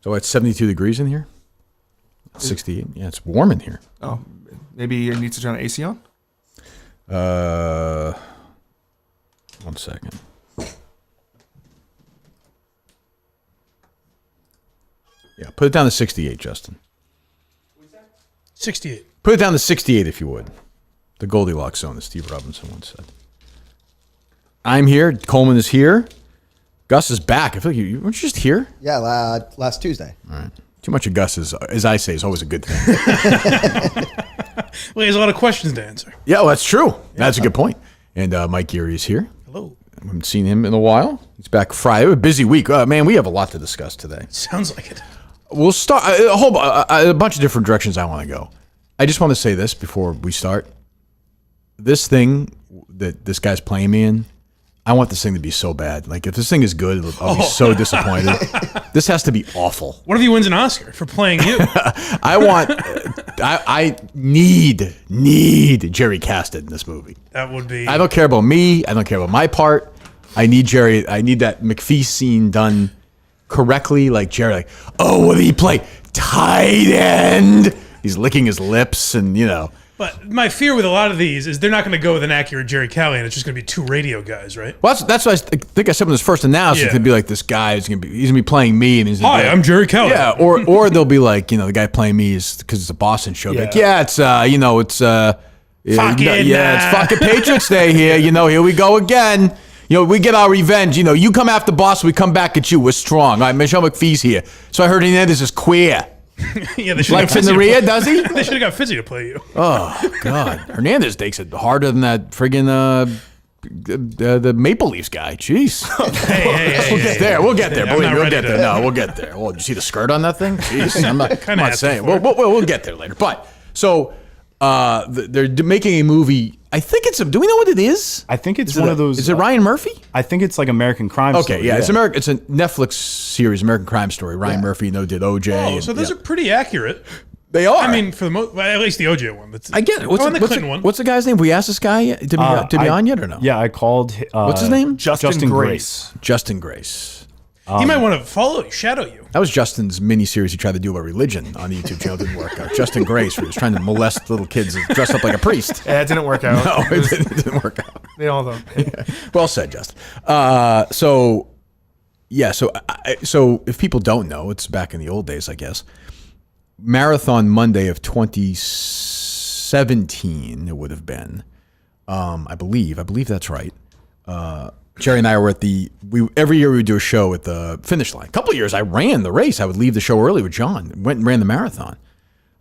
So it's 72 degrees in here? 68. Yeah, it's warm in here. Oh, maybe it needs to turn the AC on? 1 second. Yeah, put it down to 68, Justin. 68. Put it down to 68 if you would. The Goldilocks zone, as Steve Robinson once said. I'm here. Coleman is here. Gus is back. I feel like you weren't you just here? Yeah, last Tuesday. All right. Too much of Gus is, as I say, is always a good thing. Well, he has a lot of questions to answer. Yeah, well, that's true. That's a good point. And Mike Geary is here. Hello. I haven't seen him in a while. He's back Friday. A busy week. Man, we have a lot to discuss today. Sounds like it. We'll start a bunch of different directions I want to go. I just want to say this before we start. This thing that this guy's playing me in, I want this thing to be so bad. Like, if this thing is good, I'll be so disappointed. This has to be awful. What if he wins an Oscar for playing you? I need Jerry Casted in this movie. That would be... I don't care about me. I don't care about my part. I need Jerry. I need that McPhee scene done correctly. Like Jerry, like, oh, what did he play? Tight end. He's licking his lips and, you know. But my fear with a lot of these is they're not going to go with an accurate Jerry Callahan. It's just going to be two radio guys, right? Well, that's what I think I said when it was first announced. It could be like this guy is going to be playing me. And he's Hi, I'm Jerry Callahan. Yeah, or they'll be like, you know, the guy playing me is because it's a Boston show. Yeah. Like, yeah, it's, it's fucking Patriots Day here. You know, here we go again. You know, we get our revenge. You know, you come after Boston, we come back at you. We're strong. All right, Michelle McPhee's here. So I heard Hernandez is queer. Yeah, they likes in the rear, does he? They should have got Fizzy to play you. Oh, God. Hernandez takes it harder than that friggin' the Maple Leafs guy. Jeez. Hey, We'll get there. Believe me, we'll get there. No, we'll get there. Well, did you see the skirt on that thing? Jeez, I'm not saying. We'll get there later. But, so, they're making a movie. I think it's do we know what it is? I think it's one of those. Is it Ryan Murphy? I think it's like American Crime Story. Okay, yeah. It's a Netflix series, American Crime Story. Ryan Murphy, did OJ. Oh, so those are pretty accurate. They are. I mean, for the most, at least the OJ one. I get it. What's the guy's name? We asked this guy to be on yet or no? Yeah, I called. What's his name? Justin Grace. Justin Grace. He might want to follow you, shadow you. That was Justin's mini-series he tried to do about religion on the YouTube channel. Didn't work out. Justin Grace, where he was trying to molest little kids dressed up like a priest. Yeah, it didn't work out. No, it didn't work out. They all don't. Yeah. Well said, Justin. So if people don't know, it's back in the old days, I guess. Marathon Monday of 2017, it would have been. I believe that's right. Jerry and I were at every year we would do a show at the finish line. A couple of years I ran the race. I would leave the show early with John. Went and ran the marathon.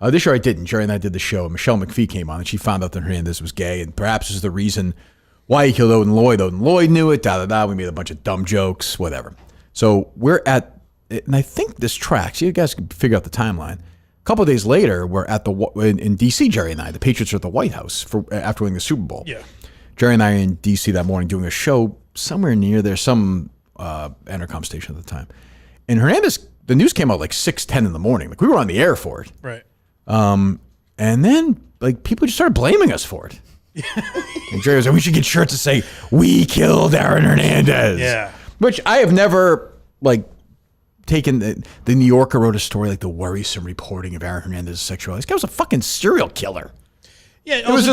This year I didn't. Jerry and I did the show. Michelle McPhee came on and she found out that Hernandez was gay and perhaps is the reason why he killed Odin Lloyd. Odin Lloyd knew it, We made a bunch of dumb jokes, whatever. So we're at, and I think this tracks. You guys can figure out the timeline. A couple of days later, we're at in D.C., Jerry and I. The Patriots are at the White House after winning the Super Bowl. Yeah. Jerry and I are in D.C. that morning doing a show somewhere near there, some intercom station at the time. And Hernandez, the news came out like 6:10 in the morning. Like we were on the air for it. Right. And then like people just started blaming us for it. And Jerry was like, we should get shirts that say, we killed Aaron Hernandez. Yeah. Which I have never like taken. The New Yorker wrote a story like the worrisome reporting of Aaron Hernandez's sexuality. This guy was a fucking serial killer. Yeah, it was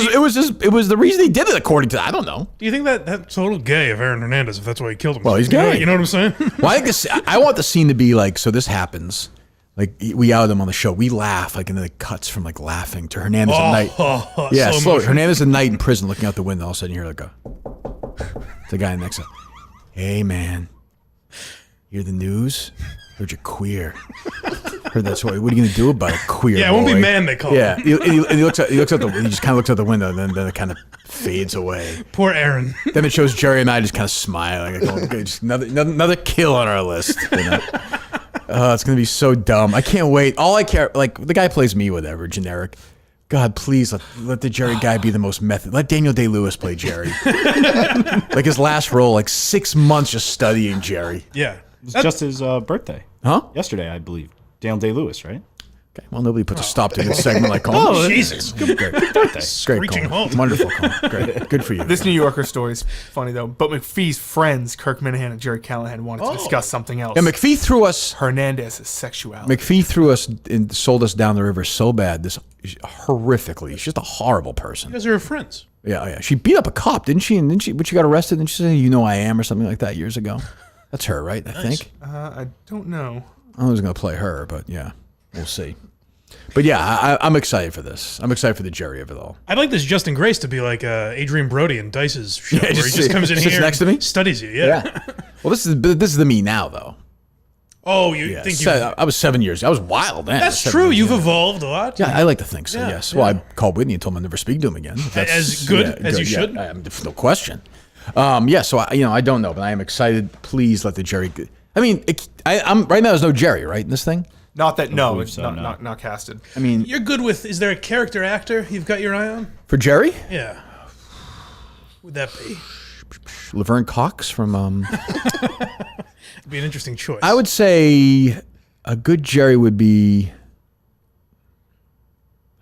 the reason he did it, according to, I don't know. Do you think that's a little gay of Aaron Hernandez if that's why he killed him? Well, he's gay. You know what I'm saying? Well, I want the scene to be like, so this happens. Like, we outed him on the show. We laugh, like, and then it cuts from, like, laughing to Hernandez at night. Yeah, slow. Hernandez at night in prison looking out the window. All of a sudden, you hear, like, the guy next to him. Hey, man. Hear the news? Heard you're queer. Heard that's what are you going to do about a queer Yeah, it won't be man, they call him. Yeah, he just kind of looks out the window, and then it kind of fades away. Poor Aaron. Then it shows Jerry and I just kind of smiling. Like, okay, just another kill on our list. You know? It's going to be so dumb. I can't wait. All I care, like, the guy plays me, whatever, generic. God, please let the Jerry guy be the most method. Let Daniel Day-Lewis play Jerry. Like his last role, like 6 months just studying Jerry. Yeah. It was just his birthday. Huh? Yesterday, I believe. Daniel Day-Lewis, right? Okay. Well, nobody puts a stop to this segment like Colin. Oh, Jesus. Great. Great, Screeching Colin. home. Wonderful, Colin. Great. Good for you. This New Yorker story is funny though. But McPhee's friends, Kirk Minahan and Jerry Callahan, wanted to discuss something else. And McPhee threw us. Hernandez's sexuality. McPhee threw us and sold us down the river so bad. This horrifically. She's just a horrible person. You guys are friends. Yeah. She beat up a cop, didn't she? And then she got arrested. And she said, "You know I am," or something like that years ago. That's her, right? I think. I don't know. I was going to play her, but yeah, we'll see. But yeah, I'm excited for this. I'm excited for the Jerry of it all. I'd like this Justin Grace to be like Adrian Brody in Dice's show, where he just comes in sits here next to me? studies you. Yeah. Well, this is the me now, though. Oh, you think you... I was 7 years. I was wild then. That's true. You've evolved a lot. Yeah, I like to think so. Yeah, Yes. Well, I called Whitney and told him I'd never speak to him again. As good as you should? No question. Yeah. So I don't know, but I am excited. Please let the Jerry. I mean, I'm right now. There's no Jerry, right, in this thing. Not that. No, believe it's so, not casted. I mean, You're good with... Is there a character actor you've got your eye on? for Jerry, Yeah. Would that be? Laverne Cox from. It'd be an interesting choice. I would say a good Jerry would be.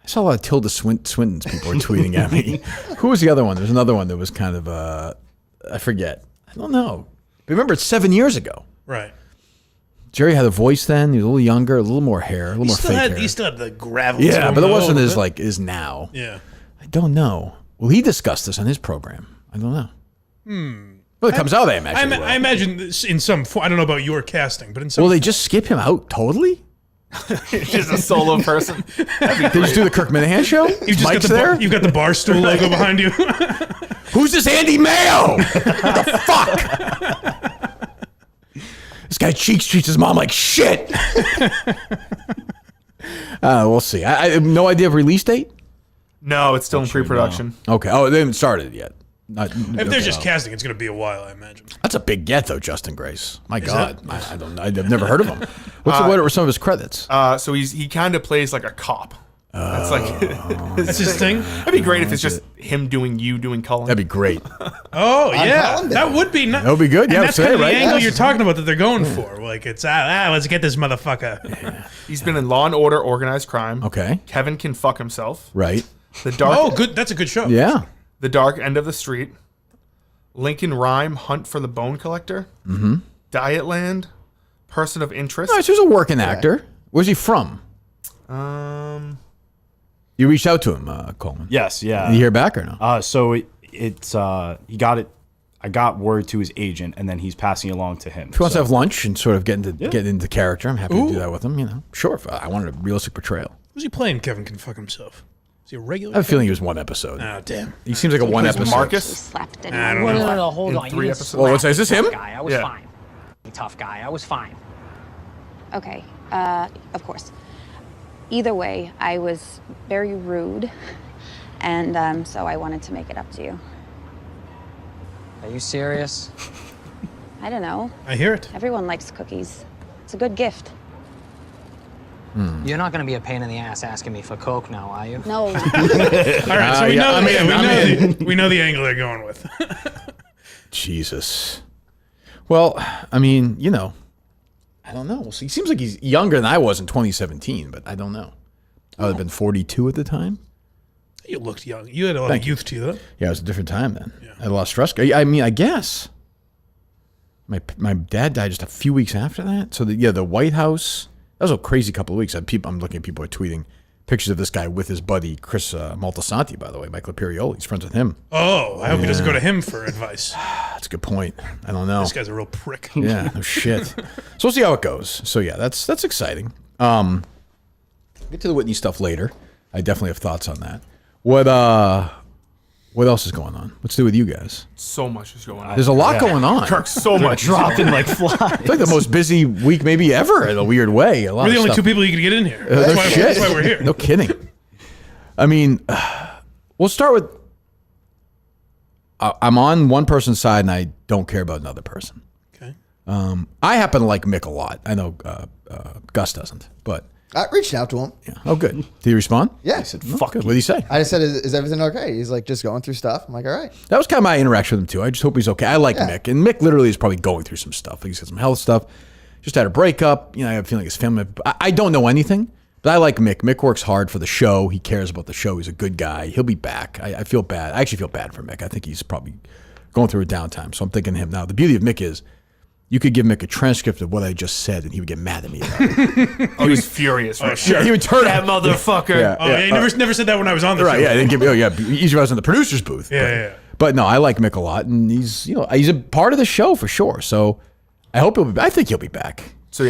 I saw a lot of Tilda Swinton's people were tweeting at me. Who was the other one? There's another one that was kind of I forget. I don't know. But remember, it's 7 years ago. Right. Jerry had a voice then. He was a little younger, a little more hair, a little more fake hair. He still had the gravel. Yeah, to but him, it though, wasn't a as little like is now. bit. Yeah. I don't know. Well, he discussed this on his program. I don't know. Well, it comes out, I imagine. it will. I imagine this in some form. I don't know about your casting, but in some Will they just skip him out totally? Just a solo person. They just do the Kirk Minahan show? You've just Mike's got the there? you've got the Barstool logo behind you. Who's this Andy Mayo? What the fuck? This guy Cheeks treats his mom like shit. We'll see. I have no idea of release date. No, it's still in pre-production. Okay. Oh, they haven't started yet. If they're just casting, it's going to be a while, I imagine. That's a big get, though, Justin Grace. My God, I don't. I've never heard of him. What are some of his credits? So he kind of plays like a cop. That's like That's his thing. That'd be great if it's just him doing Cullen. That'd be great. Oh yeah, Helen that would be nice. That would be good. And Yeah, that's say kind it, of the right? angle Yes. you're talking about that they're going for. Like it's let's get this motherfucker. He's been in Law and Order, Organized Crime. Okay. Kevin Can Fuck Himself. Right. The Dark. Oh, good. That's a good show. Yeah. The Dark End of the Street. Lincoln Rhyme, Hunt for the Bone Collector. Mm-hmm. Dietland. Person of Interest. No, he was a working actor. Where's he from? You reached out to him, Coleman. Yes, yeah. Did you hear back or no? So he got it. I got word to his agent, and then he's passing it along to him. If he wants to have lunch and sort of get into character, I'm happy to do that with him. You know, sure. If I wanted a realistic portrayal. Who's he playing? Kevin Can Fuck Himself. Is he a regular? I have a feeling he was one episode. Oh damn. He seems like a one episode. Marcus. Slapped it. I don't know. No, hold on. You 3 didn't episodes. Oh, what's that? Is this him? Guy. I was Yeah. fine. Tough guy. I was fine. Okay, of course. Either way, I was very rude, and so I wanted to make it up to you. Are you serious? I don't know. I hear it. Everyone likes cookies. It's a good gift. You're not going to be a pain in the ass asking me for Coke now, are you? No. All right, so we yeah, know we know the angle they're going with. Jesus. Well, I mean, you know, I don't know. We'll see. He seems like he's younger than I was in 2017, but I don't know. I would have been 42 at the time. You looked young. You had a lot of youth to you, though. Yeah, it was a different time then. I had a lot of stress. I mean, I guess my dad died just a few weeks after that. So the White House. That was a crazy couple of weeks. I'm looking at people are tweeting pictures of this guy with his buddy Chris Maltasanti, by the way, Michael Imperioli. He's friends with him. Oh, I hope he doesn't go to him for advice. That's a good point. I don't know. This guy's a real prick. Yeah, no shit. So we'll see how it goes. So yeah, that's exciting. Get to the Whitney stuff later. I definitely have thoughts on that. What else is going on? What's to do with you guys? So much is going on. There's a lot going on. Kirk, so much. Dropping like flies. It's like the most busy week maybe ever in a weird way. A lot We're the of only stuff. two people you can get in here. No That's why we're here. No kidding. I mean, we'll start with. I'm on one person's side, and I don't care about another person. Okay. I happen to like Mick a lot. I know Gus doesn't, but I reached out to him. yeah. Oh, good. Did he respond? Yeah. He said, "Fuck it." What did he say? I just said, is everything okay? He's like, just going through stuff. I'm like, all right. That was kind of my interaction with him too. I just hope he's okay. I like Mick, and Mick literally is probably going through some stuff. He's got some health stuff. Just had a breakup. You know, I have a feeling his family. I don't know anything, But I like Mick. Mick works hard for the show. He cares about the show. He's a good guy. He'll be back. I feel bad. I actually feel bad for Mick. I think he's probably going through a downtime. So I'm thinking of him now. The beauty of Mick is you could give Mick a transcript of what I just said, and he would get mad at me about it. Oh, he's furious. Right? Sure. He would turn That motherfucker. Yeah. Oh, yeah, he never said that when I was on the show. Right, yeah. They didn't give me, easy if I was in the producer's booth. Yeah. But no, I like Mick a lot, and he's a part of the show for sure. So I think he'll be back. So he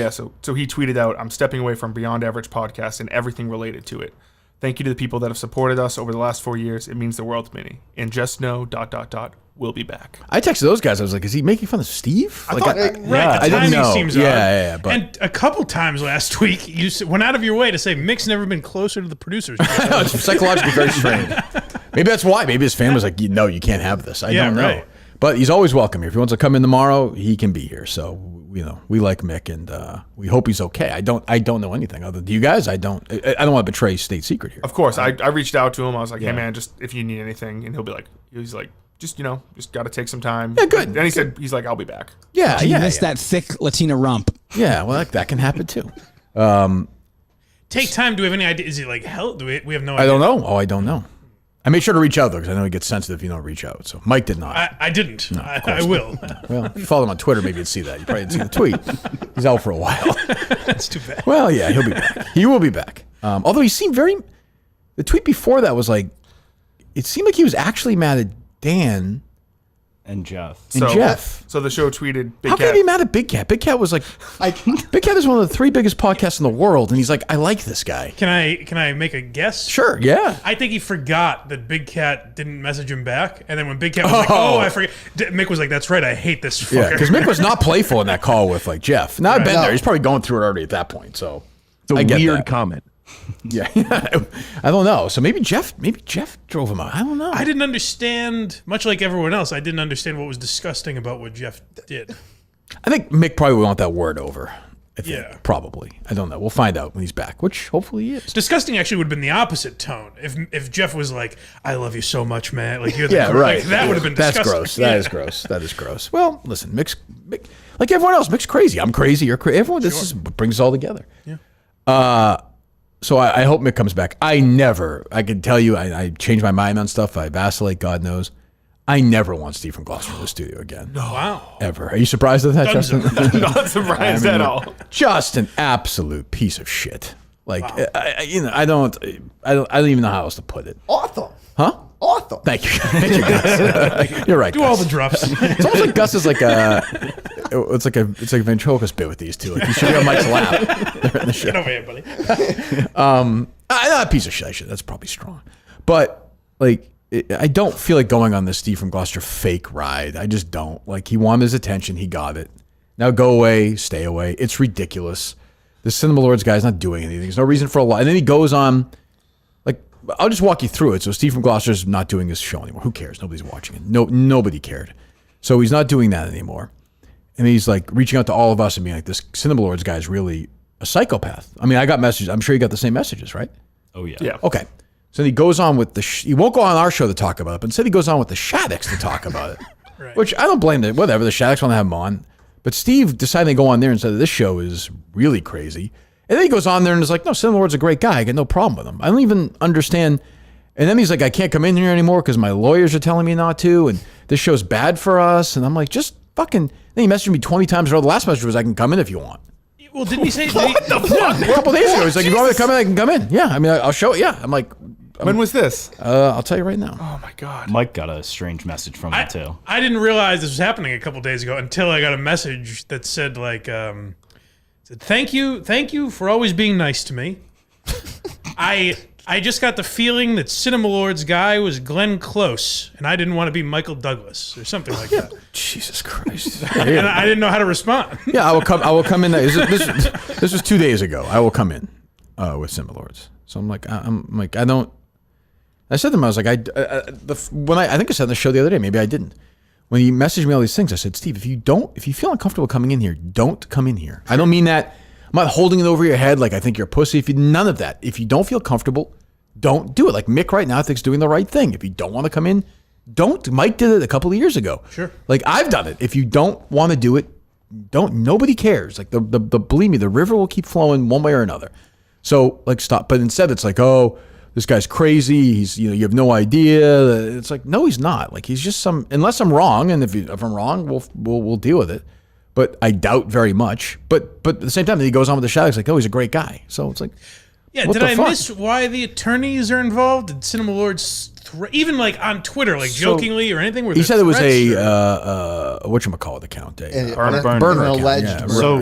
tweeted out, "I'm stepping away from Beyond Average podcast and everything related to it. Thank you to the people that have supported us over the last 4 years. It means the world to me. And just know ... we'll be back." I texted those guys. I was like, "Is he making fun of Steve?" I thought, Right, I the didn't timing know. seems Yeah, odd. but And a couple times last week, you went out of your way to say Mick's never been closer to the producers. it's psychologically very strange. Maybe that's why. Maybe his family was like, "No, you can't have this." I don't know. Right. But he's always welcome here. If he wants to come in tomorrow, he can be here. So we like Mick, and we hope he's okay. I don't know anything other. Do you guys? I don't want to betray state secret here. of course, I reached out to him. I was like, "Hey man, just if you need anything," and he's like, just got to take some time. Yeah, good. And he said, he's like, "I'll be back." Yeah, You missed that thick Latina rump. Yeah, well, that can happen too. Take time. Do we have any idea? Is he like hell? Do we have no I idea? don't know. Oh, I don't know. I made sure to reach out though, because I know he gets sensitive if you don't reach out. So Mike did not. I didn't. I will. Well, if you follow him on Twitter, maybe you'd see that. You probably didn't see the tweet. He's out for a while. That's too bad. Well, yeah, he'll be back. He will be back. Although he seemed the tweet before that was like, it seemed like he was actually mad at Dan And Jeff. and Jeff. So the show tweeted, "Big How can Cat." he be mad at Big Cat? Big Cat was like, Big Cat is one of the 3 biggest podcasts in the world, and he's like, I like this guy. Can I make a guess? Sure, yeah. I think he forgot that Big Cat didn't message him back, and then when Big Cat was like, "Oh, I forget," Mick was like, "That's right, I hate this fucker." Yeah, because Mick was not playful in that call with like Jeff. Now I've been there. He's probably going through it already at that point. So It's a I get weird that. comment. Yeah, I don't know. So maybe Jeff drove him out. I don't know. I didn't understand, much like everyone else, I didn't understand what was disgusting about what Jeff did. I think Mick probably would want that word over. I think, Yeah. probably. I don't know. We'll find out when he's back, which hopefully he is. Disgusting actually would have been the opposite tone. If Jeff was like, "I love you so much, man," like you're the Yeah, right. like, that would have been That's disgusting. gross. That is gross. That is gross. Well, listen, Mick, like everyone else, Mick's crazy. I'm crazy. You're crazy. Everyone, this is what brings us all together. Yeah. So I hope Mick comes back. I can tell you, I change my mind on stuff. I vacillate, God knows. I never want Steve from Gloucester in the studio again. No. Wow. Ever. Are you surprised at that, Dunzo. Justin? Not surprised at all. Just an absolute piece of shit. Like, I don't even know how else to put it. Awesome. Huh? Awesome. Thank you. Thank you, Gus. You're right. Do Gus. all the drops. It's almost like Gus is like it's like a ventriloquist bit with these two. Like you should be on Mike's lap. They're in the show. Get over here, buddy. A piece of shit. That's probably strong, but like I don't feel like going on this Steve from Gloucester fake ride. I just don't. Like he wanted his attention. He got it. Now go away. Stay away. It's ridiculous. The Cinema Lords guy's not doing anything. There's no reason for a lot. And then he goes on. I'll just walk you through it. So Steve from Gloucester's not doing his show anymore. Who cares? Nobody's watching it. Nobody cared. So he's not doing that anymore. And he's like reaching out to all of us and being like, this Cinema Lords guy is really a psychopath. I mean, I got messages. I'm sure you got the same messages, right? Oh, yeah. Yeah. Okay. So he goes on with he won't go on our show to talk about it, but instead he goes on with the Shaddocks to talk about it. Right. Which I don't blame them. Whatever, the Shaddocks want to have him on. But Steve decided to go on there and said, this show is really crazy. And then he goes on there and is like, no, Cinema Lord's a great guy. I got no problem with him. I don't even understand. And then he's like, I can't come in here anymore because my lawyers are telling me not to. And this show's bad for us. And I'm like, just fucking. Then he messaged me 20 times. The last message was, I can come in if you want. Well, didn't he say? What the fuck? A couple days ago. He's like, you want me to come in? I can come in. Yeah. I mean, I'll show it. Yeah. I'm like, When was this? I'll tell you right now. Oh my God. Mike got a strange message from him, too. I didn't realize this was happening a couple days ago until I got a message that said like, said, thank you for always being nice to me. I just got the feeling that Cinema Lords guy was Glenn Close, and I didn't want to be Michael Douglas or something like that. Jesus Christ. And I didn't know how to respond. Yeah, I will come in. This was 2 days ago. I will come in with Cinema Lords. So I'm like, I don't. I said to him, I was like, I think I said on the show the other day, maybe I didn't. When he messaged me all these things, I said, Steve, if you feel uncomfortable coming in here, don't come in here. I don't mean that. I'm not holding it over your head like I think you're a pussy. None of that. If you don't feel comfortable, don't do it. Like Mick right now thinks doing the right thing. If you don't want to come in, don't. Mike did it a couple of years ago. Sure. Like I've done it. If you don't want to do it, don't. Nobody cares. Like the believe me, the river will keep flowing one way or another. So like stop. But instead it's like, oh, this guy's crazy. He's, you have no idea. It's like, no, he's not. Like he's just unless I'm wrong. And if I'm wrong, we'll deal with it. But I doubt very much. But at the same time, he goes on with the shout. It's like, oh, he's a great guy. So it's like, yeah. what Did the I fuck? miss why the attorneys are involved? Did Cinema Lords even like on Twitter, like jokingly or anything? He said it was a whatchamacallit account. Burner account. alleged Yeah, burner. So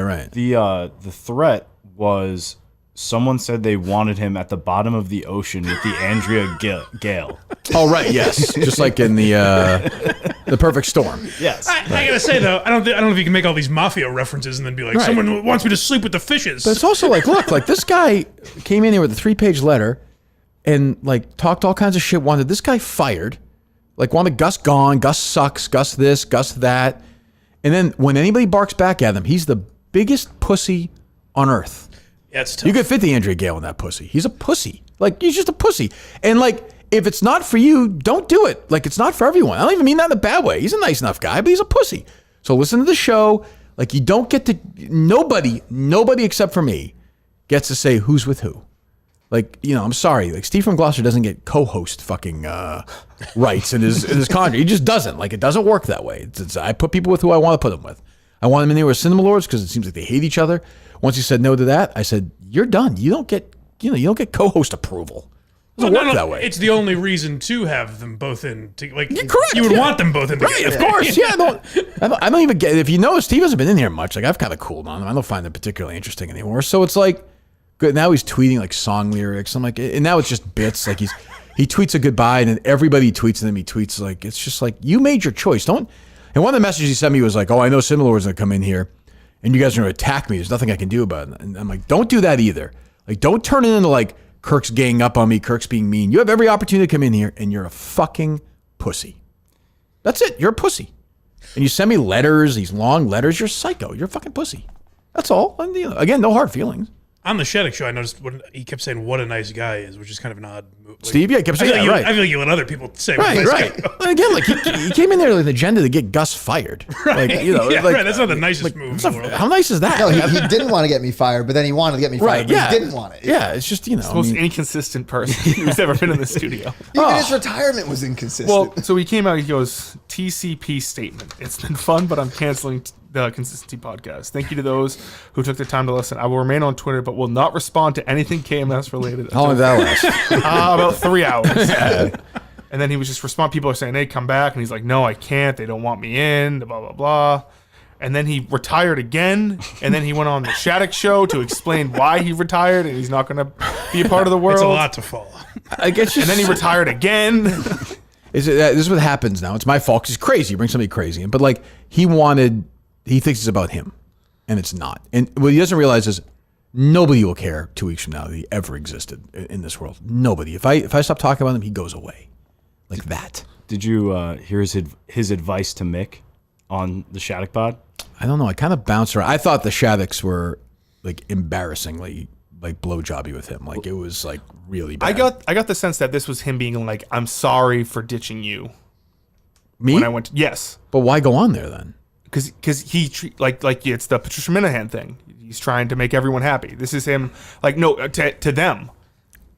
right. The threat was someone said they wanted him at the bottom of the ocean with the Andrea Gale. Oh right, yes, just like in the Perfect Storm. Yes. I gotta say though, I don't know if you can make all these mafia references and then be like, someone wants me to sleep with the fishes. But it's also like, look, like this guy came in here with a 3-page letter and like talked all kinds of shit. Wanted this guy fired, like wanted Gus gone. Gus sucks. Gus this. Gus that. And then when anybody barks back at him, he's the biggest pussy on earth. Yeah, it's tough. You could fit the Andrea Gale in that pussy. He's a pussy. Like he's just a pussy. And like if it's not for you, don't do it. Like it's not for everyone. I don't even mean that in a bad way. He's a nice enough guy, but he's a pussy. So listen to the show. Like you don't get to nobody except for me gets to say who's with who. Like, I'm sorry. Like Steve from Gloucester doesn't get co-host fucking rights in his contract. He just doesn't. Like it doesn't work that way. I put people with who I want to put them with. I want them in there with Cinema Lords because it seems like they hate each other. Once he said no to that, I said, "You're done. You don't get co-host approval. It doesn't work that way." It's the only reason to have them both in. Like, You're correct. You would want them both in right? together. Of course, yeah. I don't even get. If you notice, Steve hasn't been in here much. Like I've kind of cooled on him. I don't find them particularly interesting anymore. So it's like, good. Now he's tweeting like song lyrics. I'm like, and now it's just bits. Like he tweets a goodbye, and then everybody tweets, and then he tweets like it's just like you made your choice. Don't. And one of the messages he sent me was like, "Oh, I know Cinema Lords gonna come in here, and you guys are gonna attack me. There's nothing I can do about it." And I'm like, "Don't do that either. Like, don't turn it into like Kirk's ganging up on me. Kirk's being mean. You have every opportunity to come in here, and you're a fucking pussy. That's it. You're a pussy. And you send me letters, these long letters. You're psycho. You're a fucking pussy. That's all. And, again, no hard feelings." On the Shattuck show, I noticed he kept saying "what a nice guy" is, which is kind of an odd move. Like, Steve, yeah, kept saying that, right. I feel like you let other people say Right, what a nice right. guy. And again, like he came in there with an agenda to get Gus fired. Right. Like, Yeah, like, right. That's not the nicest move in the world. How nice is that? No, he didn't want to get me fired, but then he wanted to get me fired. Right, But yeah. he didn't want it. Yeah, it's just, The most inconsistent person who's ever been in the studio. Even his retirement was inconsistent. Well, so he came out, he goes, TCP statement. It's been fun, but I'm canceling the Consistency Podcast. Thank you to those who took the time to listen. I will remain on Twitter, but will not respond to anything KMS related. How long did that last? About 3 hours. And then he was just respond. People are saying, "Hey, come back," and he's like, "No, I can't. They don't want me in." Blah blah blah. And then he retired again. And then he went on the Shattuck show to explain why he retired and he's not going to be a part of the world. It's a lot to follow. I guess. And then he retired again. This is what happens now. It's my fault 'cause he's crazy. You bring somebody crazy in. But like he thinks it's about him, and it's not. And what he doesn't realize is nobody will care 2 weeks from now that he ever existed in this world. Nobody. If I stop talking about him, he goes away. Like that. Did you hear his advice to Mick on the Shattuck pod? I don't know. I kind of bounced around. I thought the Shaddocks were like embarrassingly like blowjobby with him. Like it was like really bad. I got the sense that this was him being like, "I'm sorry for ditching you." Me? When I went, yes. But why go on there then? Because he like it's the Patricia Minahan thing. He's trying to make everyone happy. This is him like to them.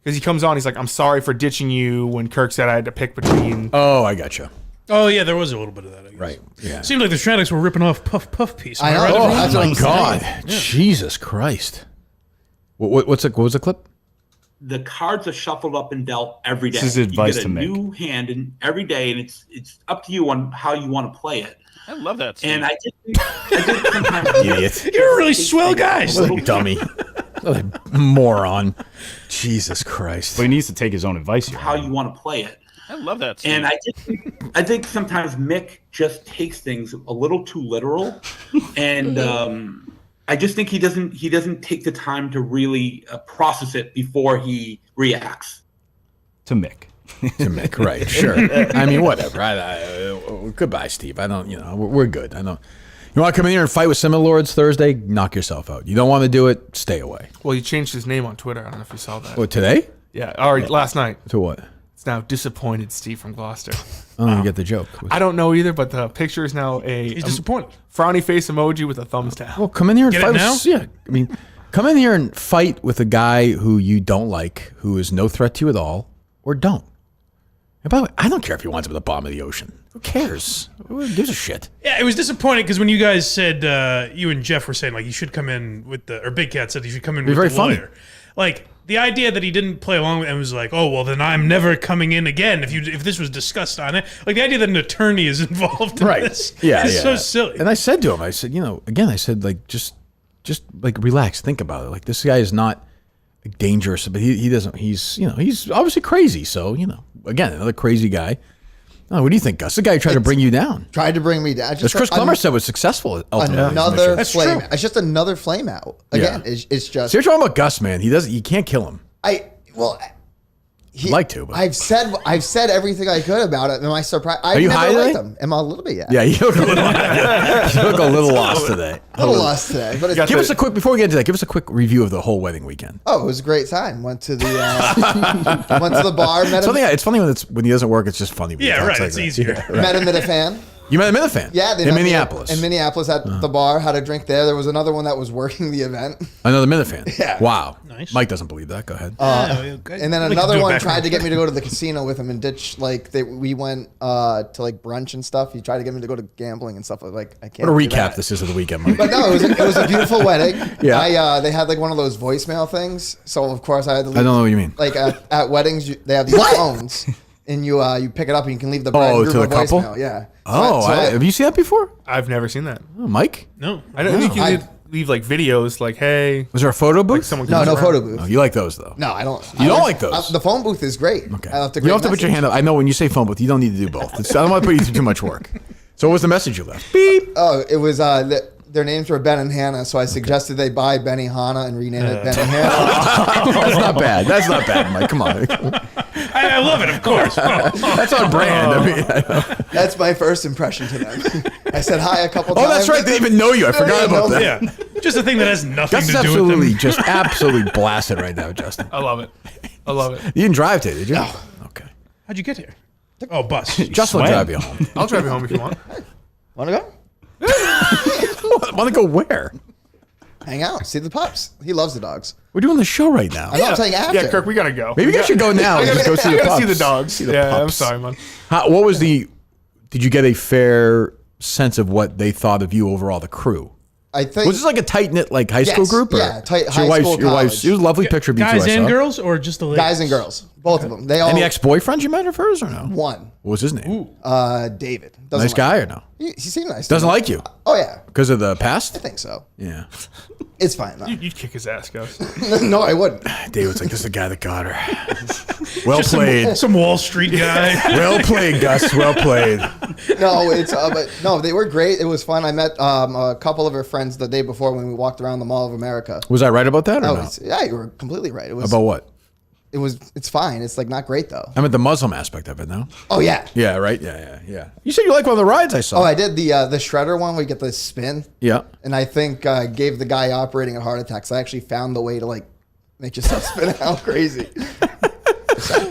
Because he comes on, he's like, "I'm sorry for ditching you," when Kirk said I had to pick between. Oh, I gotcha. Oh yeah, there was a little bit of that. I guess. Right. Yeah. Seemed like the Shaddocks were ripping off Puff Piece. I know. Right? Oh, Oh that's what my I'm God! saying. Jesus Christ! What was the clip? The cards are shuffled up and dealt every day. This is advice you to get a Mick. new hand in every day, and it's up to you on how you want to play it. I love that. And I think sometimes Idiot. You're a really swell guy. What a dummy. What a moron. Jesus Christ. But he needs to take his own advice here. how you want to play it. I love that. And I think sometimes Mick just takes things a little too literal, and I just think he doesn't take the time to really process it before he reacts. To Mick. To Mick, right? Sure. I mean, whatever. Goodbye, Steve. I don't. We're good. I don't. You want to come in here and fight with Cinema Lords Thursday? Knock yourself out. You don't want to do it? Stay away. Well, he changed his name on Twitter. I don't know if you saw that. What, today? Yeah, or last night. To what? It's now Disappointed Steve from Gloucester. I don't even get the joke. I don't know either, but the picture is now He's disappointed. frowny face emoji with a thumbs down. Well, come in here and Get fight it now? with. Yeah, I mean, come in here and fight with a guy who you don't like, who is no threat to you at all, or don't. And by the way, I don't care if he winds up at the bottom of the ocean. Who cares? Who gives a shit? Yeah, it was disappointing because when you guys said you and Jeff were saying like you should come in with the, or Big Cat said you should come in with very the funny. lawyer. Like the idea that he didn't play along with it and was like, oh well, then I'm never coming in again if this was discussed on it. Like the idea that an attorney is involved in this is so silly. And I said to him, I said, again, I said like just like relax, think about it. Like this guy is not dangerous, but he doesn't. He's obviously crazy. So again, another crazy guy. Oh, what do you think, Gus? The guy who tried to bring you down. Tried to bring me down. As Chris Plummer said, was successful. Ultimately, Another flame. It's just another flame out. Again, Yeah. it's just. So you're talking about Gus, man. You can't kill him. I'd like to, but I've said everything I could about it. Am I surprised? I've Are you never high liked today? him. Am I a little bit? Yeah. Yeah, you look a little lost today. A little lost today, but it's, Give us a quick before we get into that. Give us a quick review of the whole wedding weekend. oh, it was a great time. Went to the went to the bar. Met him. It's funny when he doesn't work. It's just funny. When he Yeah, talks right. like It's that. easier. Yeah, right. Met him at a fan. You met him in a fan. Yeah, they in met me Minneapolis. In Minneapolis at the bar, had a drink there. There was another one that was working the event. Another Minifan. Yeah. Wow. Nice. Mike doesn't believe that. Go ahead. And then Like to another do it one back tried in- to get me to go to the casino with him and ditch we went to like brunch and stuff. He tried to get me to go to gambling and stuff. I was like, I can't. What a do recap that. this is of the weekend, Mike. But no, it was a beautiful wedding. Yeah. They had like one of those voicemail things. So of course I had to. I don't know what you mean. Like at weddings, they have these phones, and you pick it up and you can leave the bride and to groom the a couple? voicemail. Yeah. Oh, have you seen that before? I've never seen that. Oh, Mike? No. I don't think you leave like videos like, hey, Was there a photo booth? someone No, comes no around. photo booth. Oh, you like those though? No, I don't. You don't like those? The phone booth is great. Okay. I left a You great don't have to put your message. hand up. I know when you say phone booth, you don't need to do both. I don't want to put you through too much work. So what was the message you left? Beep. Oh, it was their names were Ben and Hannah, so I suggested they buy Benny Hanna and rename it Ben and Hannah. That's not bad. That's not bad, Mike. Come on. I love it, of course. That's on brand. I mean, That's my first impression to them. I said hi a couple oh, times. that's right. They didn't even know you. I forgot even about know that. me. Yeah. Just a thing that has nothing Gus is to do with absolutely, them. absolutely blasted right now, Justin. I love it. I love it. You didn't drive today, did you? No. Okay. How'd you get here? Oh, bus. Justin will swam. drive you home. I'll drive you home if you want. Want to go? Want to go where? Hang out, see the pups. He loves the dogs. We're doing the show right now. I know. I'm saying after. Yeah, Kirk, we gotta go. Maybe you guys should go now. and just go see the pups. see the dogs. See the Yeah, I'm pups. sorry, man. What was did you get a fair sense of what they thought of you overall, the crew? I think. Was this like a tight knit like high school Yes, group? Or? yeah, tight Your high wife's, school, your wife's. college. It was a lovely picture of you Guys two. I and saw. girls, or just the ladies? guys and girls, both of them. They all. Any ex boyfriends you met of hers or no? One. What was his name? David. Doesn't Nice like guy me. or no? He seemed nice. to Doesn't me. like you Oh yeah, because of the past? I think so. Yeah. It's fine though. You'd kick his ass, Gus. No, I wouldn't. David's like, this is the guy that got her. Well played. Some Wall Street guy. Well played, Gus. Well played. No, it's but no, they were great. It was fun. I met a couple of her friends the day before when we walked around the Mall of America. Was I right about that or Oh, no? yeah, you were completely right. It was. About what? It's fine. It's like not great though. I meant the Muslim aspect of it, no? Oh yeah. Yeah, right? Yeah. You said you like one of the rides I saw. Oh, I did the shredder one where you get the spin. Yeah. And I think gave the guy operating a heart attack. So I actually found the way to like make yourself spin out crazy.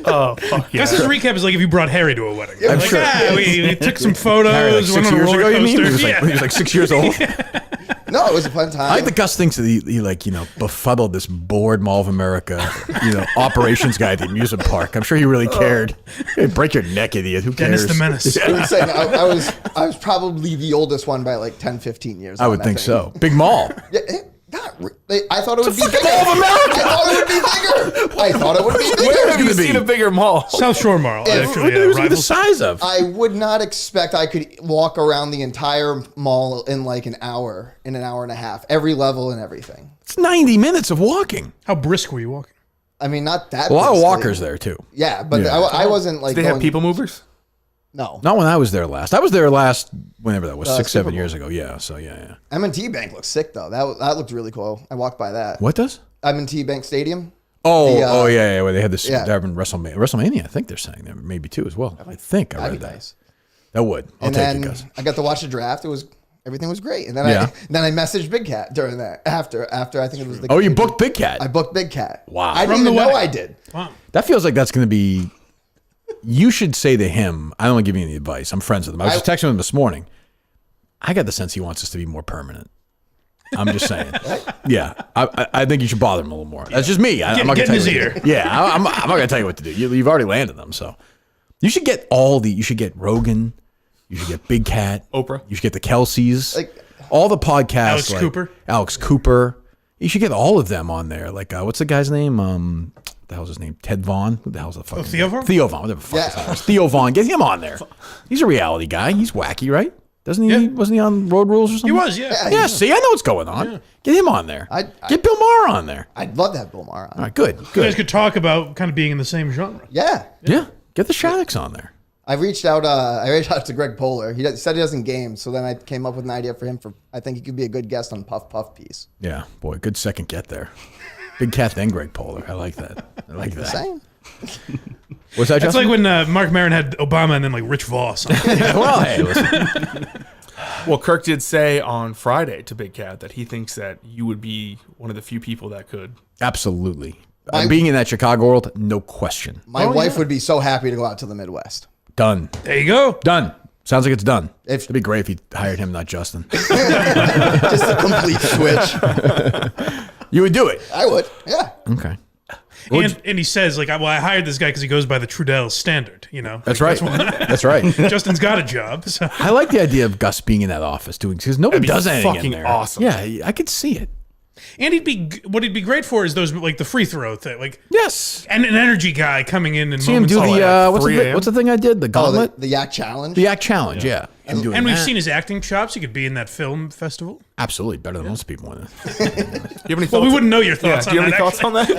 Oh, fuck yeah. Gus's recap is like if you brought Harry to a wedding. I'm Like, sure. we took some photos, Harry, like went 6 on a years roller ago, you mean? coaster. He was like 6 years old. No, it was a fun time. I like that Gus thinks that he like, befuddled this bored Mall of America, operations guy at the amusement park. I'm sure he really cared. Hey, break your neck, idiot. Who cares? Dennis the Menace. I was saying, I was probably the oldest one by like 10, 15 years. I on would that think thing. so. Big mall. Yeah, I thought it would be bigger. Mall of America. I thought it would be bigger. I thought it would be Where bigger. is it You've gonna be? seen a bigger mall. South Shore Mall, What actually. it was the Rivals. size of? I would not expect I could walk around the entire mall in like an hour and a half, every level and everything. It's 90 minutes of walking. How brisk were you walking? I mean, not that. A lot of briskly. walkers there too. Yeah, but Yeah. I wasn't like. They have going- people movers? No. Not when I was there last. I was there last whenever that was, 6, Super 7 Bowl. years ago. Yeah. So yeah. M&T Bank looks sick though. That looked really cool. I walked by that. What does? M&T Bank Stadium. Oh, The, yeah. Where they had this yeah. they're having WrestleMania. I think they're saying there maybe two as well. I think I read That'd be that. nice. That would. I'll And take then it, Gus. I got to watch the draft. Everything was great. And then Yeah. I messaged Big Cat during that. After I think it was the. Oh, you booked Big Cat. I booked Big Cat. Wow. I didn't From the even know wedding. I did. Wow. That feels like that's going to be. You should say to him, I don't want to give you any advice. I'm friends with him. I was just texting him this morning. I got the sense he wants us to be more permanent. I'm just saying. Yeah, I think you should bother him a little more. That's just me. I'm not Get gonna in tell his you. ear. Yeah, I'm not gonna tell you what to do. You've already landed them, so you should get You should get Rogan. You should get Big Cat. Oprah. You should get the Kelseys. Like- all the podcasts. Alex Cooper. Alex Cooper. You should get all of them on there. Like, what's the guy's name? What the hell's his name? Ted Vaughn. Who the hell's the fucking Theo Vaughn? Theo Vaughn. Whatever the fuck Yeah. his name is. Theo Vaughn. Get him on there. He's a reality guy. He's wacky, right? Doesn't he? Yeah. Wasn't he on Road Rules or something? He was, yeah. Yeah, see, I know what's going on. Get him on there. Get Bill Maher on there. I'd love to have Bill Maher on. All right, good. You guys Good. could talk about kind of being in the same genre. Yeah. Yeah. Get the Shaddocks on there. I reached out to Greg Poehler. He said he doesn't game, so then I came up with an idea for him. I think he could be a good guest on Puff Puff Piece. Yeah, boy, good second get there. Big Cat then Greg Poehler. I like that. I like that. Same. What's that, It's Justin? like when Mark Maron had Obama and then like Rich Voss. On. Well, hey, listen. Well, Kirk did say on Friday to Big Cat that he thinks that you would be one of the few people that could. Absolutely. Being in that Chicago world, no question. My wife would be so happy to go out to the Midwest. Done. There you go. Done. Sounds like it's done. If- It'd be great if he hired him, not Justin. Just a complete switch. You would do it. I would. Yeah. Okay. And he says like, well, I hired this guy because he goes by the Trudell standard. You know, That's right. That's right. Justin's got a job. So. I like the idea of Gus being in that office doing because nobody That'd be does anything in fucking there. awesome. Yeah, I could see it. And what he'd be great for is those like the free throw thing, like Yes. and an energy guy coming in and See him do at what's the thing I did? The Oh, gauntlet? the Yak Challenge. The Act Challenge, yeah. Him doing And we've that. seen his acting chops. He could be in that film festival. Absolutely better than most people in it. Do you have any Well, thoughts? we wouldn't know your Yeah, thoughts do you on have that. any thoughts on that?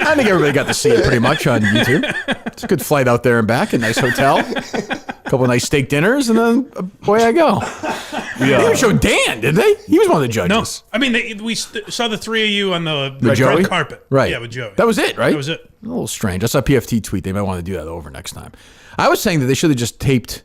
I think everybody got to see it pretty much on YouTube. It's a good flight out there and back, a nice hotel, a couple of nice steak dinners, and then away I go. They even showed Dan, did they? He was one of the No, judges. I mean we saw the three of you on the With Joey? red carpet, Right. Yeah, with Joey. That was it, right? That was it. A little strange. I saw a PFT tweet. They might want to do that over next time. I was saying that they should have just taped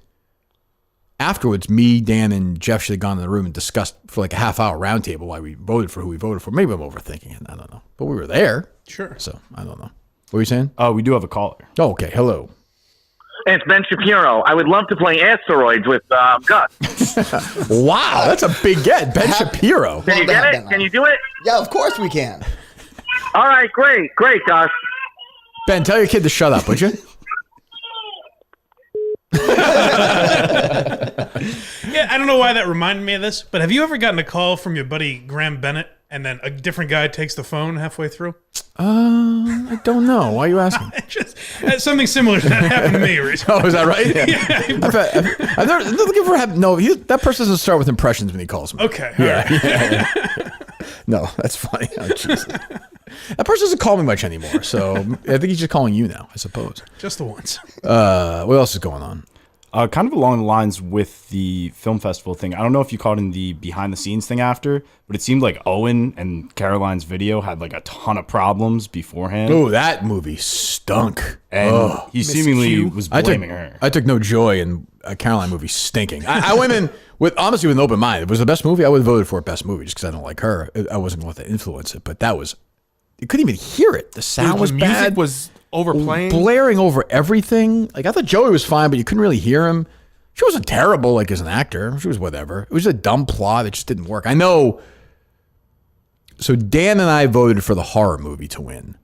afterwards. Me, Dan, and Jeff should have gone in the room and discussed for like a half-hour roundtable why we voted for who we voted for. Maybe I'm overthinking it. I don't know. But we were there. Sure. So I don't know. What were you saying? We do have a caller. Oh, okay. Hello. It's Ben Shapiro. I would love to play Asteroids with Gus. Wow, that's a big get. Ben Shapiro. Can you get it? Can you do it? Yeah, of course we can. All right, great, Gus. Ben, tell your kid to shut up, would you? Yeah, I don't know why that reminded me of this, but have you ever gotten a call from your buddy Graham Bennett and then a different guy takes the phone halfway through? I don't know. Why are you asking? Just something similar to that happened to me recently. Oh, is that right? Yeah. I've never looking for no. That person doesn't start with impressions when he calls me. Okay. All right. No, that's funny. Oh, Jesus. That person doesn't call me much anymore, so I think he's just calling you now, I suppose. Just the once. What else is going on? Kind of along the lines with the film festival thing. I don't know if you caught in the behind the scenes thing after, but it seemed like Owen and Caroline's video had like a ton of problems beforehand. Oh, that movie stunk. And he seemingly Q. was blaming her. I took no joy in a Caroline movie stinking. I went in with honestly with an open mind. If it was the best movie, I would have voted for it best movie just because I don't like her. I wasn't going to let that influence it, but that was. You couldn't even hear it. The sound was the music bad. was overplaying. Blaring over everything. Like I thought Joey was fine, but you couldn't really hear him. She wasn't terrible, like as an actor. She was whatever. It was a dumb plot. It just didn't work. I know. So Dan and I voted for the horror movie to win,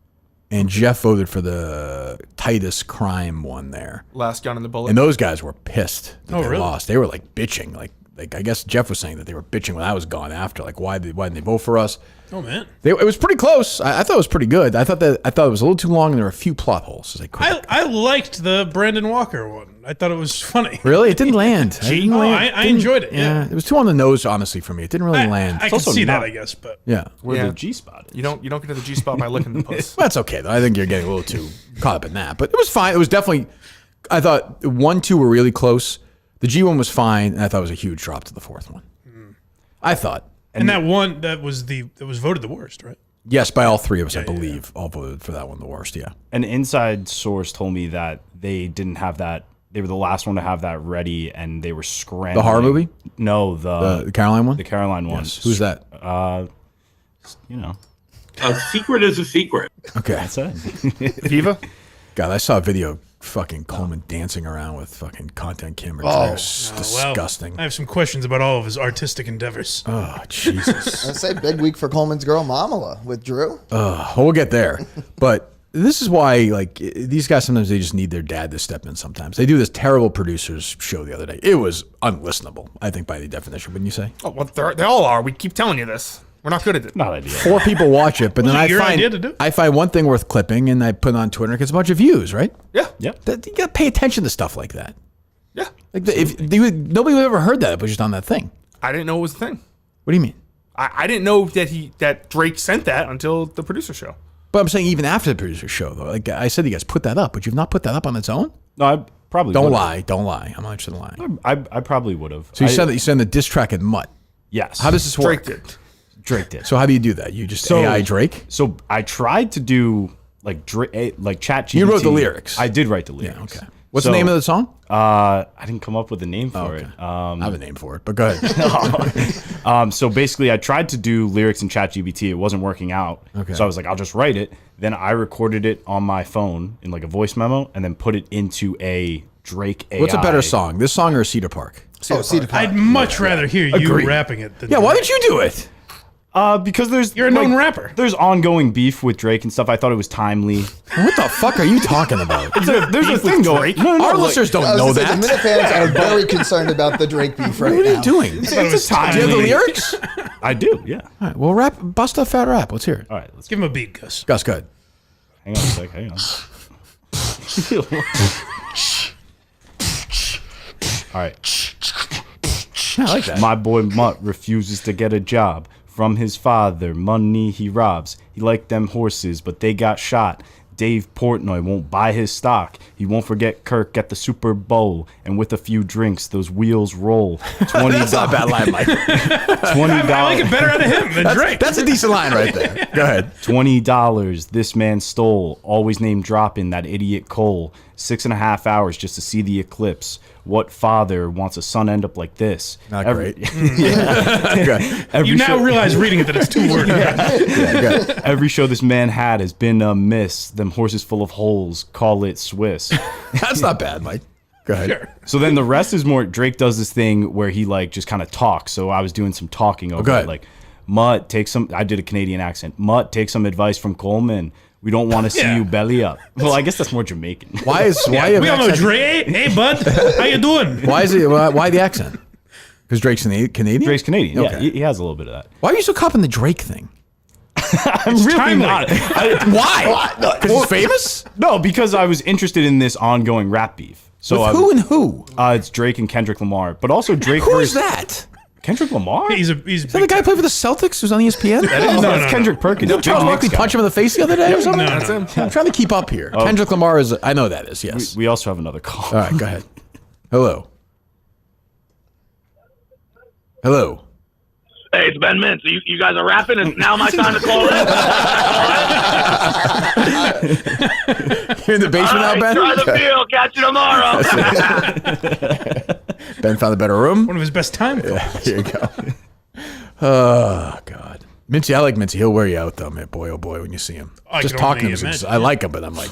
and Jeff voted for the Titus crime one there. Last Gun in the Bullet. And those guys were pissed that Oh, they really? lost. They were like bitching. Like I guess Jeff was saying that they were bitching when I was gone after. Like why didn't they vote for us? Oh man. It was pretty close. I thought it was pretty good. I thought it was a little too long and there were a few plot holes. So they couldn't. I liked the Brandon Walker one. I thought it was funny. Really? It didn't land. I enjoyed it. Yeah. It was too on the nose, honestly, for me. It didn't really land. I can also see that, not- I guess, but Yeah. Where Yeah. the G spot is. You don't get to the G spot by licking the puss. Well, that's okay, though. I think you're getting a little too caught up in that. But it was fine. It was definitely, I thought 1, 2 were really close. The G1 was fine, and I thought it was a huge drop to the fourth one. I thought. and that one that was voted the worst, right? Yes, by all three of us, I believe, all voted for that one the worst, yeah. An inside source told me that they didn't have that. They were the last one to have that ready, and they were scrambling. The horror movie? No, The Caroline one? the Caroline one. Yes. Who's that? You know, A secret is a secret. Okay. that's it. Viva? God, I saw a video fucking Coleman dancing around with fucking content cameras. Oh. It was disgusting. I have some questions about all of his artistic endeavors. Oh, Jesus. Let's say big week for Coleman's girl Mamala with Drew. Well, we'll get there. But this is why, like, these guys, sometimes they just need their dad to step in sometimes. They do this terrible producers show the other day. It was unlistenable, I think, by the definition, wouldn't you say? Oh, well, they all are. We keep telling you this. We're not good at it. Not ideal. 4 people watch it, but then your idea to do? I find one thing worth clipping, and I put it on Twitter. It gets a bunch of views, right? Yeah. Yep. You got to pay attention to stuff like that. Yeah. Like, nobody would have ever heard that if it was just on that thing. I didn't know it was a thing. What do you mean? I didn't know that Drake sent that until the producer show. But I'm saying even after the producer show, though. Like I said, you guys put that up, but you've not put that up on its own? No, I probably Don't would've. lie. Don't lie. I'm not interested in lying. I probably would have. So you said that you send the diss track in Mutt. Yes. How does this work? Drake did. Drake did. So how do you do that? You just AI Drake? So I tried to do like ChatGPT. You wrote the lyrics. I did write the lyrics. Okay. What's the name of the song? I didn't come up with a name for it. I have a name for it, but go ahead. So basically, I tried to do lyrics in ChatGPT. It wasn't working out. Okay. So I was like, I'll just write it. Then I recorded it on my phone in like a voice memo, and then put it into a Drake AI. What's a better song, this song or Cedar Park? Cedar Park. I'd much rather hear you Agreed. rapping it than Yeah, why did you do it? Because You're a known rapper. There's ongoing beef with Drake and stuff. I thought it was timely. What the fuck are you talking about? There's a thing going. Our listeners don't I was know gonna say, that. the Minute fans are very concerned about the Drake beef right What are now. you doing? It's a Do you have the timely. lyrics? I do. Yeah. All right, well, bust a fat rap. Let's hear it. All right. Let's Give him a beat, Gus. Gus, go ahead. hang on a sec. Hang on. All right. Yeah, I like that. My boy Mutt refuses to get a job from his father. Money he robs. He liked them horses, but they got shot. Dave Portnoy won't buy his stock. He won't forget Kirk at the Super Bowl. And with a few drinks, those wheels roll. $20. That's not a bad line, Mike. $20. I like it better out of him than Drake. That's a decent line right there. Go ahead. $20 this man stole. Always name dropping that idiot Cole. 6.5 hours just to see the eclipse. What father wants a son end up like this? Not great. You now realize reading it that it's 2 words. Every show this man had has been a miss. Them horses full of holes. Call it Swiss. That's not bad, Mike. Go ahead. Sure. So then the rest is more. Drake does this thing where he like just kind of talks. So I was doing some talking over go it. ahead. Like, Mutt, take some. I did a Canadian accent. Mutt, take some advice from Coleman. We don't want to see Yeah. you belly up. Well, I guess that's more Jamaican. Why We all know Drake. Hey, bud. How you doing? Why is it? Why the accent? Because Drake's Canadian. Drake's Canadian. Yeah, Okay. he has a little bit of that. Why are you so copping the Drake thing? I'm really timely. not. Why? Because he's famous. No, because I was interested in this ongoing rap beef. So With who and who? It's Drake and Kendrick Lamar, but also Drake. Who is versus that? Kendrick Lamar. He's Is that the guy who played for the Celtics who's on ESPN? no, no, it's no. Kendrick Perkins. Did Charles Barkley punch him in the face the other day or something? No, no. I'm trying to keep up here. Kendrick Lamar is. I know that is. Yes. We also have another call. All right. Go ahead. Hello. Hello. Hey, it's Ben Mintz. You guys are rapping. It's now my time to call in. You're in the basement now, Ben? Try the deal. Catch you tomorrow. Ben found a better room. One of his best time. Here you go. Oh, God. Mincy, I like Mincy. He'll wear you out, though, man. Boy, oh, boy, when you see him. I Just can talking to only him. imagine, I like him, but I'm like,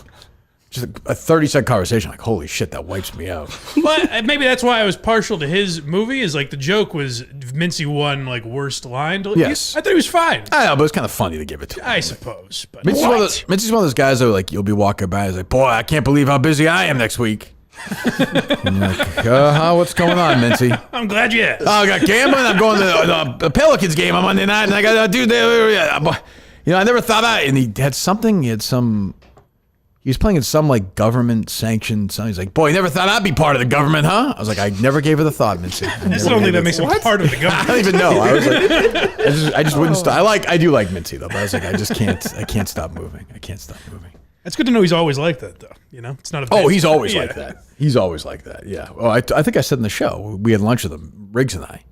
just a 30-second conversation. Like, holy shit, that wipes me out. But maybe that's why I was partial to his movie. Is like the joke was Mincy won like worst line. Yes. I thought he was fine. I know, but it's kind of funny to give it to him. I suppose. But Mincy's one of those guys, though, like, you'll be walking by, he's like, boy, I can't believe how busy I am next week. And you're like, what's going on, Mincy? I'm glad you asked. Oh, I got gambling. I'm going to the Pelicans game on Monday night, and I got to do the. You know, I never thought that. And he had something. He was playing in some like government sanctioned song. He's like, boy, you never thought I'd be part of the government, huh? I was like, I never gave it a thought, Mincy. That's the only that makes him part of the I government. don't even know. I was like, I just wouldn't stop. I do like Mincy though, but I was like, I can't stop moving. I can't stop moving. It's good to know he's always like that, though. You know, it's not a. Oh, he's always Yeah. like that. He's always like that. Yeah. Well, I think I said in the show we had lunch with him, Riggs and I,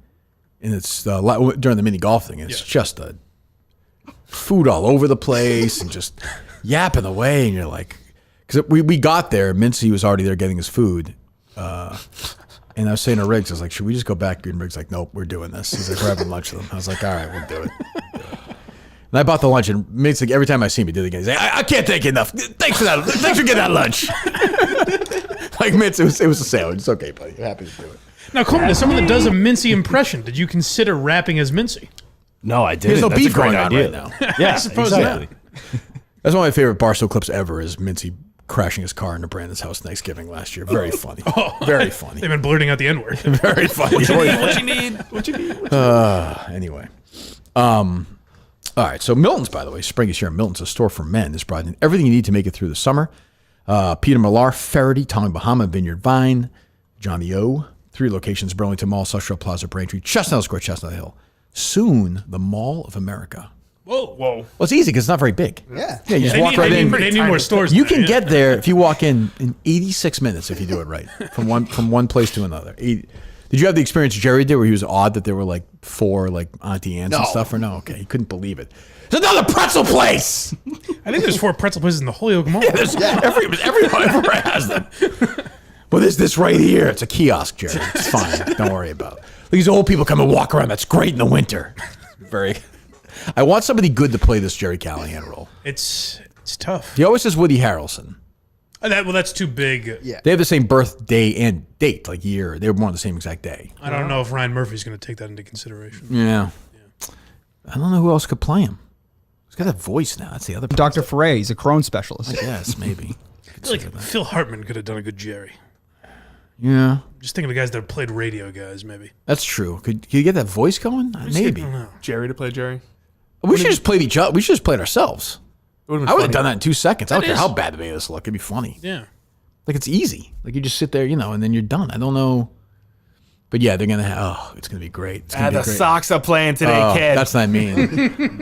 and it's during the mini golf thing. It's just a food all over the place and just yapping away, and you're like, because we got there, Mincy was already there getting his food, and I was saying to Riggs, I was like, should we just go back? And Riggs like, nope, we're doing this. He's like, we're having lunch with him. I was like, all right, we'll do it. And I bought the lunch, and Mitz, like, every time I see him, he did it again. He's like, I can't thank you enough. Thanks for that. Thanks for getting that lunch. Like, Mitz, it was a sandwich. It's okay, buddy. You're happy to do it. Now, Coleman, as someone that does a Mincy impression, did you consider rapping as Mincy? No, I didn't. There's no That's beef a great going on idea. right now. Yeah, I suppose exactly. That's one of my favorite Barstool clips ever is Mincy crashing his car into Brandon's house Thanksgiving last year. Very funny. Very funny. They've been blurting out the N-word. Very funny. What you need? What you need? Anyway. All right. So Miltons, by the way, spring is here. Miltons, a store for men, is providing everything you need to make it through the summer. Peter Millar, Faraday, Tommy Bahama, Vineyard Vine, Johnny O. 3 locations, Burlington Mall, Industrial Plaza, Braintree, Chestnut Square, Chestnut Hill. Soon, the Mall of America. Whoa. Well, it's easy because it's not very big. Yeah. Yeah, you just walk right in. They need more stores. You than can that, get there if you walk in 86 minutes if you do it right from one place to another. Did you have the experience Jerry did where he was odd that there were like 4 like Auntie Anne's and stuff or no? Okay, he couldn't believe it. There's another pretzel place. I think there's 4 pretzel places in the Holyoke Mall. Everyone has them. Well, there's this right here. It's a kiosk, Jerry. It's fine. Don't worry about it. These old people come and walk around. That's great in the winter. Very. I want somebody good to play this Jerry Callahan role. It's tough. He always says Woody Harrelson. That's too big. Yeah. They have the same birthday and date, like year. They were born on the same exact day. I don't know if Ryan Murphy's going to take that into consideration. Yeah. I don't know who else could play him. He's got that voice now. That's the other part. Dr. Foray, he's a Crohn specialist. Yes, maybe. I feel like Phil Hartman could have done a good Jerry. Yeah. Just think of the guys that have played radio guys, maybe. That's true. Could you get that voice going? Maybe. I don't know. Jerry to play Jerry. We should just play each other. We should just play it ourselves. It would've been I would have funny. done that in 2 seconds. I don't care is- how bad the videos look. It'd be funny. Yeah. Like it's easy. Like you just sit there, and then you're done. I don't know. But yeah, they're gonna have. It's gonna be great. It's gonna be The great. Sox are playing today, kid. That's what I mean.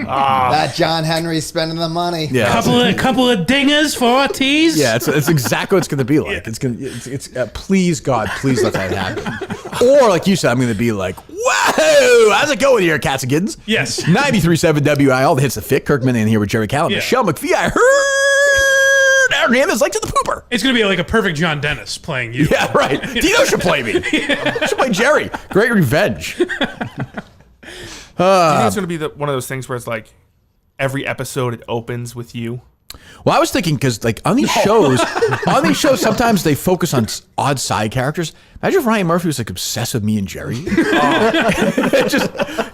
That John Henry's spending the money. Yeah, Couple of dingers for Ortiz. yeah. It's exactly what it's gonna be like. It's gonna. It's please God, please let that happen. Or like you said, I'm gonna be like, whoa, how's it going here, cats and kittens? Yes. 93.7 WI, all the hits that fit. Kirkman in here with Jerry Callen, Yeah. Michelle McPhee. I heard our name is like to the pooper. It's going to be like a perfect John Dennis playing you. Yeah, right. Dino should play me. Should play Jerry. Great revenge. Do you think it's going to be one of those things where it's like every episode it opens with you? Well, I was thinking because like on these shows, sometimes they focus on odd side characters. Imagine if Ryan Murphy was like obsessed with me and Jerry. It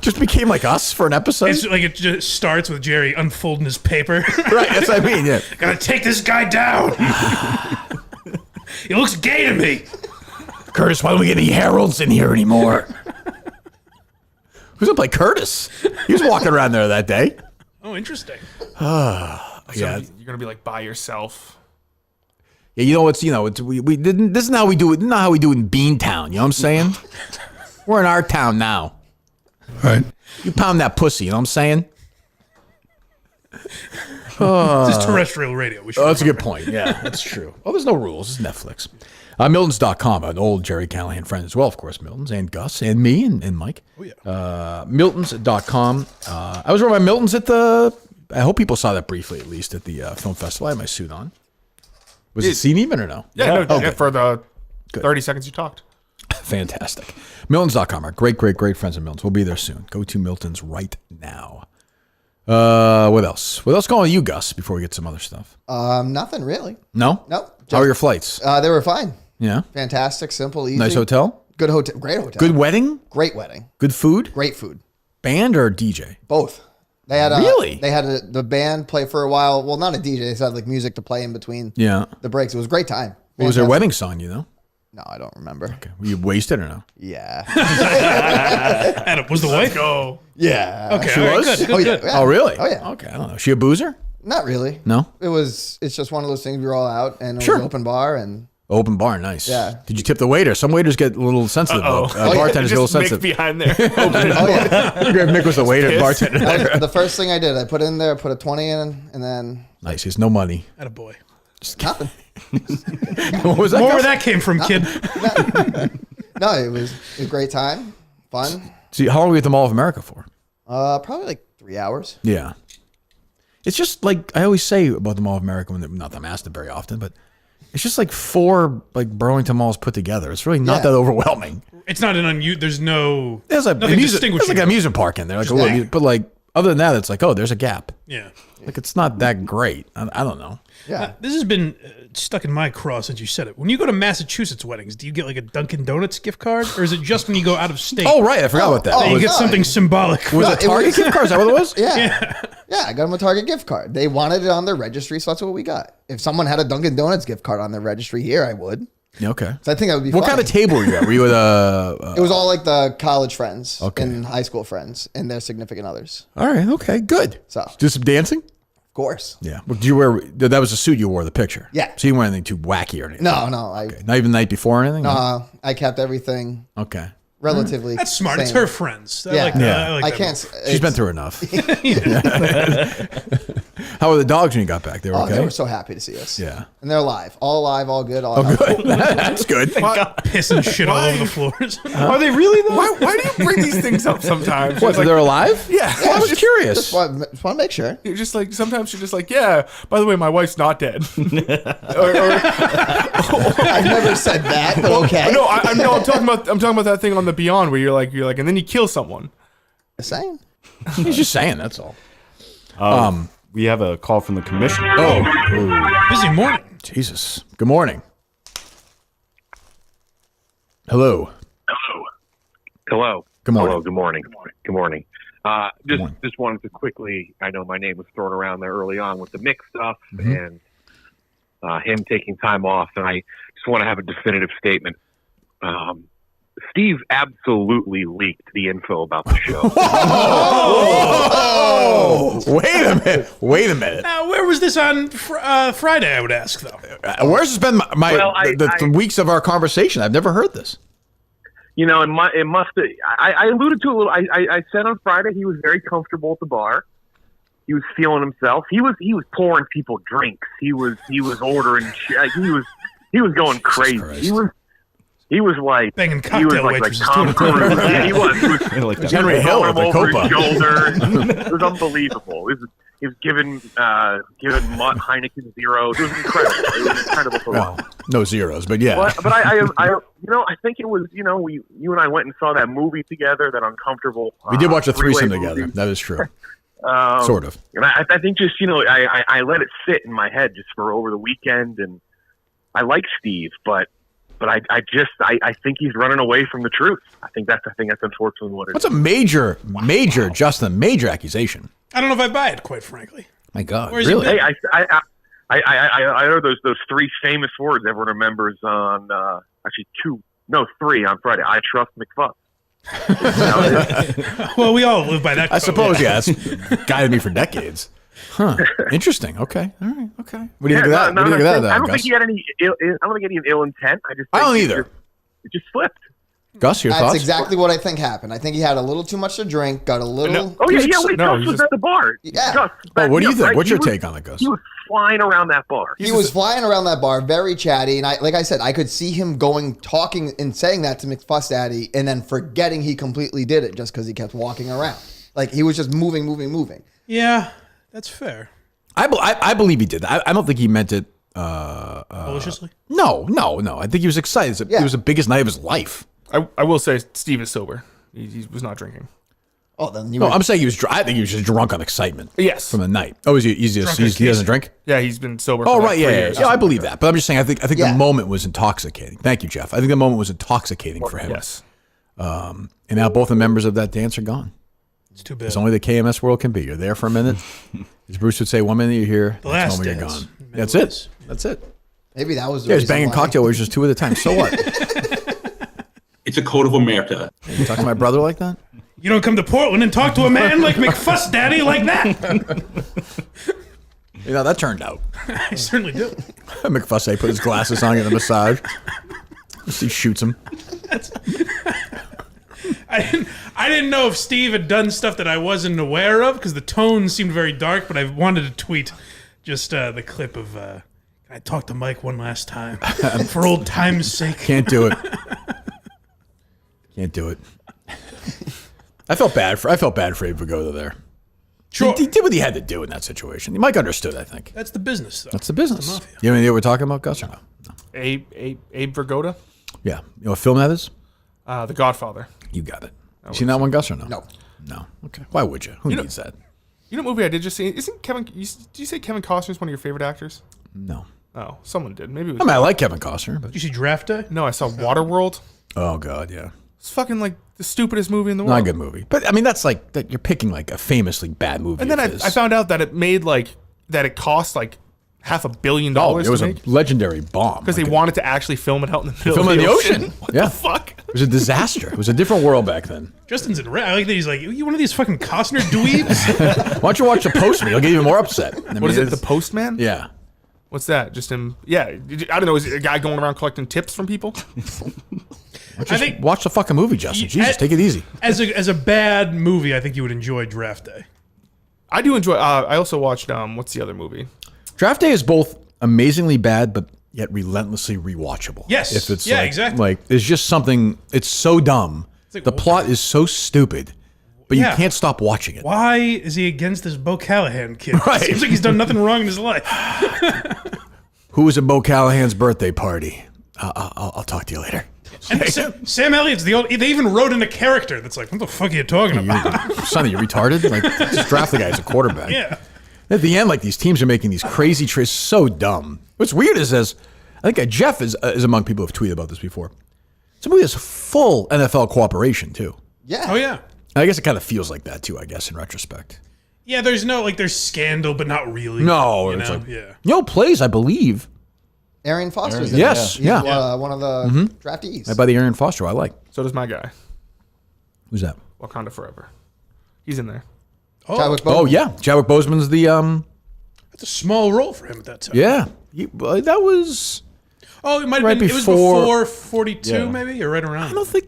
just became like us for an episode. It's like it just starts with Jerry unfolding his paper. Right, that's what I mean. Yeah. Gotta take this guy down. He looks gay to me. Curtis, why don't we get any heralds in here anymore? Who's gonna play Curtis? He was walking around there that day. Oh, interesting. So Yeah. you're going to be like by yourself. Yeah, we didn't. This is how we do it. Not how we do it in Beantown. You know what I'm saying? We're in our town now. Right. You pound that pussy. You know what I'm saying? This is terrestrial radio. We should Oh, that's a remember. good point. Yeah, that's true. Oh, there's no rules. It's Netflix. Miltons.com, an old Jerry Callahan friend as well, of course. Miltons and Gus and me and Mike. Oh, yeah. Miltons.com. I was wearing my Miltons at the... I hope people saw that briefly, at least, at the film festival. I had my suit on. Was it seen even or no? Yeah, Okay. for the Good. 30 seconds you talked. Fantastic. Miltons.com. Our great friends at Miltons. We'll be there soon. Go to Miltons right now. What else? What else going on with you, Gus, before we get some other stuff? Nothing really. No? Nope. How are your flights? They were fine. Yeah. Fantastic, simple, easy. Nice hotel? Good hotel. Great hotel. Good wedding? Great wedding. Good food? Great food. Band or DJ? Both. They had Really? They had the band play for a while. Well, not a DJ. They had like music to play in between Yeah. the breaks. It was a great time. What was their Fantastic. wedding song, you know? No, I don't remember. Okay. Were you wasted or no? Yeah. Adam, was the wife? Go. Yeah. Okay, She all right, was? good, good, Oh, yeah. good. Yeah. Oh, really? Oh, yeah. Okay, I don't know. She a boozer? Not really. No? It's just one of those things we were all out and it Sure. was open bar and Open bar, nice. Yeah. Did you tip the waiter? Some waiters get a little sensitive. Oh, Bartenders get a little just Mick sensitive. behind there. oh yeah. Mick was the waiter, bartender. That was the first thing I did. I put in there, put a 20 in, and then Nice. He has no money. Attaboy. nothing. What was that? More where Gus? that came from, kid. No, it was a great time, fun. See, how long were we at the Mall of America for? Probably like 3 hours. Yeah. It's just like I always say about the Mall of America, not that I'm asked it very often, but it's just like 4 like Burlington malls put together. It's really not Yeah. that overwhelming. It's not an there's no There's like nothing there's distinguishing. like an amusement park in there, like a Yeah. little, but like other than that, it's like, oh, there's a gap. Yeah. Like it's not that great. I don't know. Yeah. This has been stuck in my craw since you said it. When you go to Massachusetts weddings, do you get like a Dunkin' Donuts gift card, or is it just when you go out of state? Oh, right. I forgot about that. That you was- get something symbolic. Was it Target gift card? Is that what it was? Yeah. Yeah, I got them a Target gift card. They wanted it on their registry, so that's what we got. If someone had a Dunkin' Donuts gift card on their registry here, I would. Yeah, okay. So I think that would be What fun. kind of table were you at? Were you at a... It was all like the college friends Okay. and high school friends and their significant others. All right. Okay. Good. So. Do some dancing? Of course. Yeah. Well, did you wear... That was the suit you wore, the picture. Yeah. So you weren't anything too wacky or anything? No. Not even the night before or anything? I kept everything Okay. relatively. That's smart. It's same. her friends. I Yeah. like that. Yeah. I, like I that can't. move. She's been through enough. How were the dogs when you got back? They were Oh, okay? they were so happy to see us. Yeah. And they're alive, all good, all healthy. Good. That's good. Pissing shit all over the floors. Are they really though? Why do you bring these things up sometimes? What, It's like, they're alive? yeah. Well, I was Just curious. want to make sure. You're just like, sometimes you're just like, yeah, by the way, my wife's not dead. I've never said that, but okay. No, I'm talking about that thing on the Beyond where you're like, and then you kill someone. Saying. He's just saying, that's all. We have a call from the commissioner. Oh. Busy morning. Jesus. Good morning. Hello. Hello. Good morning. Hello. Good morning. Good morning. morning. Just wanted to quickly. I know my name was thrown around there early on with the Mick stuff and him taking time off, and I just want to have a definitive statement. Steve absolutely leaked the info about the show. Oh, wait a minute. Now, where was this on Friday, I would ask, though? Where's this been Well, the weeks of our conversation? I've never heard this. You know, it must have. I alluded to a little. I said on Friday he was very comfortable at the bar. He was feeling himself. He was pouring people drinks. He was ordering. He was going crazy. He was like Banging he was cocktail like waitresses, Tom too. Cruise. Yeah, he was. Like that. Henry Hill with the over his Copa. shoulder. It was unbelievable. He was giving Mutt Heineken zeros. It was incredible. It was incredible to watch. Well, no zeros, but yeah. But I think it was, you and I went and saw that movie together, that Uncomfortable. We did watch a threesome three-way together. movie. That is true. Sort of. And I think just, I let it sit in my head just for over the weekend, and I like Steve, but I think he's running away from the truth. I think that's unfortunately what it That's is. a major, Justin, major accusation. I don't know if I buy it, quite frankly. My God, Where's he really? been? Hey, I heard those three famous words everyone remembers on three on Friday. I trust McFuck. Well, we all live by that. I code. suppose, yeah. It's guided me for decades. Huh. Interesting. Okay. All right. Okay. What do you think of that? What do you think of that, I don't Gus? think he had any. I don't think any ill intent. I I don't think either. It just slipped. Gus, your That's thoughts? exactly what I think happened. I think he had a little too much to drink, got a little. Oh yeah. Wait, No, Gus he was just- at the bar. Yeah. Gus, Oh, what do you back me think? up, right? What's your He was- take on it, Gus? He was flying around that bar. He was flying around that bar, very chatty, and like I said, I could see him talking and saying that to McFuss Daddy, and then forgetting he completely did it just because he kept walking around. Like he was just moving. Yeah, that's fair. I believe he did. I don't think he meant it. Maliciously? No. I think he was excited. It was the biggest night of his life. I will say Steve is sober. He was not drinking. Oh, then you No, were, I'm saying he was. I think he was just drunk on excitement. Yes. From the night. Oh, he doesn't drink? Yeah, he's been sober. Oh, for like right. 3 Yeah. years. I believe that. But I'm just saying. I think Yeah. the moment was intoxicating. Thank you, Jeff. I think the moment was intoxicating for him. Yes. And now both the members of that dance are gone. It's too bad. It's only the KMS world can be. You're there for a minute. As Bruce would say, 1 minute you're here, The next last moment you're dance. gone. That's it. That's it. maybe that was the Yeah, he's reason banging why. cocktail waiters 2 at a time. So what? It's a code of omerta. You talk to my brother like that? You don't come to Portland and talk to a man like McFuss Daddy like that. You know, that turned out. I certainly do. McFussay put his glasses on, get a massage. He shoots him. I didn't know if Steve had done stuff that I wasn't aware of because the tone seemed very dark, but I wanted to tweet just the clip of I talked to Mike one last time for old time's sake. Can't do it. Can't do it. I felt bad for him to go there. Sure. He did what he had to do in that situation. Mike understood, I think. That's the business, though. That's the business. It's the mafia. You have any idea what we're talking about, Gus, or no? Abe Vergoda, Yeah. You know what film that is? The Godfather. You got it. You seen that one, Gus, or no? No. No. Okay. Why would you? Who needs that? You know what movie I did just see? Isn't Kevin? Did you say Kevin Costner's one of your favorite actors? No. Oh, someone did. Maybe it was. I mean, I like Kevin Costner, but Did you see Draft Day? No, I saw Waterworld. oh god, yeah, It's fucking like the stupidest movie in the world. not a good movie. But I mean, that's like that. You're picking like a famously bad movie. And then of his. I found out that it made like that it cost like $500 million it was to a make legendary bomb because they wanted to actually film it out in the middle film of in the the ocean. ocean. What Yeah. the fuck? It was a disaster. It was a different world back then. Justin's in red. I like that he's like, you one of these fucking Costner dweebs? Why don't you watch The Postman? You'll get even more upset. I mean, What is it? The it's- Postman? Yeah. What's that? Just him? Yeah. I don't know. Is it a guy going around collecting tips from people? I think Watch the fucking movie, Justin. Jesus, take it easy. as a bad movie, I think you would enjoy Draft Day. I do enjoy. I also watched. What's the other movie? Draft Day is both amazingly bad, but yet relentlessly rewatchable. Yes. If it's Yeah, like, exactly. Like, it's just something. It's so dumb. like, the plot is so stupid, but Yeah. you can't stop watching it. Why is he against this Bo Callahan kid? Right. Seems like he's done nothing wrong in his life. Who was at Bo Callahan's birthday party? I'll talk to you later. And Sam Elliott's the only. They even wrote in a character that's like, what the fuck are you talking about? Sonny, you retarded? Like, just draft the guy as a quarterback. Yeah. At the end, like these teams are making these crazy trades, so dumb. What's weird is, as I think Jeff is among people who have tweeted about this before. It's a movie that's full NFL cooperation too. Yeah. Oh yeah. I guess it kind of feels like that too. I guess in retrospect. Yeah. There's no there's scandal, but not really. No, you it's know? like yeah. plays, I believe. Arian Foster's in Yes, it. He's, yeah. one of the draftees. By the Arian Foster, I like. So does my guy, Who's that? Wakanda Forever. He's in there. Chadwick Oh Boseman. yeah, Chadwick Boseman's the That's a small role for him at that time. yeah. That was. Oh, it might have Right been. It was before- before 42, Yeah. maybe, or right around. I don't think.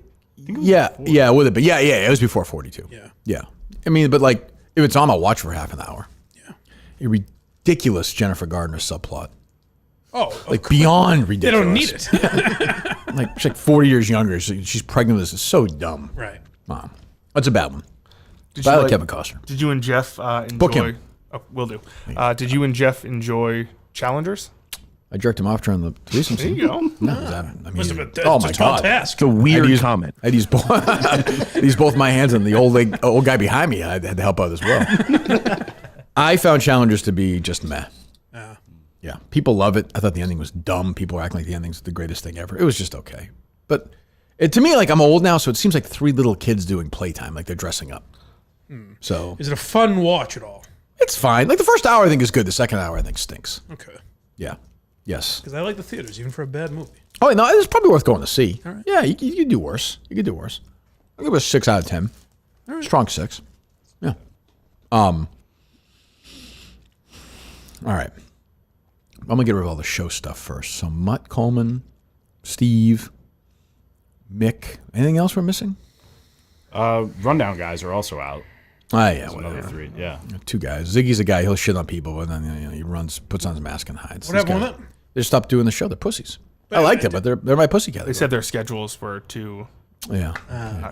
Yeah, it would have been. Yeah, it was before 42. Yeah. I mean, but like, if it's on, I'll watch for half an hour. Yeah. A ridiculous Jennifer Gardner subplot. Oh, Like beyond they ridiculous. don't need it. Like she's like 40 years younger. So she's pregnant with this. It's so dumb. Right. Wow. That's a bad one. Did But I you like Kevin Costner. Did you and Jeff enjoy? Book him. Oh, will do. Did you and Jeff enjoy Challengers? I jerked him off during the threesome There scene. you go. No, I mean, Must have been oh it's my a tall god. task. It's a weird I'd comment. use both my hands, and the old guy behind me I had to help out as well. I found Challengers to be just meh. Yeah, people love it. I thought the ending was dumb. People were acting like the ending's the greatest thing ever. It was just okay. But to me, like, I'm old now, so it seems like three little kids doing playtime, like they're dressing up. So Is it a fun watch at all? it's fine. Like the first hour I think is good. The second hour I think stinks. Okay. Yeah. Yes. Because I like the theaters, even for a bad movie. Oh, no, it's probably worth going to see. Yeah, you could do worse. You could do worse. I'll give it a 6 out of 10. Strong 6. Yeah. All right. I'm gonna get rid of all the show stuff first. So Mutt, Coleman, Steve, Mick. Anything else we're missing? Rundown guys are also out. Yeah, Another whatever. 3. Yeah. 2 guys. Ziggy's a guy. He'll shit on people, but then he runs, puts on his mask and hides. What These happened guys, with that? They stopped doing the show. They're pussies. I liked it, but they're my pussy category. They said their schedules were too. Yeah,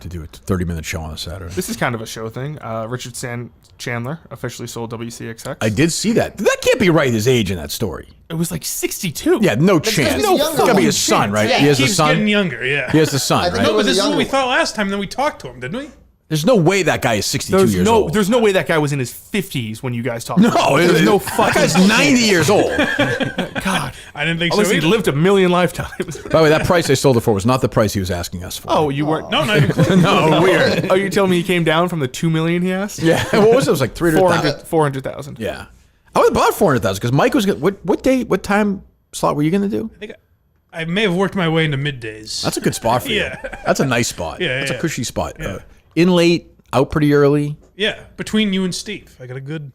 to do a 30-minute show on a Saturday. This is kind of a show thing. Richard Chandler officially sold WCXX. I did see that. That can't be right. His age in that story. It was like 62. Yeah, no chance. no It's gotta be his son, chance. right? Yeah. He has a Keeps son. getting younger, yeah. He has the son, I think right? No, it but was this a is what younger we one. thought last time, then we talked to him, didn't we? There's no way that guy is 62 years old. There's no way that guy was in his 50s when you guys talked. No, there's no that fucking. guy's 90 years old. God, I didn't think unless so he either. lived a million lifetimes. By the way, that price they sold it for was not the price he was asking us for. Oh, you weren't. No, not even close. no, weird. Oh, you telling me he came down from the 2 million he asked? Yeah, what was it? It was like 300,000. 400,000. Yeah, I would have bought 400,000 because Mike was gonna. What time slot were you gonna do? I think I may have worked my way into middays. That's a good spot for you. Yeah. That's a nice spot. Yeah, That's a yeah. cushy spot. Yeah. In late, out pretty early. Yeah, between you and Steve. I got a good...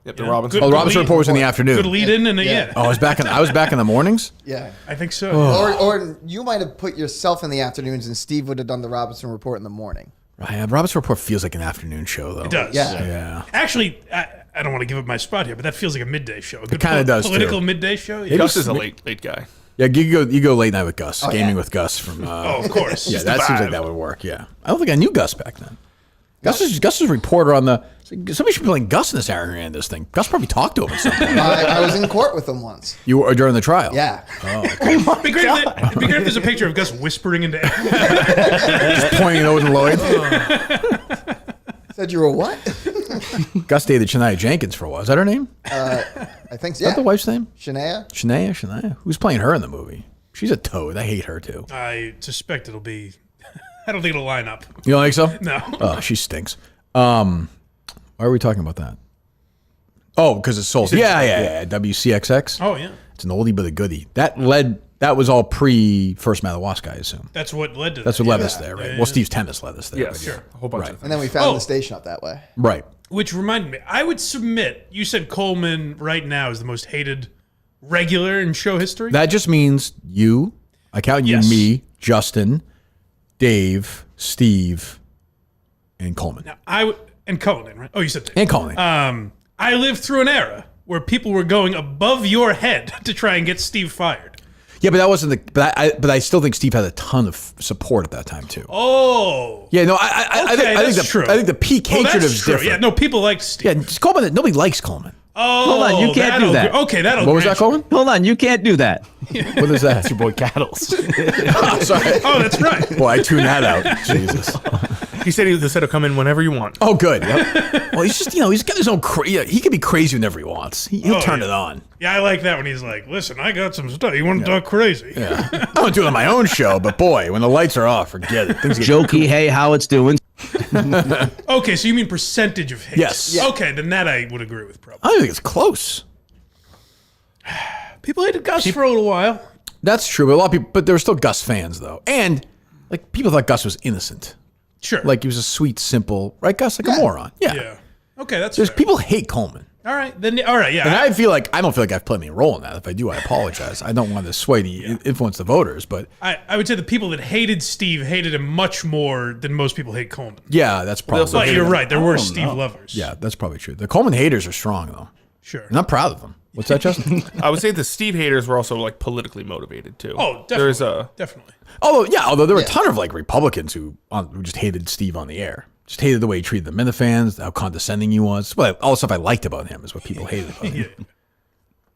Yep, the Robinson. Good Oh, the Robinson lead- Report was in the afternoon. Good lead in, and yeah. Oh, I was back in the mornings. Yeah. I think so. Oh. Or you might have put yourself in the afternoons and Steve would have done the Robinson Report in the morning. Right, Robinson Report feels like an afternoon show, though. It does. Yeah. Yeah. Actually, I don't want to give up my spot here, but that feels like a midday show. A good kinda does, Political too. midday show. Yeah. Maybe Gus is a Smith- late guy. Yeah, you go late night with Gus, gaming yeah. with Gus from. Oh, of course. Yeah, It's the that seems like vibe. that would work. Yeah, I don't think I knew Gus back then. Gus was a reporter on the. Somebody should be playing Gus in this Aaron Hernandez thing. Gus probably talked to him at some point. I was in court with him once. You were during the trial. Yeah. It'd be great if there's a picture of Gus whispering into Just pointing at Odin Lloyd. Said you were what? Gus dated Shania Jenkins for a while. Is that her name? I think so. Is that the wife's name? Shania? Shania? Who's playing her in the movie? She's a toad. I hate her too. I suspect it'll be. I don't think it'll line up. You don't think so? No. Oh, she stinks. Why are we talking about that? Oh, because it's sold. Yeah. WCXX. Oh yeah. It's an oldie but a goodie. That was all pre First Madawaska, I assume. That's what led to. That's that. what led us there, right? Yeah, Well, Steve Tennis led us there. Yes, but sure. A whole bunch of And things. then we found Oh. the station up that way. Right. Which reminded me, I would submit. You said Coleman right now is the most hated regular in show history. That just means you. I count you, Yes. me, Justin, Dave, Steve, and Coleman. now, and Conan, right? Oh, you said. And Coleman. I lived through an era where people were going above your head to try and get Steve fired. Yeah, but that wasn't the. But I still think Steve had a ton of support at that time too. Oh. Yeah, no, I think true. I think the peak hatred that's is true. different. Yeah, no, people like Steve. Yeah, Coleman. Nobody likes Coleman. Oh, Hold on, you can't do that. Okay, that'll. What was that, grant you- Coleman? Hold on, you can't do that. What is that? That's your boy Cattles. Oh, sorry. Oh, that's right. Boy, I tuned that out. Jesus. He said he said he'll come in whenever you want. Oh, good. Yep. Well, he's just he's got his own. He can be crazy whenever he wants. He'll turn yeah. it on. Yeah, I like that when he's like, "Listen, I got some stuff. You want to talk crazy?" Yeah. I want to do it on my own show, but boy, when the lights are off, forget it. Things get Jokey, hey, how it's doing? Okay, so you mean percentage of hits? Yes. Yeah. Okay, then that I would agree with. Probably. I don't think it's close. People hated Gus for a little while. That's true, but a lot of people. But there were still Gus fans though, and like people thought Gus was innocent. Sure. Like he was a sweet, simple, right? Gus, like a moron. Yeah. Yeah. Okay, that's There's fair. people hate Coleman. All right, then. All right, yeah. And I feel like I don't feel like I've played any role in that. If I do, I apologize. I don't want to sway the influence the voters, but I would say the people that hated Steve hated him much more than most people hate Coleman. yeah, that's probably. But you're right. There were Steve lovers. Yeah, that's probably true. The Coleman haters are strong though, Sure. and I'm proud of them. What's that, Justin? I would say the Steve haters were also like politically motivated too. Oh, definitely. There's a Definitely. Although there were a ton of like Republicans who just hated Steve on the air. Just hated the way he treated the Minifans, how condescending he was. Well, all the stuff I liked about him is what people hated about him.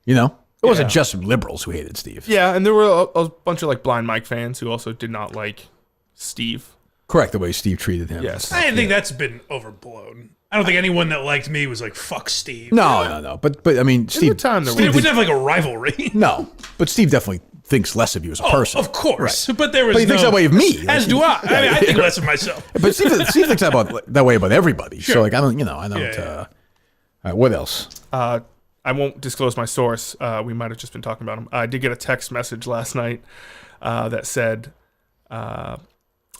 You know? It wasn't just liberals who hated Steve. yeah, and there were a bunch of like Blind Mike fans who also did not like Steve. Correct, the way Steve treated him. Yes. I think that's been overblown. I don't think anyone that liked me was like, "Fuck Steve." No. But I mean, Steve. time there We didn't have like a rivalry. No, but Steve definitely thinks less of you as a person. Of course, but there was. But he thinks no- that way of me. As do I. I mean, I think less of myself. But Steve thinks that way about everybody. So like I don't. All right, what else? I won't disclose my source. We might have just been talking about him. I did get a text message last night that said,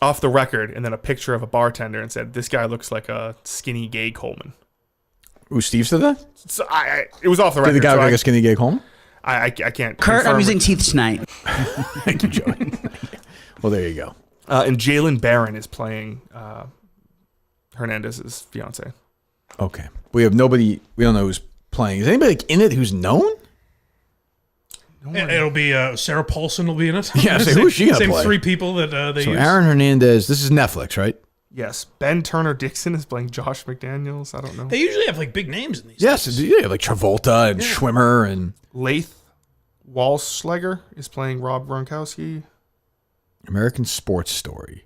off the record, and then a picture of a bartender and said, "This guy looks like a skinny gay Coleman." Ooh, Steve said that? So it was off the record. Did the guy so look like a skinny gay Coleman? I can't. Kurt, confirm I'm using it. teeth tonight. Thank you, Joey. Well, there you go. And Jalen Barron is playing Hernandez's fiance. Okay. We have nobody. We don't know who's playing. Is anybody like, in it who's known? It'll be Sarah Paulson will be in it. Yeah, say, who's she gonna Same play? three people that they So use. Aaron Hernandez. This is Netflix, right? Yes, Ben Turner Dixon is playing Josh McDaniels. I don't know. They usually have like big names in these. Yes, yeah, like Travolta and Schwimmer and Laith Walschlager is playing Rob Gronkowski. American Sports Story,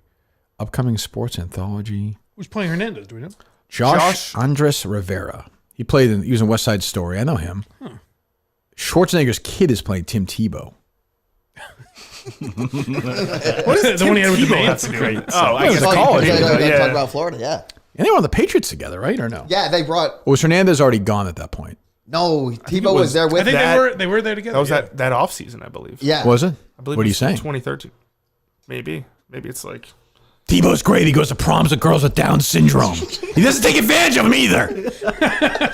upcoming sports anthology. Who's playing Hernandez? Do we know? Josh Andres Rivera. He was in West Side Story. I know him. Schwarzenegger's kid is playing Tim Tebow. What is the one he had with the Mets? Oh, I It was guess a college. Yeah, yeah. talk about Florida, yeah. And they were on the Patriots together, right? Or no? Yeah, they brought. Or was Hernandez already gone at that point? No, Tebow was there I with think That- they were there together. That was yeah. that off season, I believe. Yeah. Was it? I believe What are you it's saying? 2013. Maybe it's like Tebow's great. He goes to proms with girls with Down syndrome. He doesn't take advantage of them either.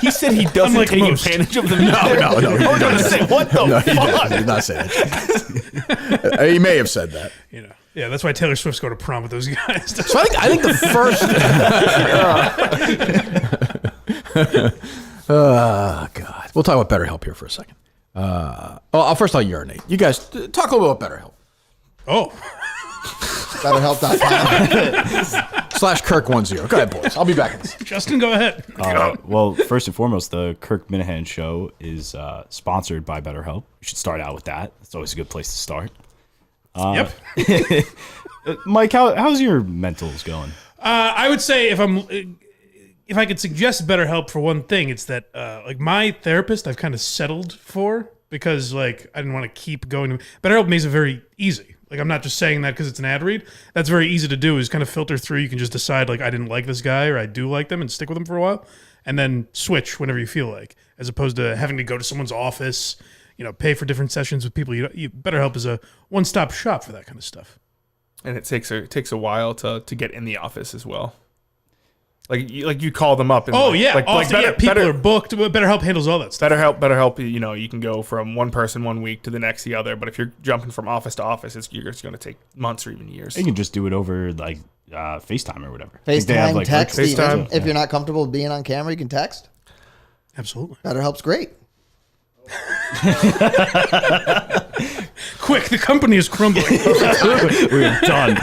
he said he doesn't Unlike take most. advantage of them. No. I was going to say what the No, he fuck. did not say that. He may have said that. You know, yeah, that's why Taylor Swift's go to prom with those guys. So I think the first. Oh God, we'll talk about BetterHelp here for a second. First I'll urinate. You guys talk a little bit about BetterHelp. Oh, BetterHelp.com. /Kirk10. Go ahead, boys. I'll be back in this. Justin, go ahead. Well, first and foremost, the Kirk Minahan Show is sponsored by BetterHelp. You should start out with that. It's always a good place to start. Yep. Mike, how's your mentals going? I would say if I'm if I could suggest BetterHelp for one thing, it's that like my therapist, I've kind of settled for because like I didn't want to keep going. BetterHelp makes it very easy. Like I'm not just saying that because it's an ad read. That's very easy to do. Is kind of filter through. You can just decide like I didn't like this guy or I do like them and stick with them for a while, and then switch whenever you feel like, as opposed to having to go to someone's office, pay for different sessions with people. BetterHelp is a one-stop shop for that kind of stuff. And it takes a while to get in the office as well. Like you call them up. And people are booked. BetterHelp handles all that stuff. BetterHelp. You can go from one person 1 week to the next the other. But if you're jumping from office to office, it's going to take months or even years. You can just do it over like FaceTime or whatever. FaceTime, text. FaceTime. If you're not comfortable being on camera, you can text. Absolutely. BetterHelp's great. Quick, the company is crumbling. We're done.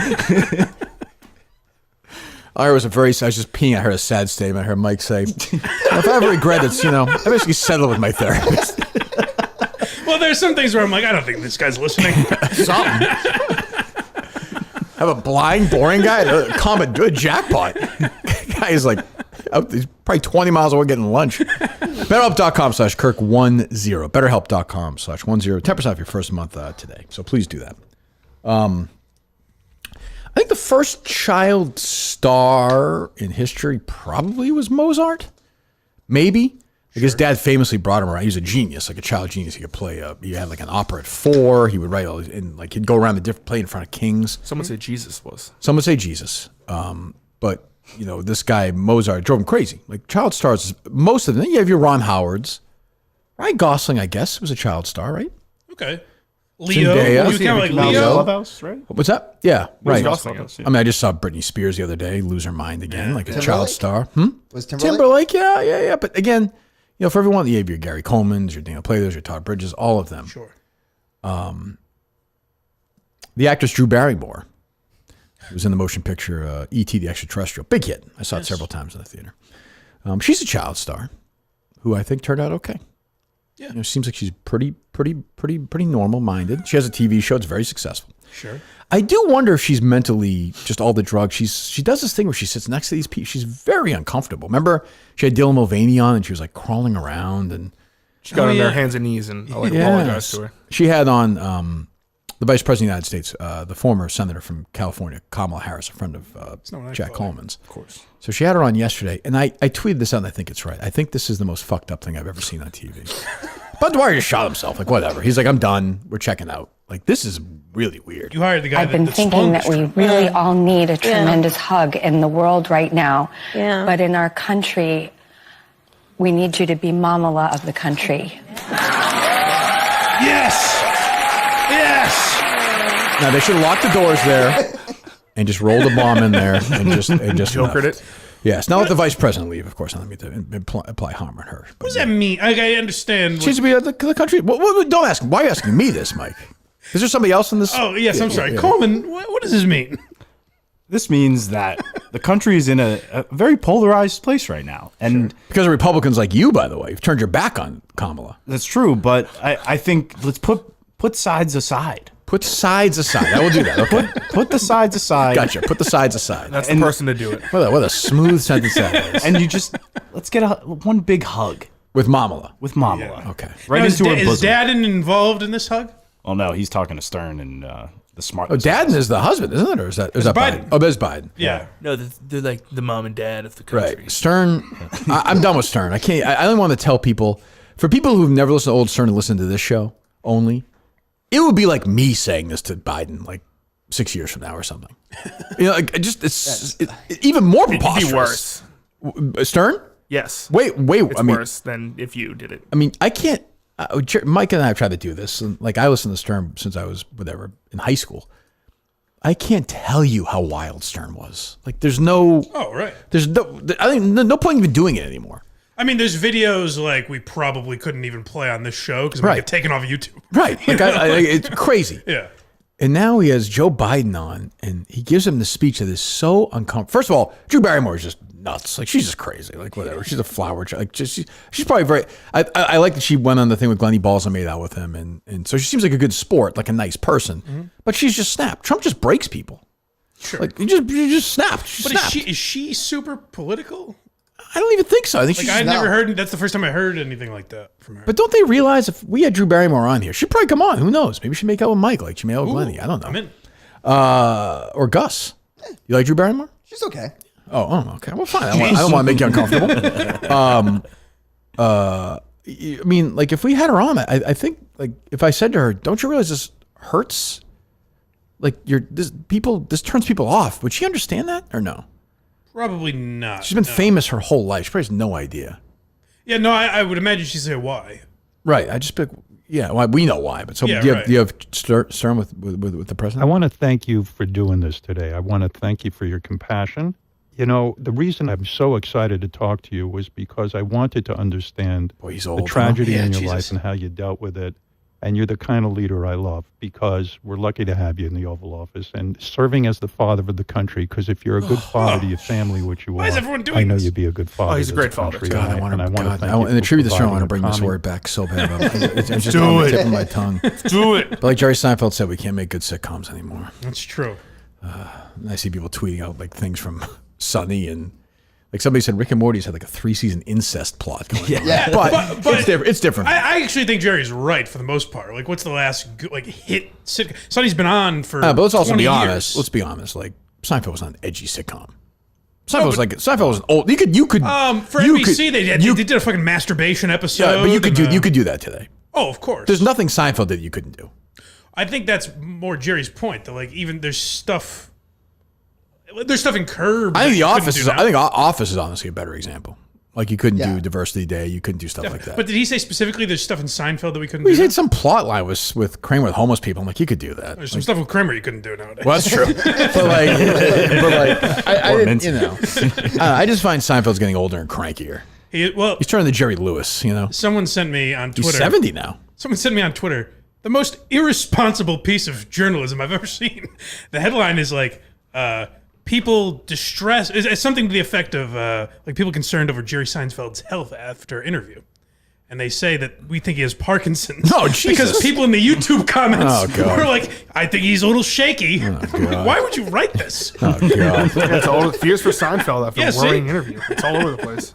I was just peeing. I heard a sad statement. I heard Mike say, if I ever regret it, I basically settled with my therapist. Well, there's some things where I'm like, I don't think this guy's listening. Something. Have a blind, boring guy, a jackpot. Guy is like, he's probably 20 miles away getting lunch. BetterHelp.com/Kirk10. BetterHelp.com/10. 10% off your first month today. So please do that. I think the first child star in history probably was Mozart. Maybe. Like his dad famously brought him around. He was a genius, like a child genius. He could play. He had like an opera at 4. He would write all, and like he'd go around play in front of kings. Some would say Jesus was. Some would say Jesus. But this guy Mozart drove him crazy. Like child stars, most of them. You have your Ron Howards, Ryan Gosling. I guess was a child star, right? Okay. Leo, Zendaya. you kind of like Leo. Leo. Clubhouse, right? What's that? Yeah, right. Gosling. I mean, I just saw Britney Spears the other day lose her mind again, like a child Timberlake? star. Was Timberlake? Timberlake, yeah. But again, for everyone, you have your Gary Colemans, your Daniel Plathers, your Todd Bridges, all of them. Sure. The actress Drew Barrymore, who was in the motion picture E.T. the Extraterrestrial, big hit. I saw it several times in the theater. She's a child star, who I think turned out okay. Yeah, seems like she's pretty normal-minded. She has a TV show; it's very successful. Sure. I do wonder if she's mentally just all the drugs. She does this thing where she sits next to these people. She's very uncomfortable. Remember, she had Dylan Mulvaney on, and she was like crawling around, and She got on their hands and knees and apologized to her. She had on the Vice President of the United States, the former senator from California, Kamala Harris, a friend of Jack Coleman's. Of course. So she had her on yesterday, and I tweeted this out, and I think it's right. I think this is the most fucked up thing I've ever seen on TV. Bud Dwyer just shot himself. Like, whatever. He's like, I'm done. We're checking out. Like, this is really weird. You hired the guy I've been thinking that we really all need a tremendous hug in the world right now. Yeah. But in our country, we need you to be Mamala of the country. Yes. Yes. Now, they should have locked the doors there and just rolled a bomb in there and just Jokered left. it. Yes. Now let the vice president leave, of course. I don't mean to apply harm on her. What does that mean? I understand. She's to be the country. Don't ask. Why are you asking me this, Mike? Is there somebody else in this? Oh, yes. I'm sorry. Coleman, what does this mean? This means that the country is in a very polarized place right now. And because of Republicans like you, by the way, you've turned your back on Kamala. That's true, but I think let's put sides aside. Put sides aside. I will do that. Okay. Put the sides aside. Gotcha. Put the sides aside. That's the person to do it. What a smooth sentence that is. And let's get one big hug. With Mamala. Yeah. Okay. Right now, into her bosom. Is Dad involved in this hug? Well, no, he's talking to Stern and the smart. Oh, Dadden is the husband, isn't it? Or is that Biden? Oh, there's Biden. Yeah. No, they're like the mom and dad of the country. Right. Stern, I'm done with Stern. I can't. I only want to tell people, for people who've never listened to old Stern and listen to this show only, it would be like me saying this to Biden like 6 years from now or something. It's even more preposterous. It'd be worse. Stern? Yes. Wait. It's worse than if you did it. I mean, I can't. Mike and I have tried to do this. And like, I listened to Stern since I was in high school. I can't tell you how wild Stern was. Like, there's no. Oh, right. There's no. I think no point even doing it anymore. I mean, there's videos like we probably couldn't even play on this show because we get taken off YouTube. Right. Like, it's crazy. Yeah. And now he has Joe Biden on, and he gives him the speech that is so uncomfortable. First of all, Drew Barrymore is just nuts. Like, she's just crazy. Like, whatever. She's a flower child. Like, she's probably very. I like that she went on the thing with Glennie Balls and made out with him, and so she seems like a good sport, like a nice person. Mm-hmm. But she's just snapped. Trump just breaks people. Sure. Like, you just snapped. But is she super political? I don't even think so. I think Like she's. I'd never heard. That's the first time I heard anything like that from her. But don't they realize if we had Drew Barrymore on here, she'd probably come on. Who knows? Maybe she'd make out with Mike like she made out with Lenny. I don't know. I'm in. Or Gus. You like Drew Barrymore? She's okay. Oh, okay. Well, fine. I don't want to make you uncomfortable. I mean, like, if we had her on, I think, like, if I said to her, don't you realize this hurts? Like, this turns people off. Would she understand that or no? Probably not. She's been famous her whole life. She probably has no idea. Yeah, no, I would imagine she'd say why. Right. I just, yeah, well, we know why. But so, Yeah, do you have Stern with the president? I want to thank you for doing this today. I want to thank you for your compassion. You know, the reason I'm so excited to talk to you was because I wanted to understand the tragedy in your life and how you dealt with it. And you're the kind of leader I love because we're lucky to have you in the Oval Office and serving as the father of the country. Because if you're a good father to your family, which you Why are, is everyone doing I know this? you'd be a good father. Oh, he's a to great the father. country. God, I want to thank in you the tribute for this show, I want to providing bring this calming- word back so bad. It's just Do on the it. tip of my tongue. Do it. But like Jerry Seinfeld said, we can't make good sitcoms anymore. That's true. And I see people tweeting out like things from Sunny and like somebody said Rick and Morty's had like a 3-season incest plot going on. Yeah. But it's different. I actually think Jerry's right for the most part. Like, what's the last hit sitcom? Sonny's been on for. But let's also 20 be years. honest. Let's be honest. Like Seinfeld was not an edgy sitcom. Seinfeld was an old. You could. For NBC, they did a fucking masturbation episode. Yeah, but you could do that today. Oh, of course. There's nothing Seinfeld did you couldn't do. I think that's more Jerry's point. That like even there's stuff in Curb. I think that The you couldn't Office do is. now. I think Office is honestly a better example. Like you couldn't do Diversity Day. You couldn't do stuff like that. But did he say specifically there's stuff in Seinfeld that we couldn't We do? had some plot line with Kramer with homeless people. I'm like, you could do that. There's some stuff with Kramer you couldn't do nowadays. Well, that's true. but I didn't, you know, I just find Seinfeld's getting older and crankier. He's turning to Jerry Lewis. You know, someone sent me on Twitter. He's 70 now. Someone sent me on Twitter the most irresponsible piece of journalism I've ever seen. The headline is like, people distressed. It's something to the effect of like people concerned over Jerry Seinfeld's health after interview. And they say that we think he has Parkinson's. Oh, Jesus. Because people in the YouTube comments God. were like, I think he's a little shaky. God. Why would you write this? Oh, God. Yeah, it's all fears for Seinfeld after Yeah, a worrying see? interview. It's all over the place.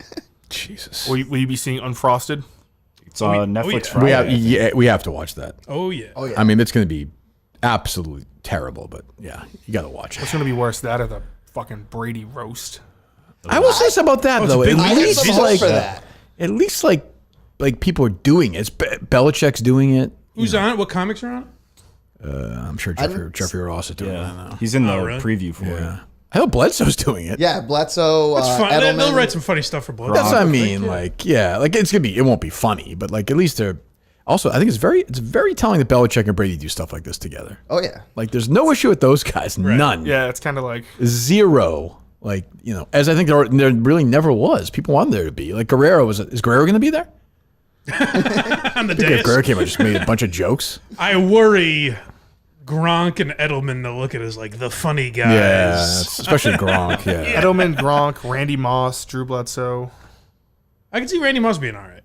Jesus. Will you be seeing Unfrosted? It's on Netflix yeah. Friday. We have to watch that. Oh, yeah. Oh, yeah. I mean, it's going to be absolutely terrible, but yeah, you got to watch it. What's going to be worse, that or the fucking Brady roast? I will say something about that though. big At week. least I have some hope like for that. at least like people are doing it. Belichick's doing it. Who's on it? What comics are on it? I'm sure Jeffrey Ross is doing it. I don't know. He's in the really? preview for it. Yeah. I know Bledsoe's doing it. Yeah, Bledsoe, That's fun. They'll Edelman. write some funny stuff for Blood. That's what I mean. Like, yeah, like it won't be funny, but like at least they're. Also, I think it's very telling that Belichick and Brady do stuff like this together. Oh, yeah. Like, there's no issue with those guys. None. Yeah, it's kind of like Zero. Like, you know, as I think there really never was. People wanted there to be. Like, is Guerrero going to be there? on the I think day. if Guerrero came out and just made a bunch of jokes. I worry Gronk and Edelman they'll look at as like the funny guys. Yeah, especially Gronk. Yeah. Edelman, Gronk, Randy Moss, Drew Bledsoe. I can see Randy Moss being all right.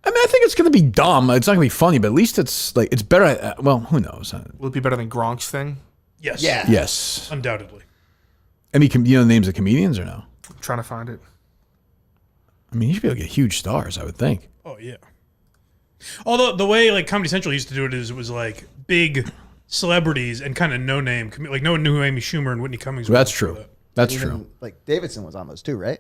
I mean, I think it's going to be dumb. It's not going to be funny, but at least it's like it's better. Well, who knows? Will it be better than Gronk's thing? Yes. Yeah. Yes. Undoubtedly. Any you know the names of comedians or no? I'm trying to find it. I mean, you should be able to get huge stars, I would think. Oh yeah. Although the way like Comedy Central used to do it is it was like big celebrities and kind of no name. Like no one knew who Amy Schumer and Whitney Cummings were. That's true. That's Even, true. Like, Davidson was on those too, right?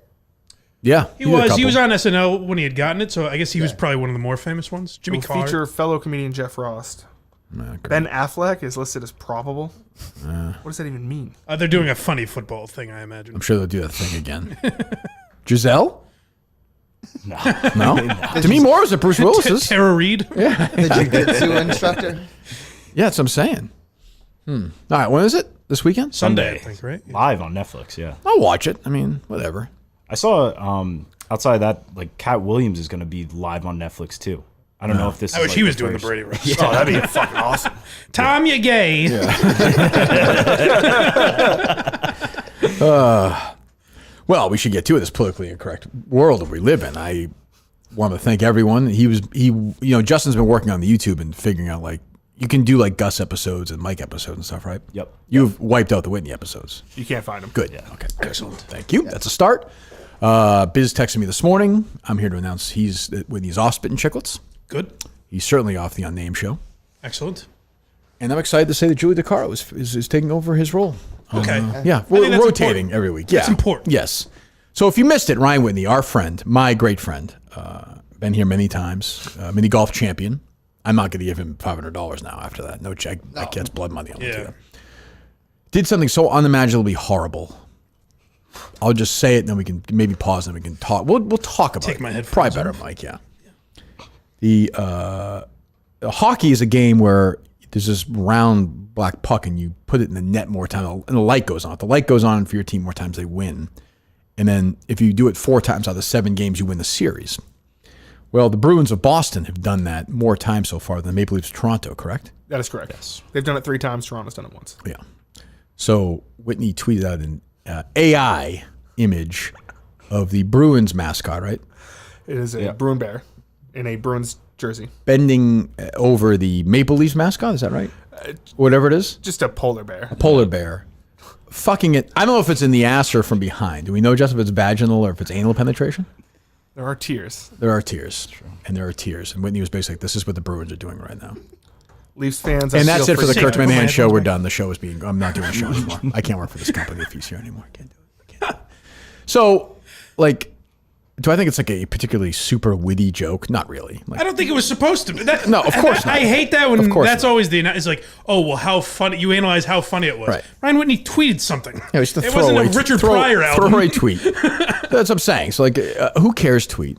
Yeah. He did a was couple. on SNL when he had gotten it, so I guess he was probably one of the more famous ones. Jimmy It will Carr. feature fellow comedian Jeff Frost. Ben Affleck is listed as probable. What does that even mean? They're doing a funny football thing, I imagine. I'm sure they'll do that thing again. Giselle? No. Demi Moore is at Bruce Willis's. Tara Reid. Yeah. The jiu-jitsu instructor. Yeah, that's what I'm saying. All right, when is it? This weekend? Sunday, I think, right? Live on Netflix, yeah. I'll watch it. I mean, whatever. I saw outside of that, like Cat Williams is going to be live on Netflix too. I don't know if this. I is wish like he was the doing the first- Brady roast. Oh, that'd be fucking awesome. Tom, you gay. Well, we should get to it. This politically incorrect world that we live in. I want to thank everyone. Justin's been working on the YouTube and figuring out like you can do like Gus episodes and Mike episodes and stuff, right? Yep. You've wiped out the Whitney episodes. You can't find him. Good. Yeah. Okay. Excellent. Thank you. That's a start. Biz texted me this morning. I'm here to announce Whitney's off Spittin' Chicklets. Good. He's certainly off the Unnamed show. Excellent. And I'm excited to say that Julie DeCaro is taking over his role. Okay. Yeah, we're rotating every week. Yeah. That's important. Yes. So if you missed it, Ryan Whitney, our friend, my great friend, been here many times, mini golf champion. I'm not going to give him $500 now after that. No check. No. That's blood money. Did something so unimaginably horrible. I'll just say it, and then we can maybe pause and we can talk. We'll talk about it. Take my headphones Probably better, Mike. Yeah. The hockey is a game where there's this round black puck, and you put it in the net more times, and the light goes on. If the light goes on for your team more times, they win. And then if you do it 4 times out of the 7 games, you win the series. Well, the Bruins of Boston have done that more times so far than the Maple Leafs of Toronto, correct? That is correct. Yes. They've done it 3 times. Toronto's done it once. Yeah. So Whitney tweeted out an AI image of the Bruins mascot, right? It is a Bruin bear in a Bruins jersey. Bending over the Maple Leafs mascot, is that right? Whatever it is? Just a polar bear. A polar bear. Fucking it. I don't know if it's in the ass or from behind. Do we know just if it's vaginal or if it's anal penetration? There are tears. There are tears. And there are tears. And Whitney was basically like, this is what the Bruins are doing right now. Leafs fans. And that's it for the Kurt Manahan show. We're done. The show is being. I'm not doing the show anymore. I can't work for this company if he's here anymore. I can't do it. I can't. So, like, do I think it's like a particularly super witty joke? Not really. Like, I don't think it was supposed to be. No, of course not. I hate that when that's not. always it's like, oh, well, how funny. You analyze how funny it was. Right. Ryan Whitney tweeted something. Yeah, it wasn't a Richard Pryor album. Throwaway tweet. That's what I'm saying. So, like, who cares tweet?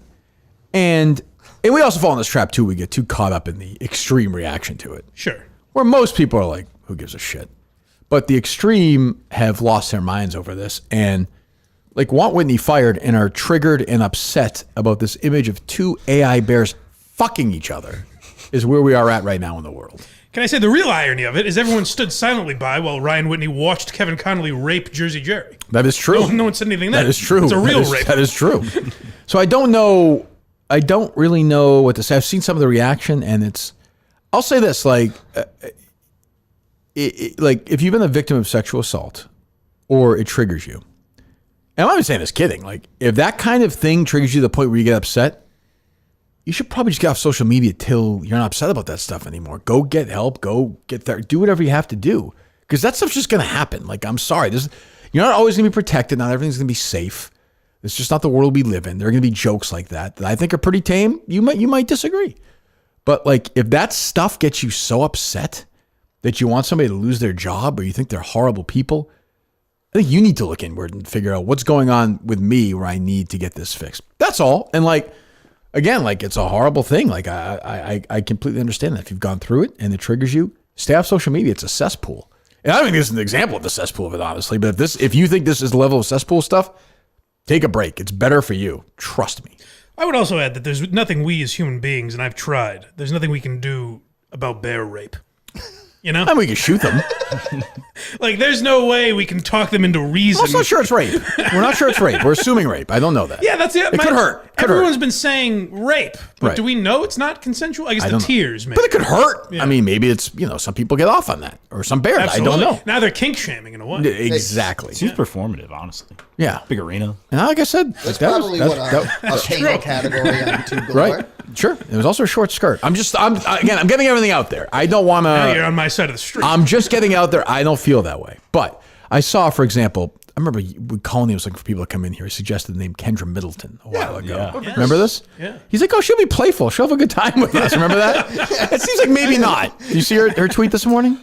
And we also fall in this trap, too. We get too caught up in the extreme reaction to it. Sure. Where most people are like, who gives a shit? But the extreme have lost their minds over this and like want Whitney fired and are triggered and upset about this image of 2 AI bears fucking each other is where we are at right now in the world. Can I say the real irony of it is everyone stood silently by while Ryan Whitney watched Kevin Connolly rape Jersey Jerry. That is true. No one said anything then. That is true. It's a real rape. That is true. So I don't really know what to say. I've seen some of the reaction and I'll say this, like if you've been a victim of sexual assault or it triggers you, and I'm not even saying this kidding, like if that kind of thing triggers you to the point where you get upset, you should probably just get off social media till you're not upset about that stuff anymore. Go get help, go get there, do whatever you have to do. Because that stuff's just going to happen. Like, I'm sorry, you're not always going to be protected, not everything's going to be safe. It's just not the world we live in. There are going to be jokes like that I think are pretty tame. You might disagree. But like if that stuff gets you so upset that you want somebody to lose their job or you think they're horrible people, I think you need to look inward and figure out what's going on with me where I need to get this fixed. That's all. And like, again, like it's a horrible thing. Like I completely understand that. If you've gone through it and it triggers you, stay off social media. It's a cesspool. And I don't think this is an example of the cesspool of it, honestly. But if you think this is the level of cesspool stuff, take a break. It's better for you. Trust me. I would also add that there's nothing we as human beings, and I've tried, there's nothing we can do about bear rape. You know? And we can shoot them. Like, there's no way we can talk them into reason. I'm not sure it's rape. We're not sure it's rape. We're assuming rape. I don't know that. Yeah, that's it. It could hurt. Everyone's been saying rape, but Right. do we know it's not consensual? I guess the tears, maybe. But it could hurt. Yeah. I mean, maybe it's, some people get off on that. Or some bears. Absolutely. I don't know. Now they're kink shaming in a way. Exactly. Seems performative, honestly. Yeah. Big arena. And like I said, That's probably a painful category on YouTube galore. Right. Sure. It was also a short skirt. I'm getting everything out there. I don't want to. Now you're on my side of the street. I'm just getting out there. I don't feel that way. But I saw, for example, I remember when Colony was looking for people to come in here. He suggested the name Kendra Middleton a while ago. Yeah. Remember this? Yeah. He's like, oh, she'll be playful. She'll have a good time with us. Remember that? It seems like maybe not. Did you see her tweet this morning?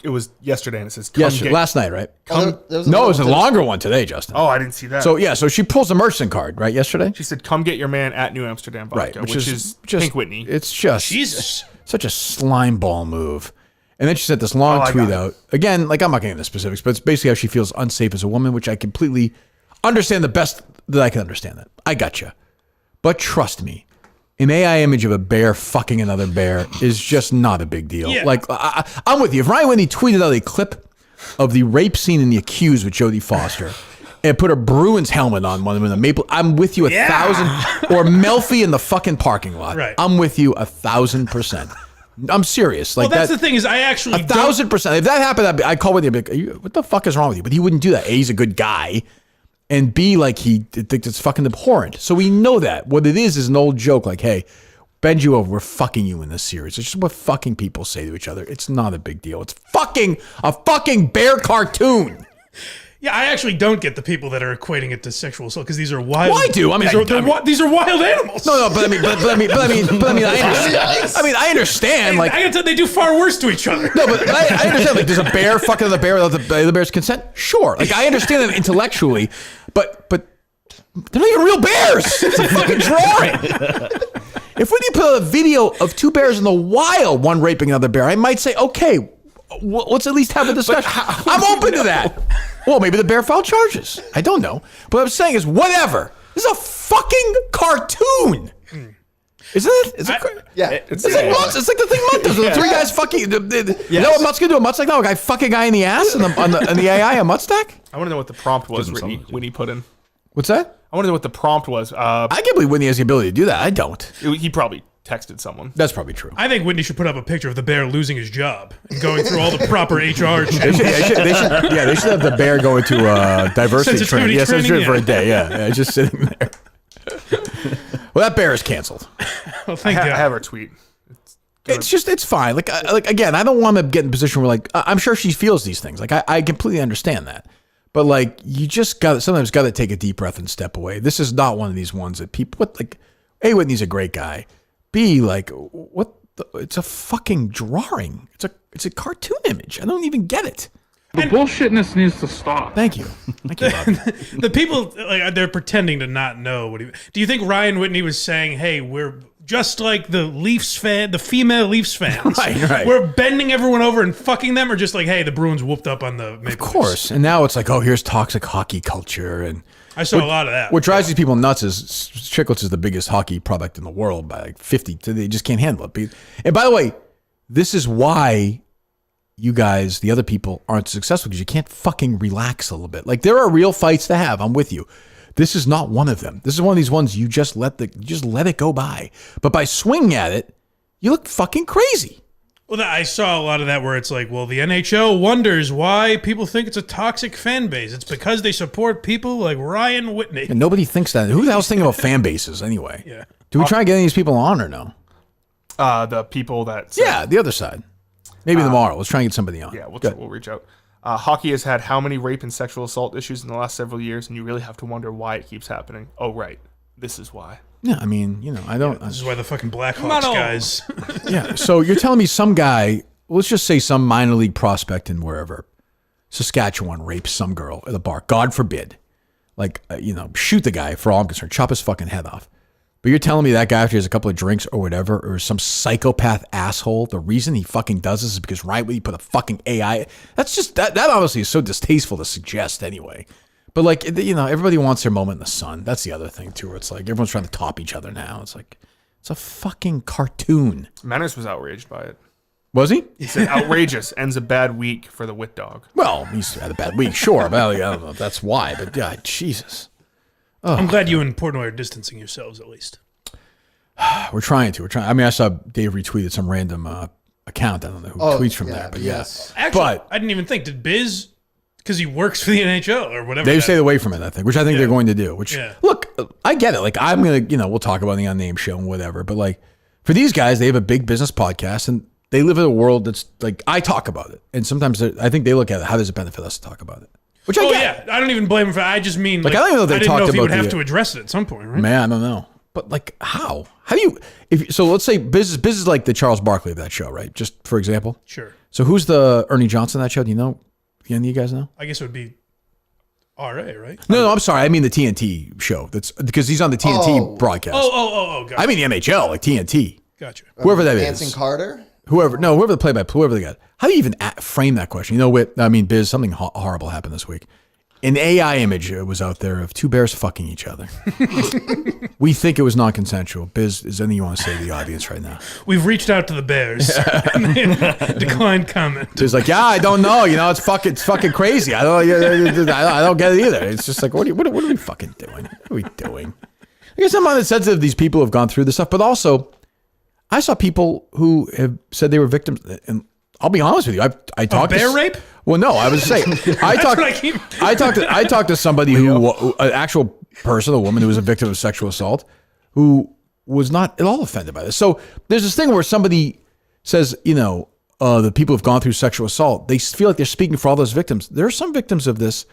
It was yesterday, and it says, last night, right? Come, No, it was a longer one today, Justin. Oh, I didn't see that. So she pulls a merchant card, right, yesterday? She said, come get your man at New Amsterdam Vodka, Right, which is just Pink Whitney. It's just Jesus. Such a slime ball move. And then she sent this long tweet out. Again, like I'm not getting into the specifics, but it's basically how she feels unsafe as a woman, which I completely understand the best that I can understand that. I gotcha. But trust me, an AI image of a bear fucking another bear is just not a big deal. Yeah. Like, I'm with you. If Ryan Whitney tweeted out a clip of the rape scene in The Accused with Jodie Foster and put a Bruins helmet on one of them in the Maple, I'm with you 1,000. Or Melfi in the fucking parking lot. Right. I'm with you 1,000%. I'm serious. Like that's the thing is I actually 1,000%. If that happened, I'd call Whitney and be like, what the fuck is wrong with you? But he wouldn't do that. A, he's a good guy. and B, like he thinks it's fucking abhorrent. So we know that. What it is an old joke like, hey, bend you over, we're fucking you in this series. It's just what fucking people say to each other. It's not a big deal. It's fucking a fucking bear cartoon. Yeah, I actually don't get the people that are equating it to sexual assault because these are wild. Well, I do. I mean, these are wild animals. No, but I mean, I understand. Like, I gotta tell you, they do far worse to each other. No, but I understand. Like, does a bear fuck another bear without the bear's consent? Sure. Like, I understand that intellectually, but they're not even real bears. It's a fucking drawing. If we need to put a video of two bears in the wild, one raping another bear, I might say, okay, let's at least have a discussion. I'm open to that. Well, maybe the bear filed charges. I don't know. But what I'm saying is, whatever. This is a fucking cartoon. Isn't it? It's like the thing Mutt does. The three guys fucking. You know what Mutt's gonna do? Mutt's like, no, a guy fuck a guy in the ass on the AI on Mutt stack. I want to know what the prompt was Whitney put in. What's that? I want to know what the prompt was. I can't believe Whitney has the ability to do that. I don't. He probably texted someone. That's probably true. I think Whitney should put up a picture of the bear losing his job and going through all the proper HR channels. They should have the bear going to diversity training. Yeah, sensitivity for a day. Yeah, just sitting there. Well, that bear is canceled. Well, thank God. I have her tweet. It's fine. Like again, I don't want to get in a position where like I'm sure she feels these things. Like I completely understand that. But like you just sometimes got to take a deep breath and step away. This is not one of these ones that people like. A, Whitney's a great guy. B, like it's a fucking drawing. It's a cartoon image. I don't even get it. The bullshitness needs to stop. Thank you. Bob. The people, like, they're pretending to not know what do you think Ryan Whitney was saying, hey, we're just like the Leafs fan, the female Leafs fans. Right. We're bending everyone over and fucking them, or just like, hey, the Bruins whooped up on the Maple Leafs. Of course. And now it's like, oh, here's toxic hockey culture. And I saw a lot of that. What drives these people nuts is Chicklets is the biggest hockey product in the world by like 50. They just can't handle it. And by the way, this is why you guys, the other people, aren't successful, because you can't fucking relax a little bit. Like, there are real fights to have. I'm with you. This is not one of them. This is one of these ones you just let it go by. But by swinging at it, you look fucking crazy. Well, I saw a lot of that where it's like, well, the NHL wonders why people think it's a toxic fan base. It's because they support people like Ryan Whitney. And nobody thinks that. Who the hell's thinking about fan bases anyway? Yeah. Do we try and get any of these people on or no? The people that... Yeah, the other side. Maybe tomorrow. Let's try and get somebody on. Yeah, we'll reach out. Hockey has had how many rape and sexual assault issues in the last several years, and you really have to wonder why it keeps happening. Oh, right. This is why. Yeah, I mean, I don't... This is why the fucking Blackhawks guys... Yeah, so you're telling me some guy, let's just say some minor league prospect in wherever, Saskatchewan, rapes some girl at a bar. God forbid. Like, shoot the guy for all I'm concerned. Chop his fucking head off. But you're telling me that guy, after he has a couple of drinks or whatever, or some psychopath asshole, the reason he fucking does this is because Ryan Whitney put a fucking AI. That's just, that honestly is so distasteful to suggest anyway. But like, everybody wants their moment in the sun. That's the other thing too, where it's like everyone's trying to top each other now. It's like, it's a fucking cartoon. Manners was outraged by it. Was he? He said, outrageous, ends a bad week for the Wit Dog. Well, he's had a bad week, sure. But I don't know if that's why, but yeah, Jesus. Oh, I'm glad you and Portnoy are distancing yourselves at least. We're trying. I mean, I saw Dave retweeted some random account. I don't know who tweets from there, but yes. Actually, I didn't even think. Did Biz, because he works for the NHL or whatever. They've stayed away from it, I think, which I think they're going to do. Which, look, I get it. Like, I'm going to, we'll talk about the unnamed show and whatever. But like, for these guys, they have a big business podcast and they live in a world that's like, I talk about it. And sometimes I think they look at it. How does it benefit us to talk about it? Which I get. Yeah. I don't even blame him for that. I just mean, like, I don't even know if they talked about if he would have to address it at some point, right? Man, I don't know. But like, how? How do you? So let's say Biz is like the Charles Barkley of that show, right? Just for example. Sure. So who's the Ernie Johnson of that show? Do you know? Any of you guys know? I guess it would be RA, right? No, I'm sorry. I mean the TNT show. That's because he's on the TNT broadcast. Gotcha. I mean the NHL, like TNT. Gotcha. Whoever that is. Anson Carter? Whoever the play-by-play, whoever they got. How do you even frame that question? Biz, something horrible happened this week. An AI image was out there of two bears fucking each other. We think it was non-consensual. Biz, is there anything you want to say to the audience right now? We've reached out to the Bears. And they declined comment. It's like, yeah, I don't know. It's fucking crazy. I don't get it either. It's just like, what are we fucking doing? What are we doing? I guess I'm not sensitive. These people have gone through this stuff, but also, I saw people who have said they were victims, and I'll be honest with you. I talked bear to, rape? Well, no, I was saying I talked to somebody who an actual person, a woman who was a victim of sexual assault, who was not at all offended by this. So there's this thing where somebody says, the people who've gone through sexual assault, they feel like they're speaking for all those victims. There are some victims of this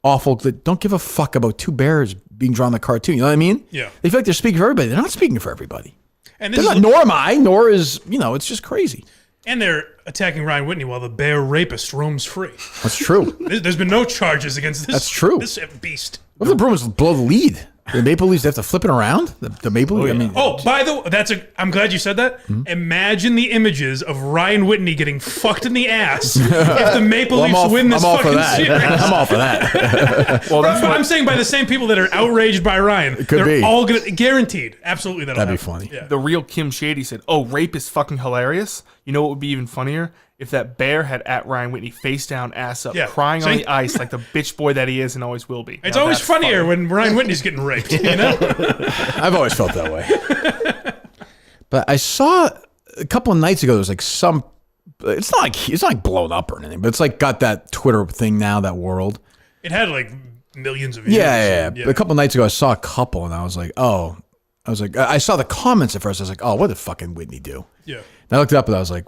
awful that don't give a fuck about two bears being drawn in the cartoon. You know what I mean? Yeah. They feel like they're speaking for everybody. They're not speaking for everybody. And They're not, nor am I, nor is, it's just crazy. And they're attacking Ryan Whitney while the bear rapist roams free. That's true. There's been no charges against this. That's true. This beast. What if the Bruins blow the lead? The Maple Leafs, they have to flip it around? The Maple Leafs? By the way, I'm glad you said that. Mm-hmm. Imagine the images of Ryan Whitney getting fucked in the ass if the Maple Leafs win this fucking series. I'm all for that. Well, but I'm saying by the same people that are outraged by Ryan, could they're be. all gonna guaranteed. Absolutely, that'll That'd be happen. funny. Yeah. The real Kim Shady said, "Oh, rape is fucking hilarious." You know what would be even funnier? If that bear had at Ryan Whitney face down, ass up, crying on the ice like the bitch boy that he is and always will be. It's Now always that's funnier funny. when Ryan Whitney's getting raped. You know, I've always felt that way. But I saw a couple of nights ago, there was like some, it's not like blown up or anything, but it's like got that Twitter thing now, that world. it had like millions of views. Yeah. A couple of nights ago, I saw a couple and I was like, I saw the comments at first. I was like, oh, what did fucking Whitney do? Yeah. And I looked it up and I was like,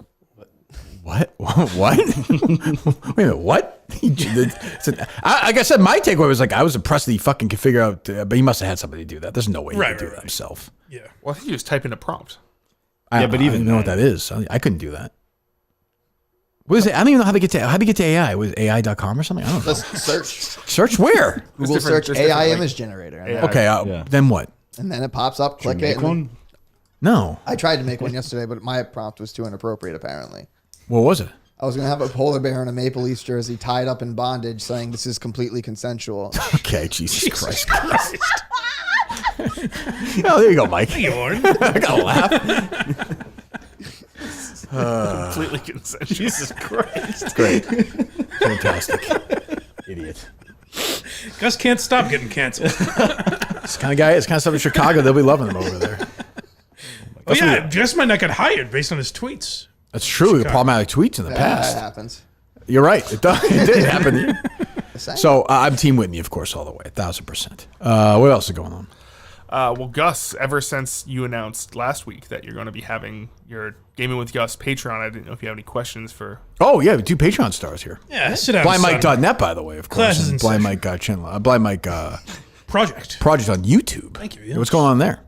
what? What? Wait a minute, what? Like I said, my takeaway was like, I was impressed that he fucking could figure out, but he must have had somebody do that. There's no way he could do that himself. Yeah. Well, I think you just type in a prompt. I don't even know what that is. I couldn't do that. What is it? I don't even know how to get to AI. Was it AI.com or something? I don't know. Let's search. Search where? Google search AI image generator. And then- Okay, then what? And then it pops up. Click Make it. and- one? No. I tried to make one yesterday, but my prompt was too inappropriate, apparently. What was it? I was going to have a polar bear in a Maple Leafs jersey tied up in bondage saying this is completely consensual. Okay, Jesus Christ. Oh, there you go, Mike. You are. I gotta laugh. Completely consensual. Jesus Christ. It's great. Fantastic. Idiot. Gus can't stop getting canceled. This kind of guy, it's kind of stuff in Chicago. They'll be loving him over there. Oh yeah, Gus might not get hired based on his tweets. That's true. The problematic tweets in the past. That happens. You're right. It did happen to you. So I'm Team Whitney, of course, all the way, 1,000%. What else is going on? Well, Gus, ever since you announced last week that you're going to be having your Gaming with Gus Patreon, I didn't know if you have any questions for... Oh, yeah, 2 Patreon stars here. Yeah, sit down, son. BlindMike.net, by the way, of course. Classes in Blind Mike channel. Blind Mike Project on YouTube. Thank you. Yes. What's going on there?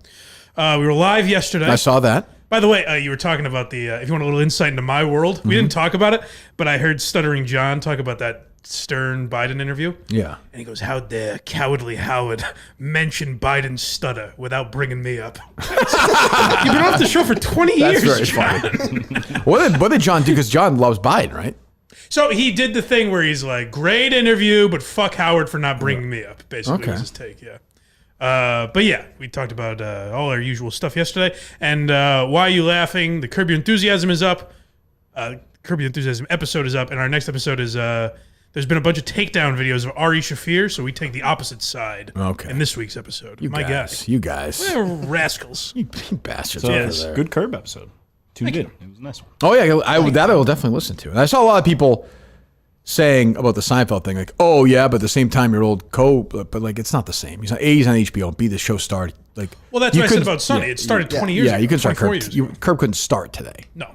We were live yesterday. I saw that. By the way, you were talking about the, if you want a little insight into my world, we didn't talk about it, but I heard Stuttering John talk about that Stern Biden interview. Yeah. And he goes, how dare cowardly Howard mention Biden's stutter without bringing me up? You've been off the show for 20 That's years, very John. funny. What did John do? Because John loves Biden, right? So he did the thing where he's like, great interview, but fuck Howard for not bringing me up. Basically, was his take, yeah. But yeah, we talked about all our usual stuff yesterday. And Why Are You Laughing? The Curb Your Enthusiasm is up. Curb Your Enthusiasm episode is up. And our next episode is, there's been a bunch of takedown videos of Ari Shafir, so we take the opposite side in this week's episode. You guys. We're rascals. You bastards. So over it's there. good Curb episode. Tuned in. It was a nice one. Oh, yeah. I will definitely listen to. And I saw a lot of people saying about the Seinfeld thing, like, oh, yeah, but at the same time, your old but like, it's not the same. He's on HBO. B, the show started. Like, Well, that's what I said about Sunny. It started 20 years ago. Yeah, you can start 24 Curb. years ago. Curb couldn't start today. No.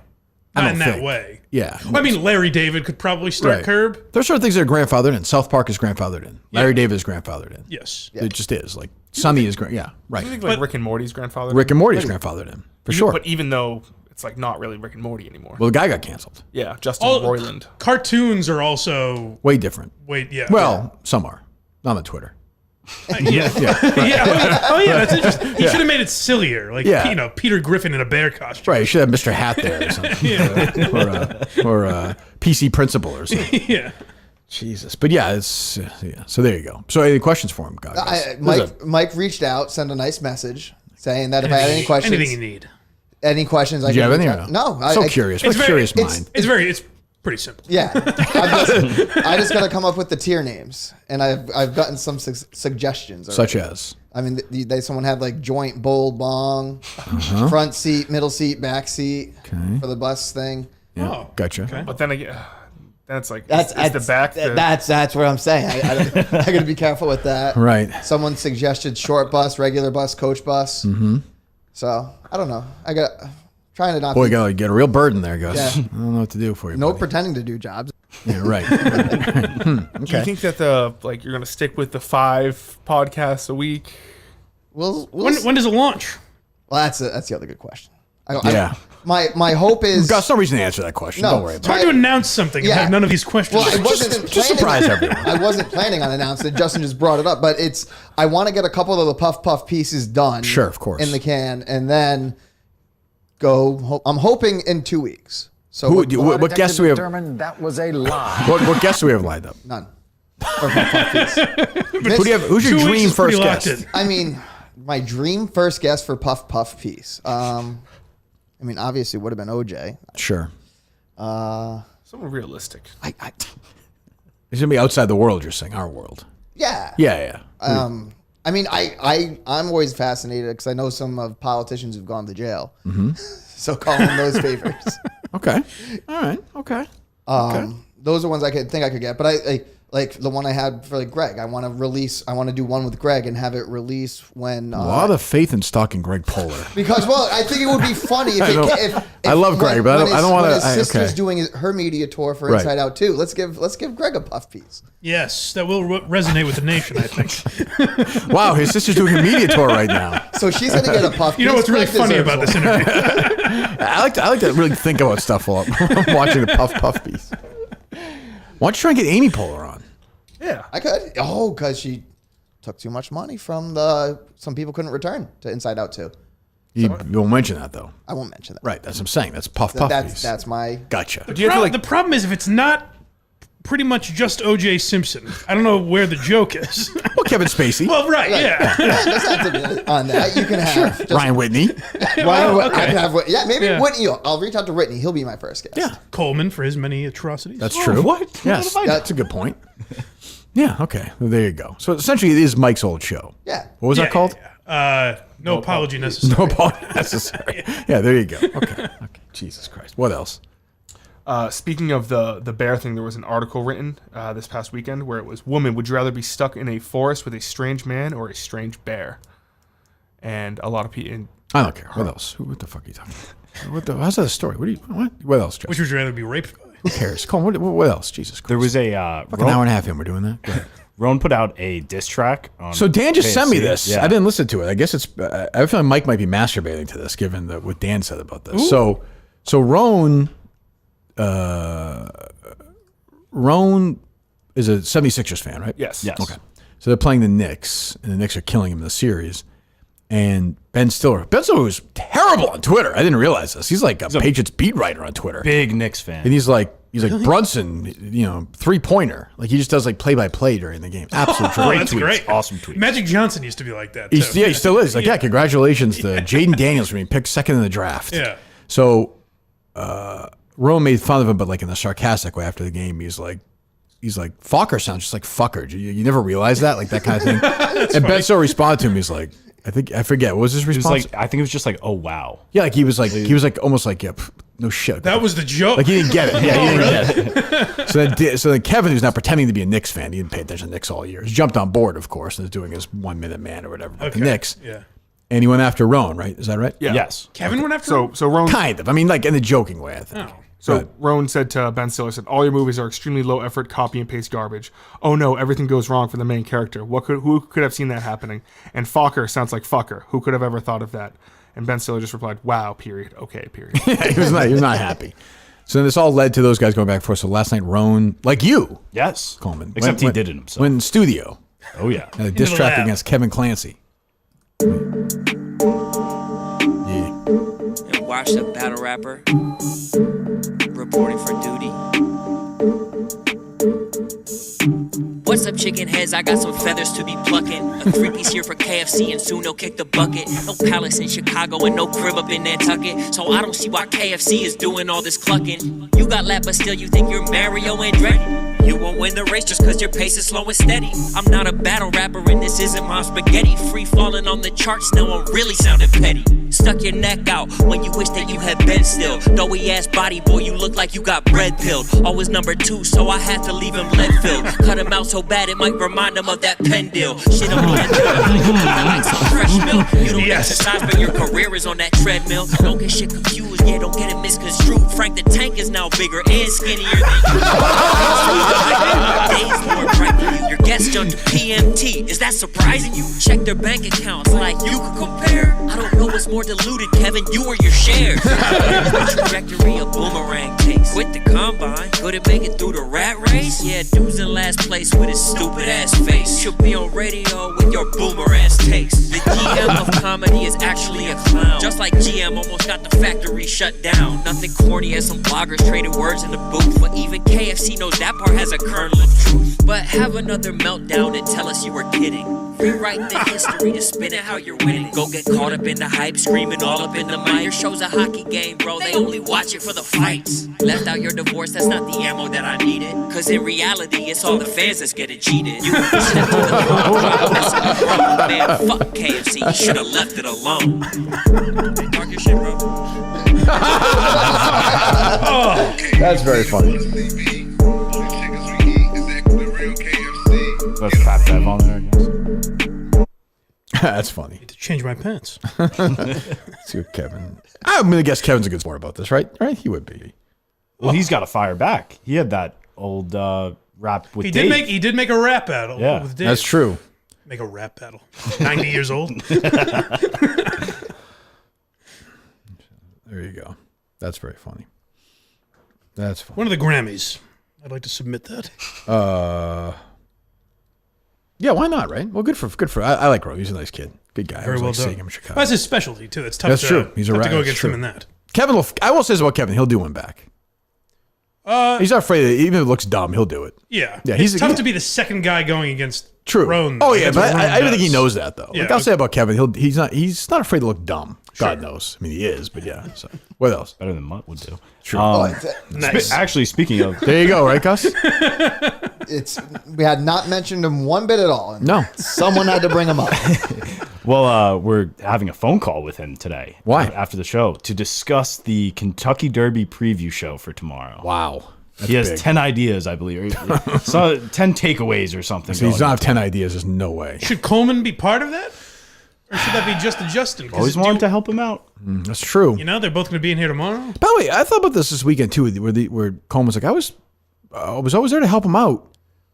I Not don't in that think. way. Yeah. I mean, Larry David could probably start Right. Curb. There's certain things that are grandfathered in. South Park is grandfathered in. Larry David is grandfathered in. Yes. It just is. Like, Sunny is, yeah, right. Do you think like Rick and Morty's grandfather? Rick and Morty's grandfathered in, for sure. But even though it's like not really Rick and Morty anymore. Well, the guy got canceled. Yeah, Justin All Roiland. cartoons are also Way different. yeah. Well, some are. Not on Twitter. Yeah. Oh yeah, that's interesting. He should have made it sillier, like Peter Griffin in a bear costume. Right, you should have Mr. Hat there or something. or PC Principal or something. Yeah. Jesus. But yeah, it's yeah. So there you go. So any questions for him, guys? Mike reached out, sent a nice message saying that if I had any questions, anything you need, any questions, Did you have any or no? No, So curious. What a curious mind. It's pretty simple. Yeah, I just got to come up with the tier names, and I've gotten some suggestions. Such as? I mean, someone had like joint, bowl, bong, front seat, middle seat, back seat for the bus thing. Yeah, Oh, gotcha. okay. But then again, that's like That's it's the back. That's what I'm saying. I got to be careful with that. Right. Someone suggested short bus, regular bus, coach bus. Mm-hmm. So I don't know. Trying to not. Boy, you gotta get a real burden there, Gus. Yeah. I don't know what to do for you. No buddy. pretending to do jobs. Yeah, right. Do you Okay. think that you're gonna stick with the 5 podcasts a week? When does it launch? Well, that's the other good question. Yeah. My hope is Gus, no reason to answer that question. No, Don't worry It's about hard it. to announce something and have none of these questions. Well, I wasn't Just surprise everyone. I wasn't planning on announcing it. Justin just brought it up, but I want to get a couple of the puff pieces done. Sure, of course. In the can, and then go. I'm hoping in 2 weeks. So what guests do we have? That was a lie. What guests do we have lined up? None. Or puff piece. Who do you have? Who's your 2 weeks dream is pretty first locked guest? in. I mean, my dream first guest for puff piece. I mean, obviously would have been OJ. Sure. Someone realistic. He's gonna be outside the world. You're saying our world. Yeah. Yeah. I mean, I'm always fascinated because I know some of politicians who've gone to jail. Mm-hmm. So call them those favors. Okay. All right. Okay. Those are ones I think I could get, but I like the one I had for Greg. I want to do one with Greg and have it release when. A lot of faith in stalking Greg Polar. Because I think it would be funny if I love Greg, but I don't want to. His sister's doing her media tour for Right. Inside Out too. Let's give Greg a puff piece. Yes, that will resonate with the nation, I think. Wow, his sister's doing a media tour right now. So she's gonna get a puff piece. You know what's really Greg funny deserves about this one. interview? I like to really think about stuff while I'm watching the puff piece. Why don't you try and get Amy Poehler on? Yeah, I could. Oh, because she took too much money from some people couldn't return to Inside Out too. You won't mention that though. I won't mention that. Right, that's what I'm saying. That's puff piece. That's my. Gotcha. The problem is if it's not pretty much just O.J. Simpson, I don't know where the joke is. Well, Kevin Spacey. Well, right, yeah. That's not on that. You can have just Ryan Whitney. I can have maybe Yeah. Whitney. I'll reach out to Whitney. He'll be my first guest. Yeah, Coleman for his many atrocities. that's true. What? Yes, that's a good point. Yeah. Okay. Well, there you go. So essentially, it is Mike's old show. Yeah. What was that called? No apology necessary. No apology necessary. Yeah. There you go. Okay. Jesus Christ. What else? Speaking of the bear thing, there was an article written this past weekend where it was, "Woman, would you rather be stuck in a forest with a strange man or a strange bear?" And a lot of people. I don't care. What else? What the fuck are you talking about? How's that a story? What else, Justin? Which would you rather be raped by? Who cares? Come on. What else? Jesus Christ. There was a Fucking hour and a half in. We're doing that. Go ahead. Roan put out a diss track on So Dan just sent me KFC. this. Yeah. I didn't listen to it. I guess it's. I feel like Mike might be masturbating to this, given what Dan said about this. Ooh. So Roan is a 76ers fan, right? Yes. Okay. So they're playing the Knicks, and the Knicks are killing him in the series. And Ben Stiller was terrible on Twitter. I didn't realize this. He's like a Patriots beat writer on Twitter. Big Knicks fan. And he's like Brunson, 3-pointer. Like he just does like play-by-play during the game. Absolute Oh, great that's tweets. great. Awesome tweet. Magic Johnson used to be like that, too. He still is. Like, yeah, congratulations to Jaden Daniels for being picked second in the draft. Yeah. So Rome made fun of him, but like in a sarcastic way after the game. He's like, Fokker sounds just like fucker. You never realize that? Like that kind of thing. And Ben Stiller responded to him. He's like, I forget. What was his It was response? like, I think it was just like, oh wow. Yeah, like he was like almost like, yeah, no shit. That was the joke. Like he didn't get it. Yeah, he didn't get it. So then Kevin, who's not pretending to be a Knicks fan, he didn't pay attention to Knicks all year. He jumped on board, of course, and is doing his 1 minute man or whatever. Like the Knicks. Yeah. And he went after Roan, right? Is that right? Yeah. Yes. Kevin went after So Roan Kind of. I mean, like in a joking way, I think. Oh. So Roan said to Ben Stiller, "All your movies are extremely low effort, copy and paste garbage. Oh no, everything goes wrong for the main character. Who could have seen that happening? And Fokker sounds like fucker. Who could have ever thought of that?" And Ben Stiller just replied, "Wow, period. Okay, period." Yeah, he was not happy. So then this all led to those guys going back and forth. So last night, Roan, like you, Yes. Coleman, Except he did it himself. went in studio. Oh yeah. A diss the track lab. against Kevin Clancy. Yeah. And washed up battle rapper, reporting for duty. What's up, chicken heads? I got some feathers to be plucking. A 3-piece here for KFC, and soon they'll kick the bucket. No palace in Chicago and no crib up in Nantucket. So I don't see why KFC is doing all this clucking. You got lap, but still you think you're Mario Andretti. You won't win the race just cause your pace is slow and steady. I'm not a battle rapper and this isn't my spaghetti. Free falling on the charts, now I'm really sounding petty. stuck your neck out when you wish that you had been still. Doughy ass body, boy, you look like you got bread pilled. Always number 2, so I had to leave him lead filled. Cut him out so bad it might remind him of that pen deal. Shit, I'm like some fresh milk. You don't exercise, but your career is on that treadmill. Don't get shit confused, yeah, don't get it misconstrued. Frank the Tank is now bigger and skinnier than you. Days more bright than you. Your guest jumped to PMT. Is that surprising you? Check their bank accounts like you can compare. I don't know what's more diluted, Kevin, you or your shares. The trajectory a boomerang takes. With the combine, could it make it through the rat race? Yeah, dude's in last place with his stupid ass face. Should be on radio with your boomer ass takes. The GM of comedy is actually a clown. Just like GM almost got the factory shut down. Nothing corny as some bloggers trading words in the booth. But even KFC knows that part has a kernel of truth. But have another meltdown and tell us you were kidding. Rewrite the history to spin it how you're winning. Go get caught up in the hype, screaming all up in the mic. Your show's a hockey game, bro. They only watch it for the fights. Left out your divorce, that's not the ammo that I needed. Cause in reality, it's all the fans that's getting cheated. You stepped to the front, man, fuck KFC. You should've left it alone. Talk your shit, bro. Oh, that's very funny. Let's clap that on there, I guess. That's funny. I need to change my pants. Let's see what Kevin. I'm gonna guess Kevin's a good sport about this, right? Right? He would be. Well, he's got to fire back. He had that old rap with He Dave. did make a rap battle Yeah, with Dave. That's true. Make a rap battle. 90 years old. There you go. That's very funny. That's funny. One of the Grammys. I'd like to submit that. Yeah, why not, right? Well, good for. I like Rose. He's a nice kid. Good guy. Very I was well like done. seeing him in Chicago. Well, that's his specialty too. It's tough. That's true. He's a tough to rat. go That's against true. him in that. Kevin will. I will say this about Kevin. He'll do one back. He's not afraid. Even if it looks dumb, he'll do it. Yeah. Yeah. It's tough to be the second guy going against True. Roan. Oh yeah, That's but what Roan I don't think he does. knows that though. Yeah, Like I'll say about Kevin, he's not afraid to look dumb. God knows. I mean, he is, but yeah. So what else? Better than Mutt would do. True. Nice. Actually, speaking of, There you go, right, Gus? We had not mentioned him one bit at all. No. Someone had to bring him up. well, we're having a phone call with him today. Why? After the show to discuss the Kentucky Derby preview show for tomorrow. Wow. He has big. 10 ideas, I believe. So 10 takeaways or something. So he's not have 10 ideas. There's no way. Should Coleman be part of that? Or should that be just a Justin? 'Cause Always wanted to help him out. That's true. You know, they're both going to be in here tomorrow. By the way, I thought about this weekend too, where Coleman's like, I was always there to help him out.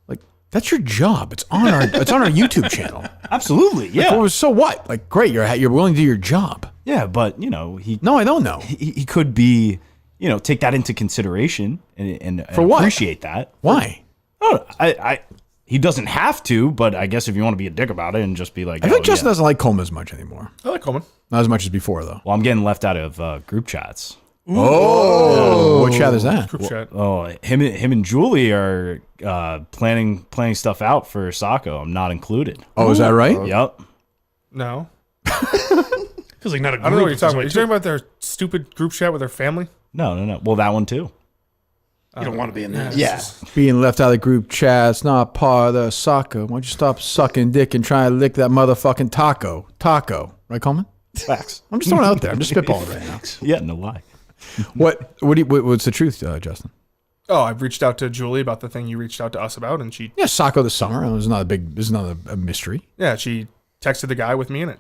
Like that's your job. It's on our YouTube channel. Absolutely, yeah. Like, so what? Like, great, you're willing to do your job. Yeah, but you know No, I don't know. He could be, take that into consideration and For what? appreciate that. Why? Oh, he doesn't have to, but I guess if you want to be a dick about it and just be like, I think Justin doesn't like Coleman as much anymore. I like Coleman. Not as much as before, though. Well, I'm getting left out of group chats. Oh, what chat is that? Group chat. Oh, him and Julie are planning stuff out for Sacco. I'm not included. Oh, is that right? Yep. No. Feels like not a group. I don't know what you're talking There's about. only You're two. talking about their stupid group chat with their family? No. Well, that one too. You don't want to be in that. Yeah. Being left out of the group chat's not part of the soccer. Why don't you stop sucking dick and try and lick that motherfucking taco? Taco. Right, Coleman? Facts. I'm just throwing it out there. I'm just spitballing right now. Yeah, no lie. What's the truth, Justin? Oh, I've reached out to Julie about the thing you reached out to us about, and she Yeah, Sacco this summer. This is not a mystery. she texted the guy with me in it.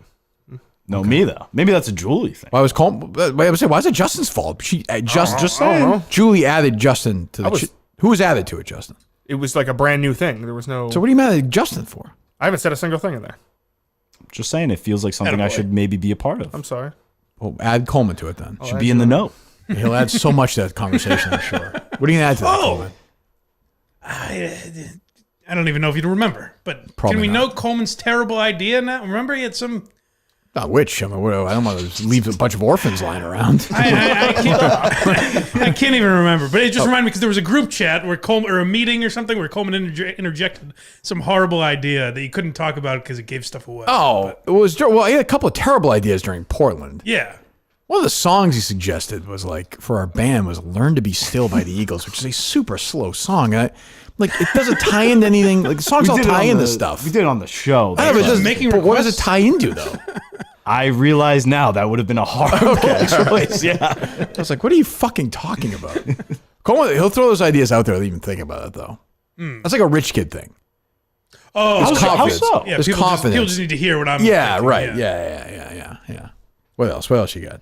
No, me though. Maybe that's a Julie thing. Why was Coleman? Why is it Justin's fault? I don't know. Julie added Justin to the. Who was added to it, Justin? It was like a brand new thing. There was no. So what are you mad at Justin for? I haven't said a single thing in there. Just saying, it feels like something I should maybe be a part of. I'm sorry. Well, add Coleman to it then. Should be in the know. He'll add so much to that conversation, I'm sure. What are you gonna add to that, Coleman? I don't even know if you'd remember, but Probably can we not. know Coleman's terrible idea now? Remember he had some. Not which. I mean, I don't want to leave a bunch of orphans lying around. I can't even remember, but it just reminded me because there was a group chat where Coleman, or a meeting or something where Coleman interjected some horrible idea that you couldn't talk about because it gave stuff away. Oh, it was. Well, he had a couple of terrible ideas during Portland. Yeah. One of the songs he suggested was like for our band was "Learn to Be Still" by the Eagles, which is a super slow song. And it doesn't tie into anything. Like the songs all tie into stuff. We did it on the show. I know, but what does it tie into though? I realize now that would have been a horrible choice. Yeah. I was like, what are you fucking talking about? Coleman, he'll throw those ideas out there without even think about it, though. That's like a rich kid thing. Oh, There's confidence. how so? Yeah, There's people confidence. just need to hear what I'm Yeah, thinking, right. Yeah. What else? What else you got?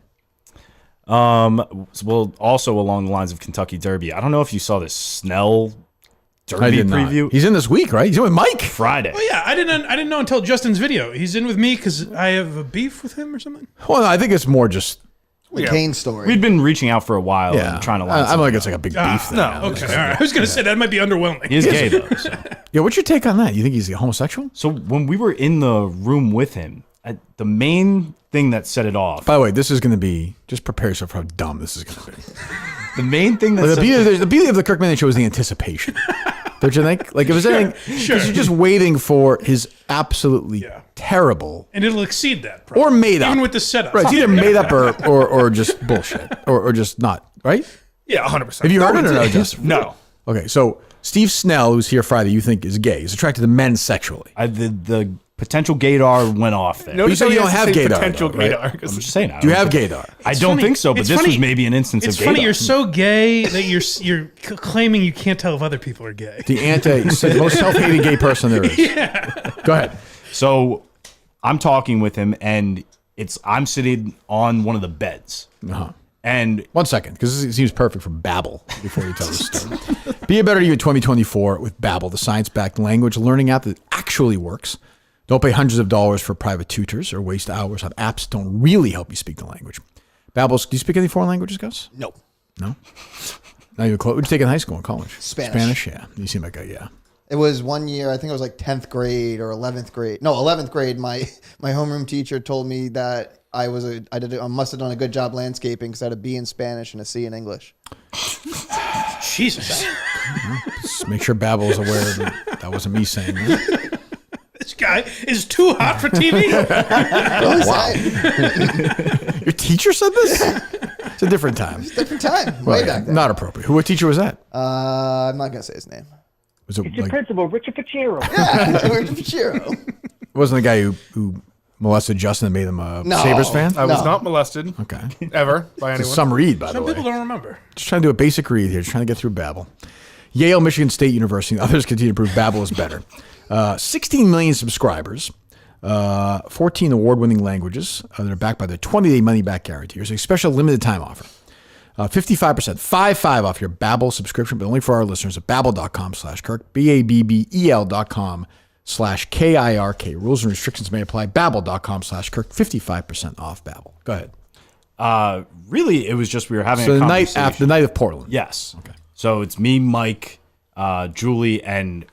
Well, also along the lines of Kentucky Derby, I don't know if you saw this Snell I Derby did not. preview. He's in this week, right? He's in with Mike. Friday. Oh yeah, I didn't know until Justin's video. He's in with me because I have a beef with him or something. Well, no, I think it's more just. The Kane story. We'd been reaching out for a while and trying to line I don't think it's like a big beef thing. No, okay, all right. I was gonna say that might be underwhelming. He is gay though. So. Yeah, what's your take on that? You think he's homosexual? So when we were in the room with him, the main thing that set it off. By the way, this is going to be, just prepare yourself for how dumb this is going to be. The main thing that the beauty of the Kirk Manning show is the anticipation. Don't you think? Like, if it's anything, Sure. you're just waiting for his absolutely terrible And it'll exceed that. or made up. Even with the setup. Right, it's either made up or just bullshit or just not, right? Yeah, 100%. Have you heard it or no, Justin? No. Okay, so Steve Snell, who's here Friday, you think is gay, is attracted to men sexually. The potential gaydar went off there. But you said you don't have gaydar. Potential though, right? gaydar. I'm just saying. Do you have gaydar? I don't think so, but It's this funny- was maybe an instance It's of gaydar. funny you're so gay that you're claiming you can't tell if other people are gay. The most self-hating gay person there is. Yeah. Go ahead. So I'm talking with him, and I'm sitting on one of the beds. And 1 second, because this seems perfect for Babbel before you tell this story. Be a better you in 2024 with Babbel, the science-backed language learning app that actually works. Don't pay hundreds of dollars for private tutors or waste hours on apps that don't really help you speak the language. Babbel, do you speak any foreign languages, Gus? Nope. No? Not even close. What did you take in high school and college? Spanish. Yeah. You seem like yeah. It was 1 year, I think it was like 10th grade or 11th grade. No, 11th grade. My homeroom teacher told me that I must have done a good job landscaping because I had a B in Spanish and a C in English. Jesus. Just make sure Babbel is aware that wasn't me saying that. This guy is too hot for TV. Your teacher said this? It's a different time. It's a different time. Well, Way yeah, back then. not appropriate. What teacher was that? I'm not going to say his name. Was it It's your like, principal, Richard Pachiro. Yeah, Richard Pachiro. wasn't the guy who molested Justin and made him a No. Sabres fan? I was not molested. Okay. Ever by It's anyone. some read, by Some the way. people don't remember. Just trying to do a basic read here. Just trying to get through Babbel. Yale, Michigan State University, and others continue to prove Babbel is better. 16 million subscribers, 14 award-winning languages that are backed by the 20-day money-back guarantee. Here's a special limited-time offer. 55%, 55 off your Babbel subscription, but only for our listeners at babbel.com/Kirk, BABBEL.com/KIRK. Rules and restrictions may apply. Babbel.com/Kirk, 55% off Babbel. Go ahead. Really, it was just we were having So a the night conversation. after the night of Portland. Yes. Okay. So it's me, Mike, Julie, and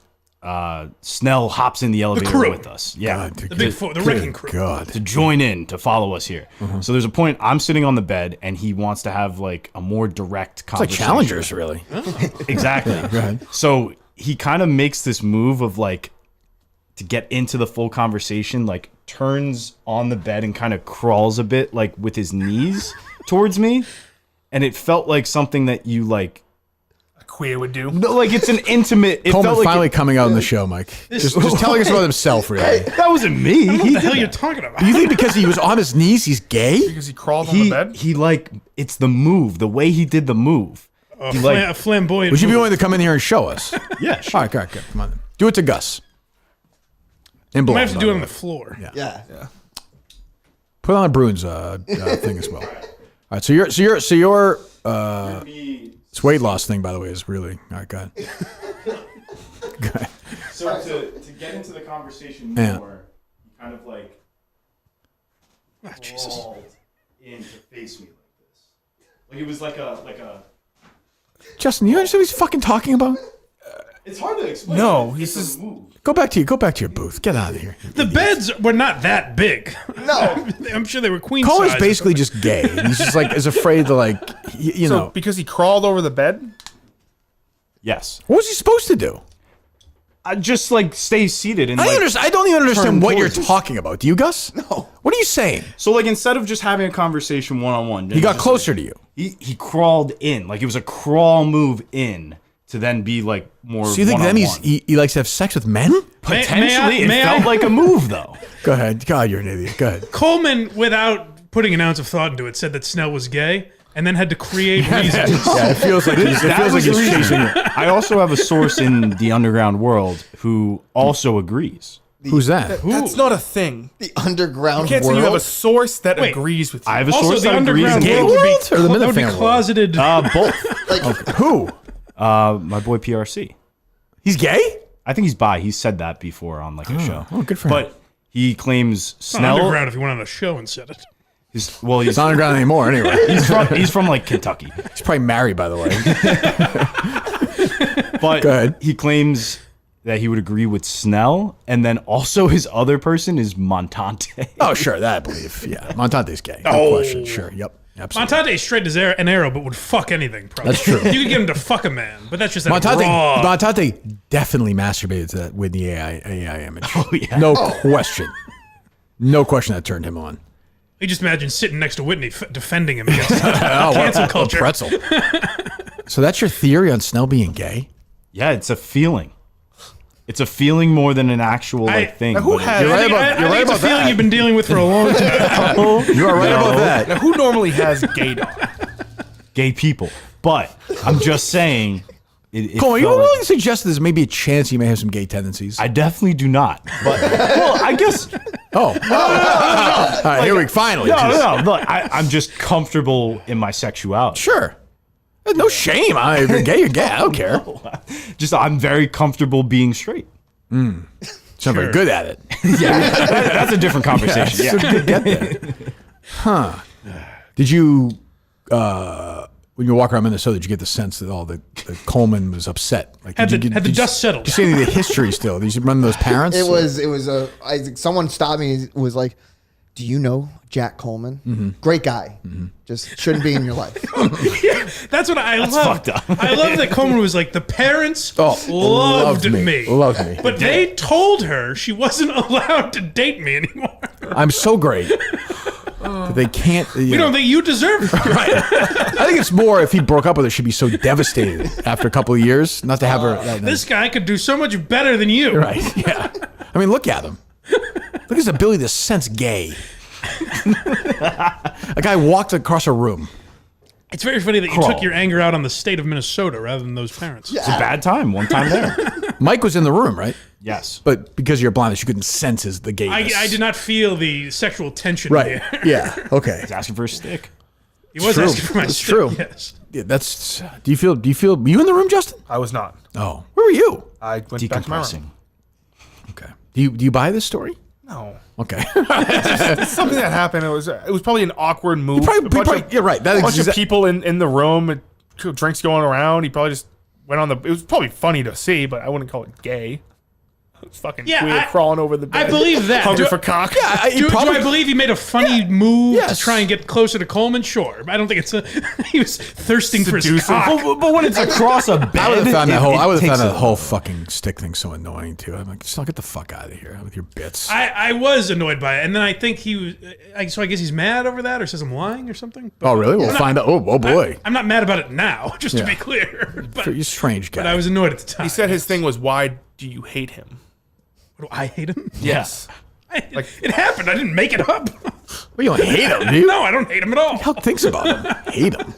Snell hops in the elevator crew. with us. Yeah. God, The big four, the wrecking crew. God. To join in, to follow us here. So there's a point I'm sitting on the bed and he wants to have like a more direct It's like conversation. challengers, really. Exactly. Go ahead. So he kind of makes this move of like to get into the full conversation, like turns on the bed and kind of crawls a bit like with his knees towards me. And it felt like something that you like A queer would do. no, like it's an intimate. It Coleman felt like finally coming out on the show, Mike. Just telling us about himself, really. that wasn't me. What He the hell did you're that. talking about? Do you think because he was on his knees, he's gay? Because he crawled on the bed. He like it's the move, the way he did the move. He like A flamboyant. Would you be move. willing to come in here and show us? yeah. All right, okay, come on. Do it to Gus. And You below. might have to do it on the floor. Yeah. Put on a Bruins thing as well. All right, so your it's weight loss thing, by the way, is really all right. Go ahead. Go ahead. So to get into the conversation Yeah. more, he kind of like crawled in to face me like this. Like it was like a. Justin, you understand what he's fucking talking about? It's hard to explain. No, It's he's a just- move. Go back to your booth. Get out of here. The beds were not that big. No. I'm sure they were queen Coleman's size. basically just gay. He's just like is afraid to like you So know. because he crawled over the bed. Yes. What was he supposed to do? I just like stay seated and I like, understand. I don't even understand turn what you're towards us. talking about. Do you, Gus? No. What are you saying? So like instead of just having a conversation one on one, He got closer to you. He crawled in like it was a crawl move in to then be like more. So you think then one-on-one. he likes to have sex with men? Potentially, it felt like a move, though. Go ahead. God, you're an idiot. Go ahead. Coleman, without putting an ounce of thought into it, said that Snell was gay and then had to create reasons. Yeah, it feels like he's chasing it. I also have a source in the underground world who also agrees. Who's that? That's not a thing. The underground You can't say you have a source that agrees with you. I have a Also, source the that agrees. underground Gay world world or the that would be Minuteman world? closeted. Both. Who? My boy PRC. He's gay? I think he's bi. He's said that before on like a show. Oh, good for him. But he claims It's not Snell. underground if you went on a show and said it. He's It's not underground anymore, anyway. he's from like Kentucky. He's probably married, by the way. But Go ahead. he claims that he would agree with Snell, and then also his other person is Montante. Oh, sure, that I believe. Yeah, Montante's gay. No question. Sure. Yep. Absolutely. Montante is straight as an arrow, but would fuck anything. Probably. That's true. You could get him to fuck a man, but that's just that Montante raw. definitely masturbated to that with the AI image. Oh, yeah. No question. No question that turned him on. You just imagine sitting next to Whitney defending him against cancel culture. A pretzel. So that's your theory on Snell being gay? Yeah, it's a feeling. It's a feeling more than an actual thing. Who but has? You're right I about, think you're right it's a about feeling that. you've been dealing with for a long time. You are right about that. Now, who normally has gaydar? gay people. But I'm just saying. Cole, are you willing to suggest there's maybe a chance you may have some gay tendencies? I definitely do not. But well, I guess. Oh. All right, here we finally. No. Look, I'm just comfortable in my sexuality. Sure. There's no shame. If you're gay, you're gay. I don't care. Just I'm very comfortable being straight. Sound very good at it. Yeah, that's a different conversation. Yeah, so get there. Huh. Did you, when you walk around Minnesota, did you get the sense that that Coleman was upset? Like, Had did the dust settled? Did you see any of the history still? Did you remember those parents? It was someone stopped me and was like, do you know Jack Coleman? Mm-hmm. Great guy. Just shouldn't be in your life. Yeah, that's what I love. fucked up. I love that Coleman was like, the parents loved me. Loved me. But they told her she wasn't allowed to date me anymore. I'm so great. That they can't. We don't think you deserve it. Right. I think it's more if he broke up with her, she'd be so devastated after a couple of years not to have her. This guy could do so much better than you. Right. Yeah. I mean, look at him. Look at his ability to sense gay. A guy walked across a room. It's very funny that you took your anger out on the state of Minnesota rather than those parents. It's a bad time. One time there. Mike was in the room, right? Yes. But because of your blindness, you couldn't sense the gayness. I did not feel the sexual tension Right. there. Yeah. Okay. He's asking for a stick. He was asking for my That's stick, true. yes. Yeah, that's. Do you feel? Were you in the room, Justin? I was not. Oh, where were you? I went back to my Decompressing. room. Okay. Do you buy this story? No. Okay. It's something that happened. It was probably an awkward move. You're right. That A bunch of exact- people in the room, and drinks going around. He probably just went on the. It was probably funny to see, but I wouldn't call it gay. It's fucking weird crawling over the bed. I believe that. Hungry for cock. Yeah, Do I believe he made a funny move Yes. to try and get closer to Coleman? Sure. I don't think it's he was thirsting for his Seducing. cock. But when it's across a bed, I would have found that whole. I would have takes found that a- whole fucking stick thing so annoying too. I'm like, just get the fuck out of here with your bits. I was annoyed by it, and then I think he was. So I guess he's mad over that, or says I'm lying, or something. But Oh really? We'll I'm find out. Oh boy. I'm not mad about it now, just to Yeah. be clear. But, You're a strange guy. but I was annoyed at the time. He said his thing was, "Why do you hate him?" Do I hate him? Yes. It happened. I didn't make it up. Well, you don't hate him, do you? No, I don't hate him at all. Hell thinks about him. Hate him.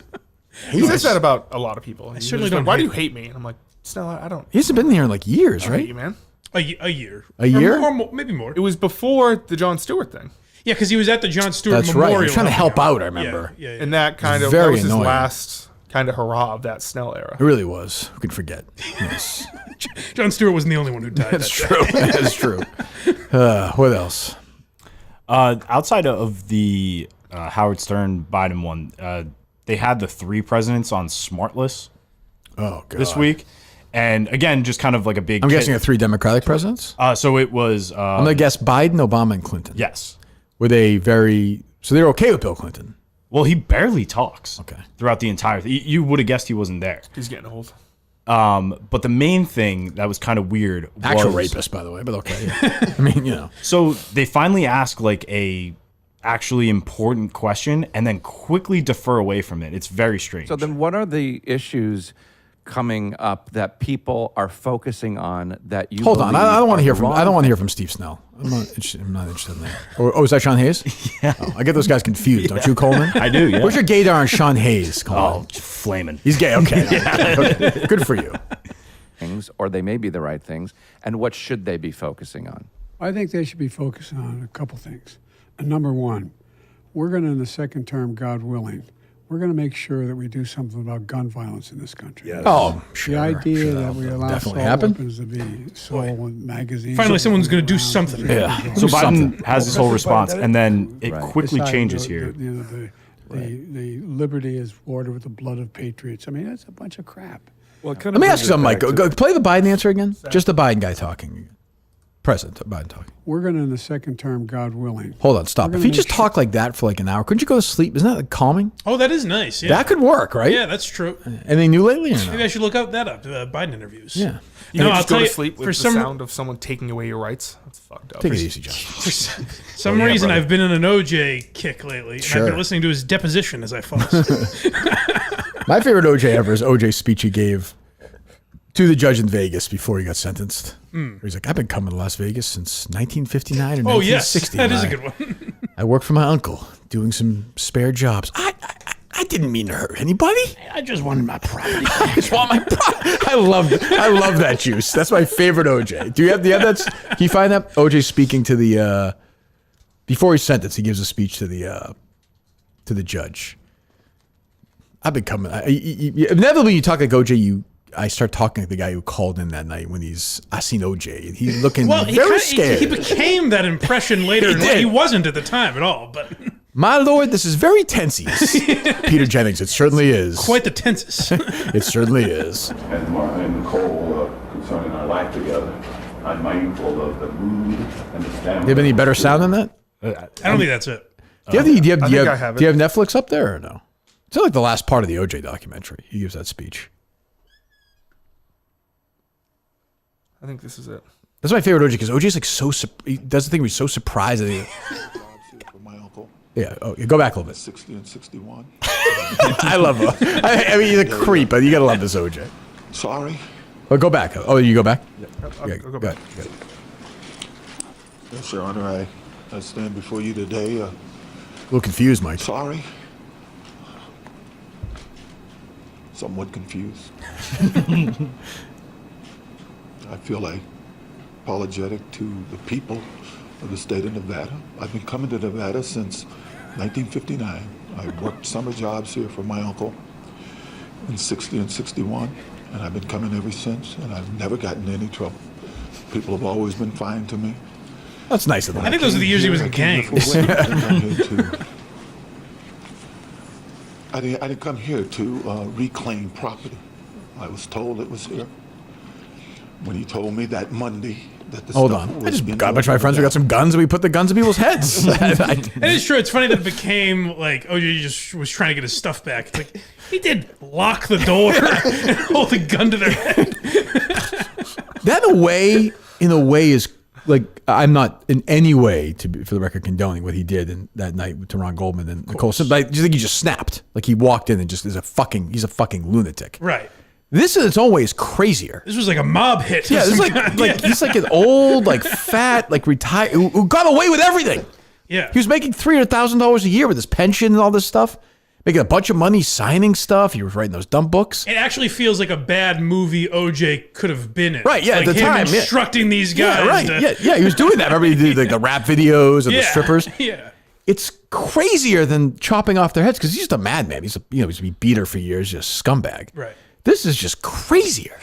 He says that about a lot of people. I certainly don't Why do hate you hate me? And I'm like, Snell, I don't. He hasn't been here in like years, I hate right? you, man. A year. A year? Or more, maybe more. It was before the Jon Stewart thing. Yeah, because he was at the Jon Stewart That's Memorial. right. He was trying to help helping out. I remember. Yeah. And that kind of Very that was his annoying. last kind of hurrah of that Snell era. It really was. Who could forget? Yes. Jon Stewart wasn't the only one who died. That's that true. day. That's true. What else? Outside of the Howard Stern Biden one, they had the 3 presidents on SmartList Oh god. this week, and again, just kind of like a big. I'm guessing 3 Democratic presidents. So it was. I'm gonna guess Biden, Obama, and Clinton. Yes. Were they very? So they were okay with Bill Clinton. Well, he barely talks. Okay. Throughout the entire thing, you would have guessed he wasn't there. He's getting old. But the main thing that was kind of weird Actual was, rapist, by the way, but okay. Yeah. I mean, you know. So they finally ask like a actually important question and then quickly defer away from it. It's very strange. So then what are the issues coming up that people are focusing on that you Hold on, I believe don't want to are hear the from. wrong I don't want to hear thing? from Steve Snell. I'm not interested in that. Oh, is that Sean Hayes? Yeah. Oh, I get those guys confused, don't you, Coleman? I do, yeah. Where's your gaydar on Sean Hayes, Coleman? Oh, flaming. He's gay. Okay. Okay. Good for you. Things, or they may be the right things, and what should they be focusing on? I think they should be focusing on a couple things. Number one, we're going to, in the second term, God willing, we're going to make sure that we do something about gun violence in this country. Yes. Oh, sure. The idea Sure, that we that'll allow definitely assault happen. weapons to be sold in magazines. Finally, someone's going to do something. Yeah. So Do Biden something. has this whole response, and then it quickly Decide, changes you know, here. The liberty is watered with the blood of patriots. I mean, that's a bunch of crap. Well, Let me ask you something, Mike. Go play the Biden answer again. Just the Biden guy talking. President Biden talking. We're going to, in the second term, God willing. Hold on, stop. We're If gonna he just make talked like that for like an hour, couldn't you go to sleep? Isn't that like calming? Oh, that is nice. Yeah. That could work, right? Yeah, that's true. Anything new lately or no? Maybe I should look up that up. Biden interviews. Yeah. You No, can I'll just go tell to you, sleep with for the some sound of someone taking away your rights. That's fucked up. Take it easy, John. For some reason, I've been in an OJ kick lately. And Sure. I've been listening to his deposition as I fall asleep. My favorite OJ ever is OJ's speech he gave to the judge in Vegas before he got sentenced. Mm. Where he's like, I've been coming to Las Vegas since 1959 or Oh, yes. 1960. That and is a I- good one. I worked for my uncle doing some spare jobs. I didn't mean to hurt anybody. I just wanted my property. I just want my property. I love that juice. That's my favorite OJ. Do you have that? Can you find that? OJ speaking to the before he's sentenced, he gives a speech to the judge. I've been coming. Inevitably, you talk like OJ. I start talking like the guy who called in that night when I seen OJ and he's looking very scared. He became that impression later. He in did. life. He wasn't at the time at all, but My lord, this is very tensies. Peter Jennings, it certainly is. quite the tenses. It certainly is. As Martha and Nicole concerning our life together, I'm mindful of the mood and the stamina. Do you have any better sound than that? I don't think that's it. Do you have it. Netflix up there or no? It's like the last part of the OJ documentary. He gives that speech. I think this is it. That's my favorite OJ because OJ's like he does the thing where he's so surprised that he. My uncle. Yeah. Oh, go back a little bit. 60 and 61. I love him. I mean, he's a creep, but you gotta love this OJ. Sorry. Well, go back. Oh, you go back. I'll go back. Good. Yes, Your Honor, I stand before you today. A little confused, Mike. Sorry. Somewhat confused. I feel apologetic to the people of the state of Nevada. I've been coming to Nevada since 1959. I worked summer jobs here for my uncle in 60 and 61, and I've been coming ever since, and I've never gotten in any trouble. People have always been fine to me. That's nice of him. I think those are the years he was in gangs. I didn't come here to reclaim property. I was told it was here. When he told me that Monday that the Hold stuff on. was I just in got a bunch of my friends. We got some guns and we put the guns in people's heads. It is true. It's funny that it became like OJ just was trying to get his stuff back. It's like he did lock the door and hold the gun to their head. That in a way is like, I'm not in any way for the record condoning what he did in that night to Ron Goldman and Nicole Simpson. But I just think he just snapped. Like he walked in and just he's a fucking lunatic. Right. This in its own way is crazier. This was like a mob hit. Yeah, this is he's like an old, like fat, like retired who got away with everything. Yeah. He was making $300,000 a year with his pension and all this stuff, making a bunch of money signing stuff. He was writing those dumb books. It actually feels like a bad movie OJ could have been in. Right, yeah, like at the him time, yeah. instructing these guys. Yeah, right. Yeah, he was doing that. Remember he did like the rap videos and the strippers. Yeah. It's crazier than chopping off their heads because he's just a madman. He's he's been beat her for years, just a scumbag. Right. This is just crazier.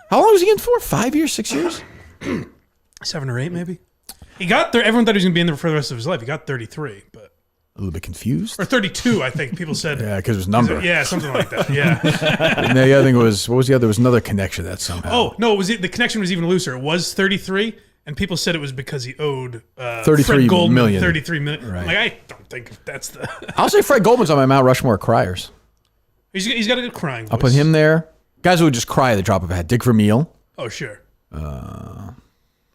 How long was he in for? 5 years, 6 years? 7 or 8, maybe. He got there. Everyone thought he was going to be in there for the rest of his life. He got 33, but a little bit confused. Or 32, I think people said. Yeah, because it was number. Yeah, something like that. Yeah. And the other thing was, what was the other? There was another connection that somehow. Oh no, the connection was even looser. It was 33, and people said it was because he owed 33 Fred Goldman million. 33 million. Right. Like I don't think that's the. I'll say Fred Goldman's on my Mount Rushmore of criers. He's got a good crying voice. I'll put him there. Guys who would just cry at the drop of a hat. Dick Vermeil. Oh sure. My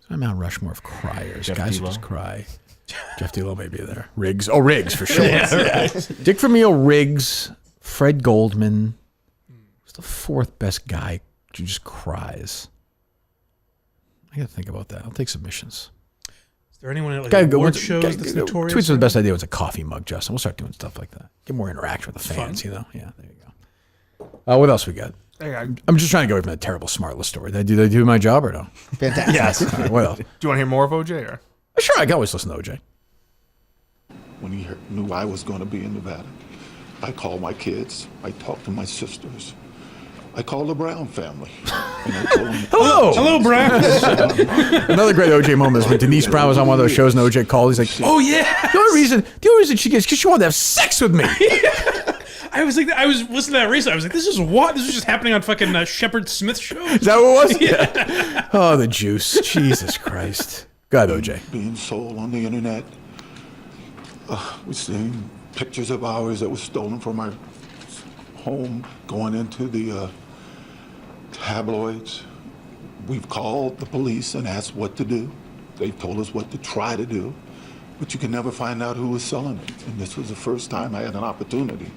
Mount Rushmore of criers. Jeff Guys who D'Lo. just cry. Jeff D'Lo may be there. Riggs. Oh, Riggs for sure. Yeah, right. Dick Vermeil, Riggs, Fred Goldman. the fourth best guy who just cries? I got to think about that. I'll take submissions. Is there anyone at like award shows that's notorious? Tweets are the best idea was a coffee mug, Justin. We'll start doing stuff like that. Get more interaction with the fans, you know? Yeah, there you go. What else we got? I'm just trying to go away from that terrible smart list story. Did I do my job or no? Fantastic. Yes. All right, what else? Do you want to hear more of OJ? Or? Sure, I can always listen to OJ. When he knew I was going to be in Nevada, I called my kids. I talked to my sisters. I called the Brown family. And I told them, Hello, Brown. Another great OJ moment is when Denise Brown was on one of those shows and OJ called. He's like, oh, yeah. The only reason she gets because she wanted to have sex with me. I was listening to that recently. I was like, this is just happening on fucking Shepard Smith show. Is that what it was? Yeah. Oh, the juice. Jesus Christ. Go ahead, OJ. Being sold on the internet. We've seen pictures of ours that were stolen from our home going into the tabloids. We've called the police and asked what to do. They've told us what to try to do, but you can never find out who was selling it. And this was the first time I had an opportunity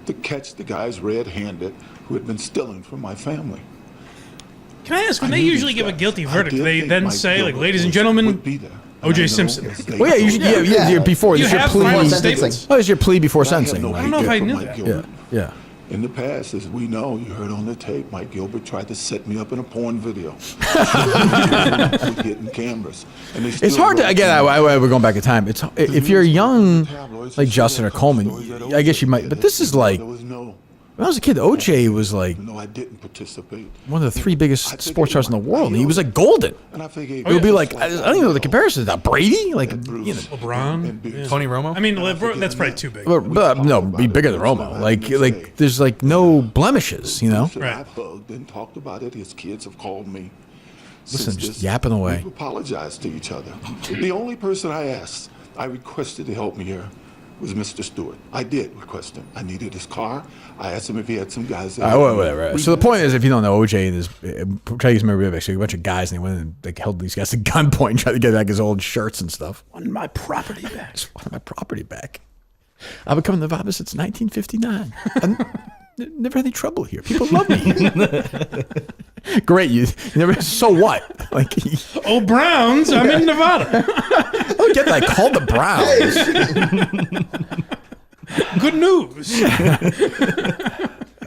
to catch the guys red-handed who had been stealing from my family. Can I ask, when they usually give a guilty verdict, they then say, like, ladies and gentlemen, O.J. Simpson. Well, yeah, before. You have final statements. Oh, it's your plea before sentencing. I don't know if I knew that. Yeah. In the past, as we know, you heard on the tape, Mike Gilbert tried to set me up in a porn video. Getting cameras. And it's hard to, again, we're going back in time. It's if you're young, like Justin or Coleman, I guess you might, but this is like, when I was a kid, OJ was like I didn't participate. One of the three biggest sports stars in the world. And he was like golden. It would be like, I don't even know the comparison. That Brady, like LeBron, Tony Romo. I mean, that's probably too big. But no, be bigger than Romo. Like there's like no blemishes, you know. Right. I've hugged and talked about it. His kids have called me. Listen, just yapping away. We've apologized to each other. The only person I requested to help me here was Mr. Stewart. I did request him. I needed his car. I asked him if he had some guys that whatever. So the point is, if you don't know, OJ and his try to use memory, actually a bunch of guys, and they went and they held these guys at gunpoint, and tried to get back his old shirts and stuff. Want my property back. Just wanted my property back. I've been coming to Nevada since 1959. Never had any trouble here. People love me. Great, you never. So what? Like, oh, Browns! I'm in Nevada. Oh, get that. Call the Browns. Good news.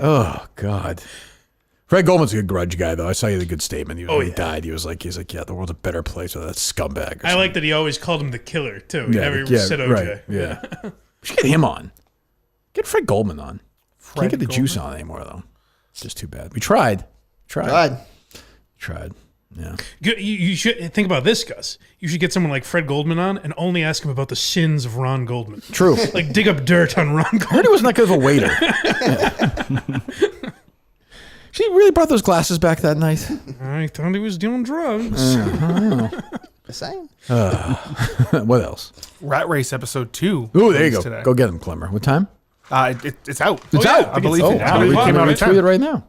Oh God. Fred Goldman's a good grudge guy, though. I saw you the good statement. When he died, he was like, yeah, the world's a better place with that scumbag. I like that he always called him the killer too. He never said OJ. Right, yeah. We should get him on. Get Fred Goldman on. Can't get the juice on anymore, though. It's just too bad. We tried. Tried. Yeah. You should think about this, Gus. You should get someone like Fred Goldman on and only ask him about the sins of Ron Goldman. True. Like dig up dirt on Ron Goldman. I heard he wasn't that good of a waiter. She really brought those glasses back that night. I thought he was doing drugs. The same. What else? Rat Race episode 2. Ooh, there you go. Today. Go get him, Clemmer. What time? It's out. It's out. I believe it came out at 10. Tweet it right now.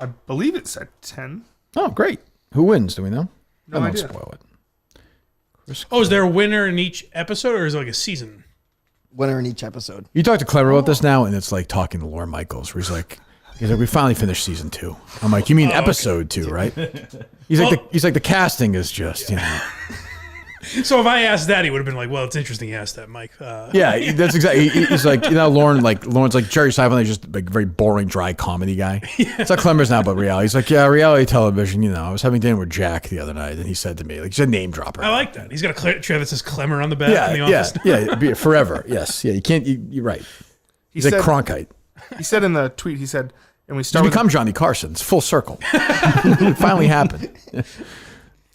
I believe it's at 10. Oh, great. Who wins? Do we know? No I idea. Don't spoil it. Oh, is there a winner in each episode, or is it like a season? Winner in each episode. You talk to Clever about this now, and it's like talking to Lorne Michaels, where he's like, we finally finished season 2. I'm like, you mean episode 2, right? He's like, the casting is just, you know. So if I asked that, he would have been like, well, it's interesting you asked that, Mike. Yeah, that's exactly. He's like, Lorne's like Jerry Seinfeld, just like very boring, dry comedy guy. It's like Clemmer's now, but reality. He's like, yeah, reality television. I was having dinner with Jack the other night, and he said to me, like, he's a name dropper. I like that. He's got a chair that says Clemmer on the back in the office. Yeah, forever. Yes, yeah. You can't. You're right. He's like Cronkite. He said in the tweet, and we You start. become Johnny Carson. It's full circle. It finally happened.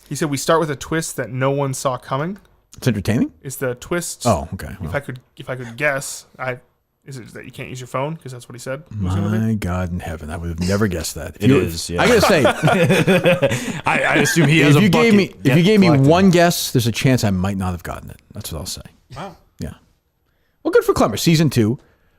He said we start with a twist that no one saw coming. It's entertaining. It's the twist. Oh, okay. Well. If I could guess, is it that you can't use your phone because that's what he said. My God in heaven, I would have never guessed that. It is. Yeah. I gotta say, I assume he has if a you bucket. gave me one guess, there's a chance I might not have gotten it. That's what I'll say. Wow. Yeah. Well, good for Clemmer. Season 2.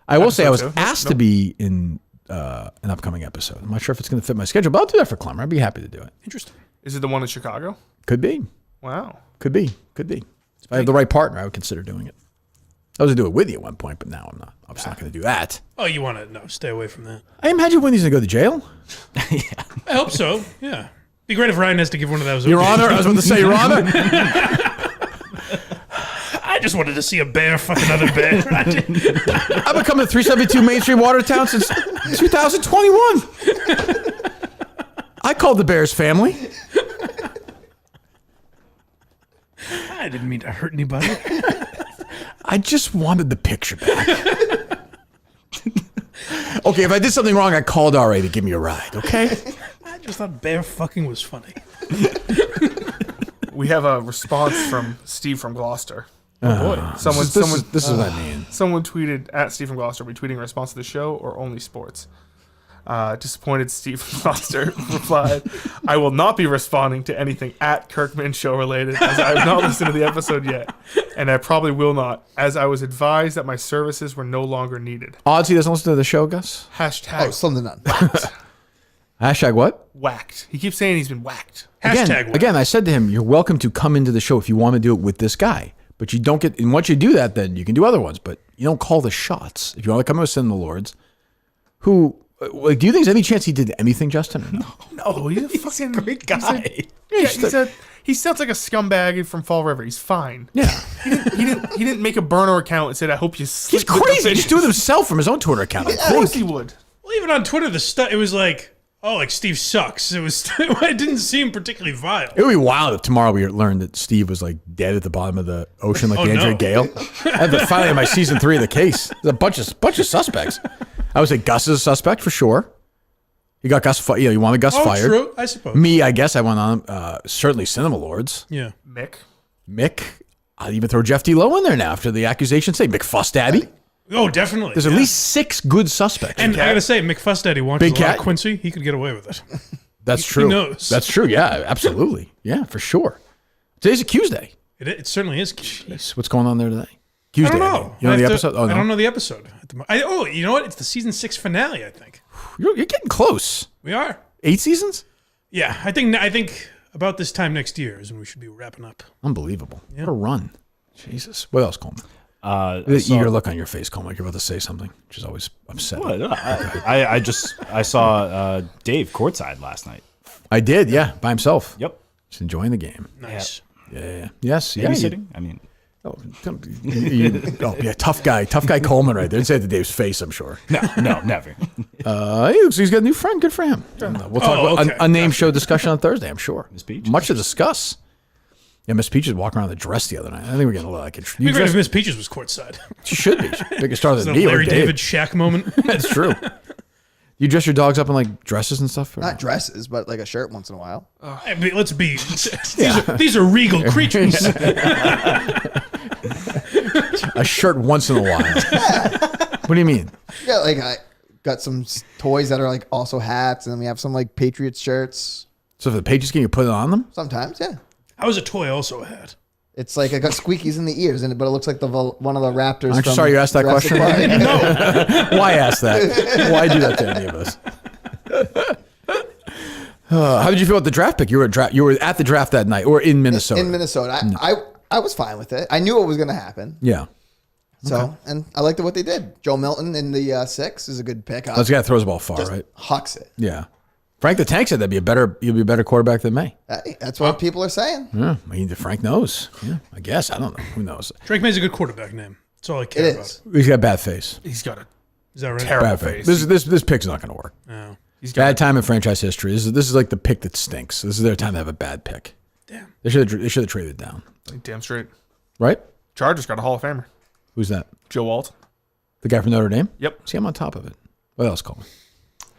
I will say I was asked to be in an upcoming episode. I'm not sure if it's going to fit my schedule, but I'll do that for Clemmer. I'd be happy to do it. Interesting. Is it the one in Chicago? Could be. Wow. Could be. If I have the right partner, I would consider doing it. I was going to do it with you at one point, but now I'm not. I'm just not going to do that. Oh, you want to stay away from that? I imagine Wendy's going to go to jail. I hope so. Yeah. Be great if Ryan has to give one of those. Your Honor, I was about to say, Your Honor. I just wanted to see a bear fuck another bear. I've been coming to 372 Main Street, Watertown since 2021. I called the Bears family. I didn't mean to hurt anybody. I just wanted the picture back. Okay, if I did something wrong, I called RA to give me a ride, okay? I just thought bear fucking was funny. We have a response from Steve from Gloucester. Oh, boy. This is what I mean. Someone tweeted at Steve from Gloucester, retweeting a response to the show or only sports. Disappointed Steve from Gloucester replied, I will not be responding to anything at Kirkman show related, as I have not listened to the episode yet, and I probably will not, as I was advised that my services were no longer needed. Odds he doesn't listen to the show, Gus? Hashtag something done. Hashtag what? Whacked. He keeps saying he's been whacked. Again, I said to him, you're welcome to come into the show if you want to do it with this guy. But you don't get, and once you do that, then you can do other ones. But you don't call the shots. If you want to come with Sin the Lords, who, like, do you think there's any chance he did anything, Justin? Or no? No, he's a fucking great guy. He sounds like a scumbag from Fall River. He's fine. Yeah. He didn't make a burner account and said, I hope you He's crazy. He just do it himself from his own Twitter account. Of course he would. Well, even on Twitter, it was like, oh, like Steve sucks. It didn't seem particularly vile. It would be wild if tomorrow we learned that Steve was like dead at the bottom of the ocean like the Andrea Gale. And finally, in my season 3 of the case, there's a bunch of suspects. I would say Gus is a suspect for sure. You got Gus. You wanted Gus fired. True, I suppose. Me, I guess I went on. Certainly, Cinema Lords. Yeah. Mick. I'll even throw Jeff D. Lowe in there now after the accusation. Say McFuss Daddy. Oh, definitely. There's at least 6 good suspects. And I gotta say, McFuss Daddy watches Big a lot Cat. of Quincy. He could get away with it. That's true. He knows. That's true. Yeah, absolutely. Yeah, for sure. Today's a Q's Day. It certainly is. Jeez, what's going on there today? Q's I don't Day. know. You know the episode? Oh, no. I don't know the episode. You know what? It's the season 6 finale, I think. You're getting close. We are. 8 seasons? Yeah, I think about this time next year is when we should be wrapping up. Unbelievable. Yeah. What a run. Jesus. What else, Coleman? The eager look on your face, Coleman, like you're about to say something, which is always upsetting. What? I saw Dave courtside last night. I did, yeah, by himself. Yep. Just enjoying the game. Nice. Yeah. Yes. Babysitting? I mean... Tough guy Coleman right there. Didn't say it to Dave's face, I'm sure. No, never. He's got a new friend. Good for him. We'll talk about a name show discussion on Thursday, I'm sure. Miss Peaches. Much to discuss. Yeah, Miss Peaches walking around the dress the other night. I think we're getting a little like It'd be great if Miss Peaches was courtside. She should be. Bigger star than me. Larry or Dave. David Shaq moment. That's true. You dress your dogs up in like dresses and stuff? Or? Not dresses, but like a shirt once in a while. I mean, let's be. These are regal creatures. A shirt once in a while. What do you mean? Yeah, like I got some toys that are like also hats, and then we have some like Patriots shirts. So if the Patriots game, you put it on them? Sometimes, yeah. How is a toy also a hat? It's like I got squeakies in the ears, but it looks like one of the Raptors. Aren't you sorry you asked that question? No. Why ask that? Why do that to any of us? How did you feel about the draft pick? You were at the draft that night, or in Minnesota? In Minnesota, I was fine with it. I knew what was going to happen. Yeah. So, and I liked what they did. Joe Milton in the 6 is a good pick. This guy throws the ball far, just right? Hucks it. Yeah. Frank the Tank said he'll be a better quarterback than me. Hey, that's what people are saying. Yeah, I mean, Frank knows. Yeah, I guess. I don't know. Who knows? Drake May's a good quarterback name. That's all I care about. He's got a bad face. He's got a Is that right? terrible Bad face. This pick's not going to work. No. He's got Bad time in franchise history. This is like the pick that stinks. This is their time to have a bad pick. Damn. They should have traded down. damn straight. Right? Chargers got a Hall of Famer. Who's that? Joe Alt. The guy from Notre Dame? Yep. See, I'm on top of it. What else, Coleman?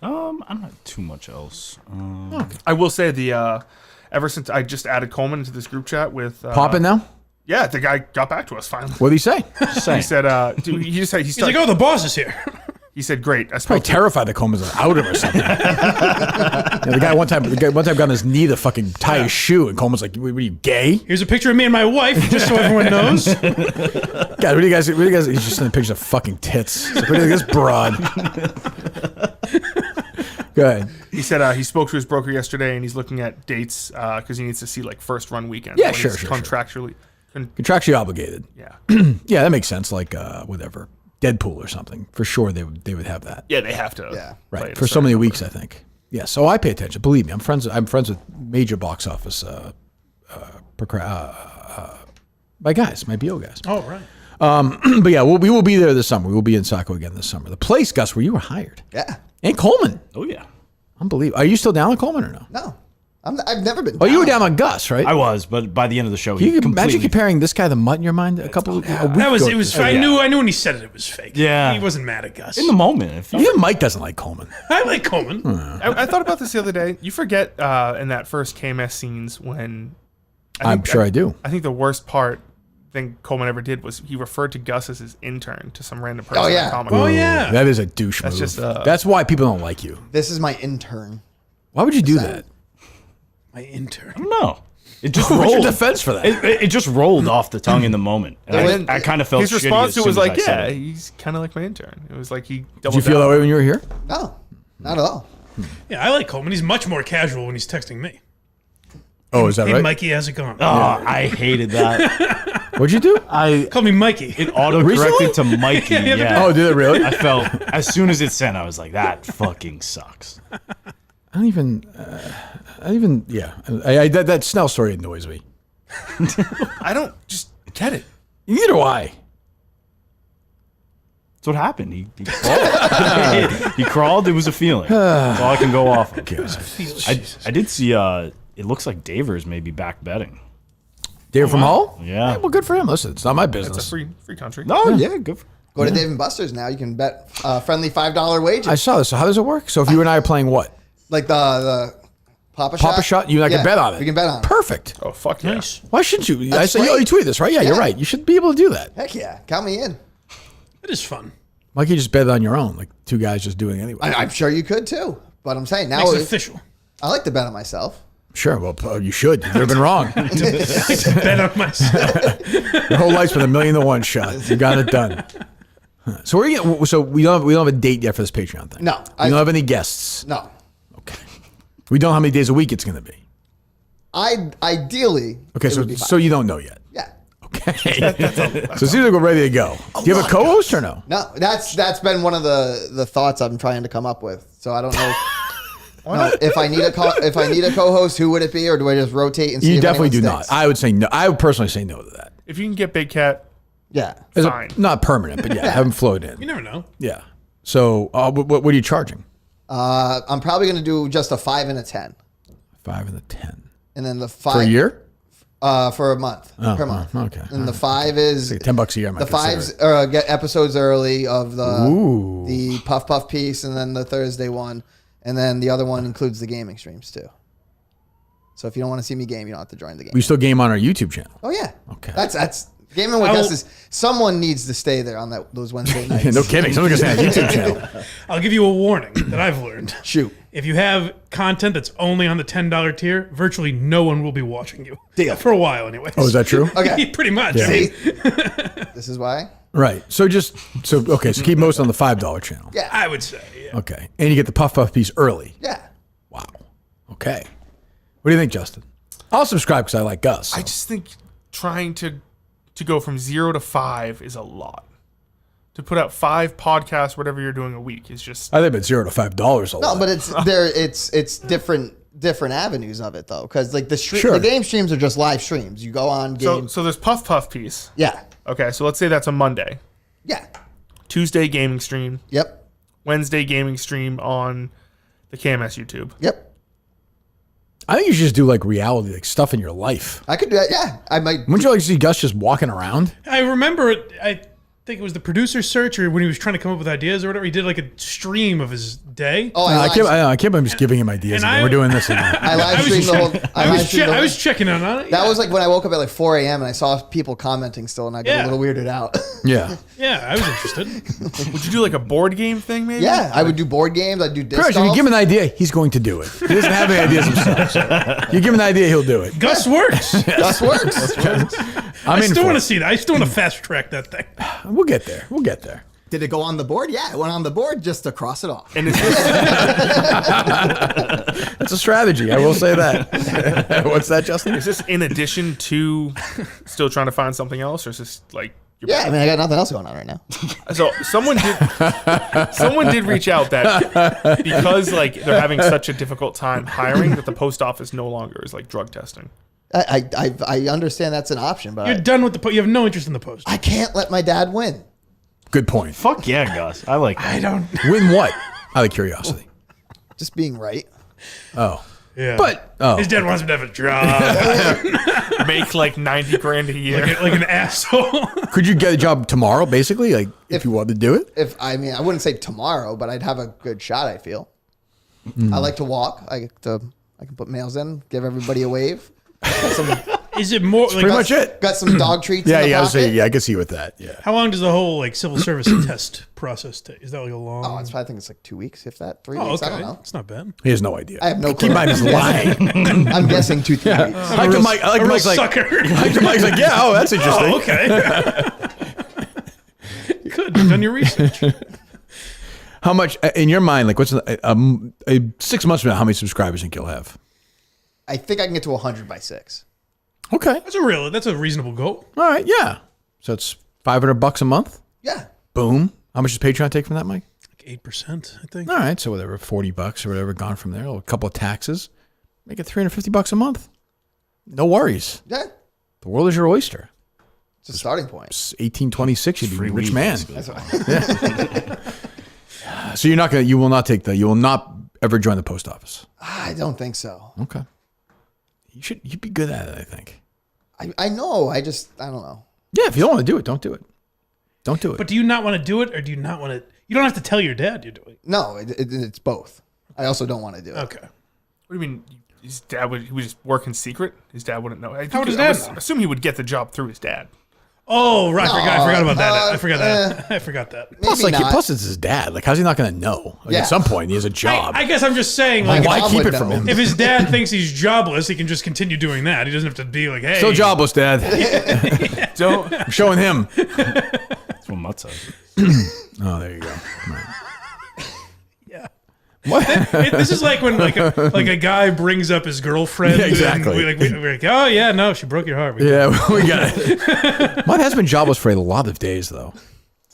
I'm not too much else. I will say ever since I just added Coleman into this group chat with Poppin' now? Yeah, the guy got back to us finally. What did he say? He said, he's like, oh, the boss is here. He said, great. I Probably terrified that Coleman's going to out him or something. The guy one time got on his knee to fucking tie his shoe, and Coleman's like, "Were you gay?" Here's a picture of me and my wife, just so everyone knows. God, what do you guys? He's just sending pictures of fucking tits. He's like, what do you think of this broad? Go ahead. He said he spoke to his broker yesterday, and he's looking at dates because he needs to see like first run weekend. Yeah, when sure, he's sure. Contractually contractually obligated. Yeah. Yeah, that makes sense. Like whatever, Deadpool or something. For sure, they would have that. Yeah, they have to. Yeah. play Right. it a For so certain many number. weeks, I think. Yeah. So I pay attention. Believe me, I'm friends with major box office my guys, my BO guys. Oh, right. But yeah, we will be there this summer. We will be in Saco again this summer. The place, Gus, where you were hired. Yeah. And Coleman. Oh yeah. Unbelievable. Are you still down with Coleman or no? No. I've never been. Oh, you were down on Gus, right? I was, but by the end of the show, Can you imagine completely. comparing this guy to Mutt in your mind a week That was ago? it. Was I knew when he said it was fake. Yeah. he wasn't mad at Gus in the moment. Even Mike doesn't like Coleman. I like Coleman. I thought about this the other day. You forget in that first KMS scenes when I'm sure I do. I think the worst part thing Coleman ever did was he referred to Gus as his intern to some random person. Oh, yeah. at Comic Oh Con. yeah. That is a douche That's move. just, That's why people don't like you. This is my intern. Why would you do that? My intern. I don't know. It just What's your rolled. defense for that? It just rolled off the tongue in the moment. And I kind of felt his shitty response as to it soon was as I like, said "Yeah, it. he's kind of like my intern." It was like he. Did you feel that way when you were here? No, not at all. Yeah, I like Coleman. He's much more casual when he's texting me. Oh, is that Hey, right? Mikey, how's it going? Oh, I hated that. What'd you do? Call me Mikey. It auto-corrected to Mikey. Yeah, the other Yeah. Oh, did it really? I felt as soon as it sent, I was like, "That fucking sucks." I don't even. Yeah. That Snell story annoys me. I don't just get it. Neither do I. That's what happened. He crawled. He crawled. It was a feeling. That's all I can go off of. I did see. It looks like Davers may be back betting. Dave from Hull? Yeah. Well, good for him. Listen, it's not my business. It's a free country. No, yeah, good. Go to Dave and Buster's now. You can bet friendly $5 wages. I saw this. So how does it work? So if you and I are playing what? Like the Papa Shot. Papa Shot? You and I can bet on it. We can bet on it. Perfect. Oh fuck yeah. Nice. Why shouldn't you? That's I said, great. you tweeted this, right? Yeah, Yeah. you're right. You should be able to do that. Heck yeah. Count me in. It is fun. Why can't you just bet it on your own? Like two guys just doing it anyway. I'm sure you could too. But I'm saying now Makes it official. I like to bet on myself. Sure. Well, you should. You've never been wrong. Bet on myself. Your whole life's been $1 million to 1 shot. You got it done. So we don't have a date yet for this Patreon thing. No. We don't have any guests. No. Okay. We don't know how many days a week it's going to be. Ideally. Okay. it would be So you don't know yet. Yeah. Okay. So it seems like we're ready to go. Do you have a co-host or no? No, that's been one of the thoughts I'm trying to come up with. So I don't know. No, if I need a co-host, who would it be, or do I just rotate and see? You if definitely anyone do sticks? not. I would say no. I would personally say no to that. If you can get Big Cat, Yeah. As a- fine. not permanent, but yeah, have them float in. You never know. Yeah. So what are you charging? I'm probably going to do just a 5 and a 10, 5 and a 10 and then the 5 for a year. For a month per Oh, month. okay. And the 5 is It's like $10 a year. I might the consider 5s get episodes early of Ooh. the Puff piece, and then the Thursday one, and then the other one includes the gaming streams too. So if you don't want to see me game, you don't have to join the game. We still game on our YouTube channel. Oh yeah. Okay. That's gaming with us. Someone needs to stay there on those Wednesday nights. No kidding. Someone's gonna say on YouTube channel. I'll give you a warning that I've learned. Shoot. If you have content that's only on the $10 tier, virtually no one will be watching you. Deal. For a while, anyway. Oh, is that true? Okay. Pretty much. Yeah. I mean, This is why. Right. So so keep most on the $5 channel. Yeah. I would say. Yeah. Okay. And you get the Puff piece early. Yeah. Wow. Okay. What do you think, Justin? I'll subscribe because I like Gus. I just think trying to go from 0 to 5 is a lot. To put out 5 podcasts, whatever you're doing a week, is just. I think it's $0 to $5 a lot. No, but it's different avenues of it though, because like Sure. the game streams are just live streams. You go on game. So there's Puff piece. Yeah. Okay, so let's say that's a Monday. Yeah. Tuesday gaming stream. Yep. Wednesday gaming stream on the KMS YouTube. Yep. I think you should just do like reality, like stuff in your life. I could do that. Yeah. I might. Wouldn't you like to see Gus just walking around? I remember it. I think it was the producer search, or when he was trying to come up with ideas or whatever. He did like a stream of his day. Oh, I can't believe I'm just giving him ideas. And Again. We're doing this. I live streamed the whole. I was checking in on it. That was like when I woke up at like 4 a.m. and I saw people commenting still, and I got Yeah. a little weirded out. Yeah. Yeah, I was interested. Would you do like a board game thing, maybe? Yeah, I would do board games. I'd do disc Pretty much, if you golf. give him an idea, he's going to do it. He doesn't have any ideas himself. So you give him an idea, he'll do it. Gus works. Gus works. I still want to see that. I still want to fast track that thing. We'll get there. We'll get there. Did it go on the board? Yeah, it went on the board just to cross it off. And is That's a strategy. I will say that. What's that, Justin? Is this in addition to still trying to find something else, or is this like? Yeah, I mean, I got nothing else going on right now. So someone did reach out that because like they're having such a difficult time hiring that the post office no longer is like drug testing. I understand that's an option, but You're done with the you have no interest in the post. I can't let my dad win. Good point. Fuck yeah, Gus. I like that. I don't. Win what? Out of curiosity. Just being right. Oh. Yeah. But his dad wants him to have a job. Make like 90 grand a year. like an asshole. Could you get a job tomorrow, basically? Like, if you wanted to do it? I wouldn't say tomorrow, but I'd have a good shot, I feel. I like to walk. I can put mails in, give everybody a wave. Is it more? That's pretty much it. Got some dog treats Yeah, in the yeah, pocket. I can see with that. Yeah. How long does the whole like civil service test process take? Is that like a long? Oh, I think it's like 2 weeks, if that. 3 Oh, weeks. okay. I don't know. It's not bad. He has no idea. I have no clue. Keep in mind, he's lying. I'm guessing 2 3 weeks. I like Mike's like, Mike's like, yeah, oh, that's interesting. Oh, okay. Good. You've done your research. How much, in your mind, like, what's 6 months from now, how many subscribers do you think you'll have? I think I can get to 100 by 6. Okay. That's a reasonable goal. All right, yeah. So it's $500 a month? Yeah. Boom. How much does Patreon take from that, Mike? Like 8%, I think. All right, so whatever, $40 or whatever, gone from there. A couple of taxes. Make it $350 a month. No worries. Yeah. The world is your oyster. It's a starting point. 1826, you'd be a rich man. That's right. So you will not ever join the post office. I don't think so. Okay. You'd be good at it, I think. I know. I don't know. Yeah, if you don't want to do it, don't do it. Don't do it. But do you not want to do it, or do you not want to? You don't have to tell your dad you're doing it. No, it's both. I also don't want to do it. Okay. What do you mean? His dad would just work in secret? His dad wouldn't know. How would his dad know? Assume he would get the job through his dad. Oh, right. I forgot about that. I maybe forgot that. Plus, it's his dad. Like, how's he not going to know? Like, Yeah. at some point, he has a job. I guess I'm just saying, Like, like, why keep it from him? if his dad thinks he's jobless, he can just continue doing that. He doesn't have to be like, hey. Still jobless, Dad. Don't. I'm showing him. That's what Mutt says. Oh, there you go. Right. This is like when like a guy brings up his girlfriend. Yeah, exactly. And we're like, oh yeah, no, she broke your heart. Yeah, we got it. Mine has been jobless for a lot of days, though.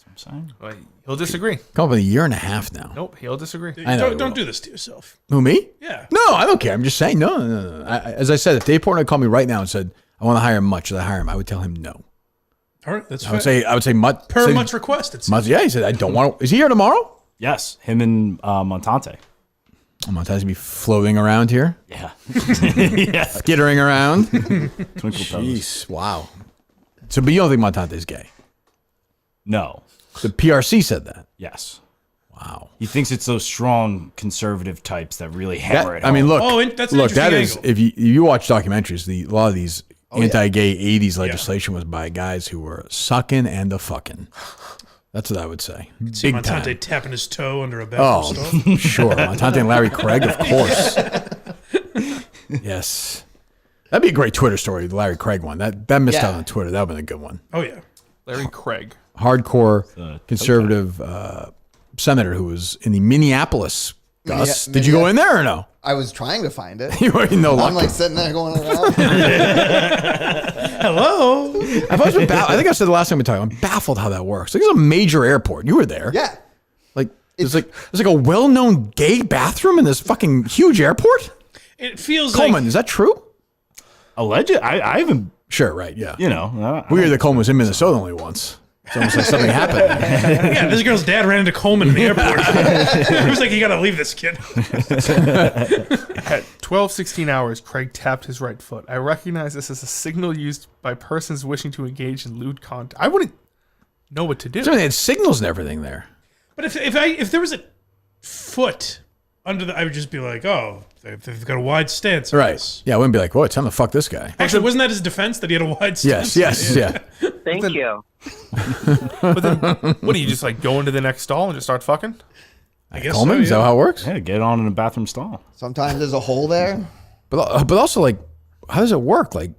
That's what I'm saying. Well, he'll disagree. Come up in a year and a half now. Nope, he'll disagree. I know he Don't will. do this to yourself. Who, me? Yeah. No, I don't care. I'm just saying, no. As I said, if Dave Portnoy called me right now and said, I want to hire Mutt, should I hire him? I would tell him no. All right, that's I would say Mutt. per Mutt's request. It's Mutt, yeah, he said, I don't want to. Is he here tomorrow? Yes, him and Montante. Montante's going to be floating around here. Yeah. Yeah. Skittering around. Twinkle toes. Jeez, wow. So, but you don't think Montante's gay? No. The PRC said that. Yes. Wow. He thinks it's those strong conservative types that really hammer it I mean, home. look. That's an look. That is interesting if you watch documentaries, a lot of these anti-gay '80s legislation was by guys who were sucking and a fucking. That's what I would say. See Big Montante time. tapping his toe under a bathroom Oh, stall. sure. Montante and Larry Craig, of course. Yes. That'd be a great Twitter story, the Larry Craig one. That missed out on Twitter. That would have been a good one. Oh yeah. Larry Craig. Hardcore conservative senator who was in the Minneapolis. Gus, did you go in there or no? I was trying to find it. You already know. I'm like sitting there going around. Hello. I've always been I think I said the last time we talked. I'm baffled how that works. Like, it's a major airport. You were there. Yeah. Like there's like a well-known gay bathroom in this fucking huge airport. It feels Coleman, is that true? Alleged? I haven't. Sure, right, yeah. You know. Weird that Coleman was in Minnesota only once. It's almost like something happened. Yeah, this girl's dad ran into Coleman in the airport. He was like, you gotta leave this kid. At 12:16 hours, Craig tapped his right foot. I recognize this as a signal used by persons wishing to engage in lewd contact. I wouldn't know what to do. So they had signals and everything there. But if there was a foot under the, I would just be like, oh, they've got a wide stance. on Right. this. Yeah, I wouldn't be like, whoa, it's time to fuck this guy. Actually, wasn't that his defense that he had a wide stance? Yes, yeah. Thank you. But then, what do you just like go into the next stall and just start fucking? I guess Coleman, is that how it works? Yeah, get on in a bathroom stall. Sometimes there's a hole there. But also, like, how does it work? Like,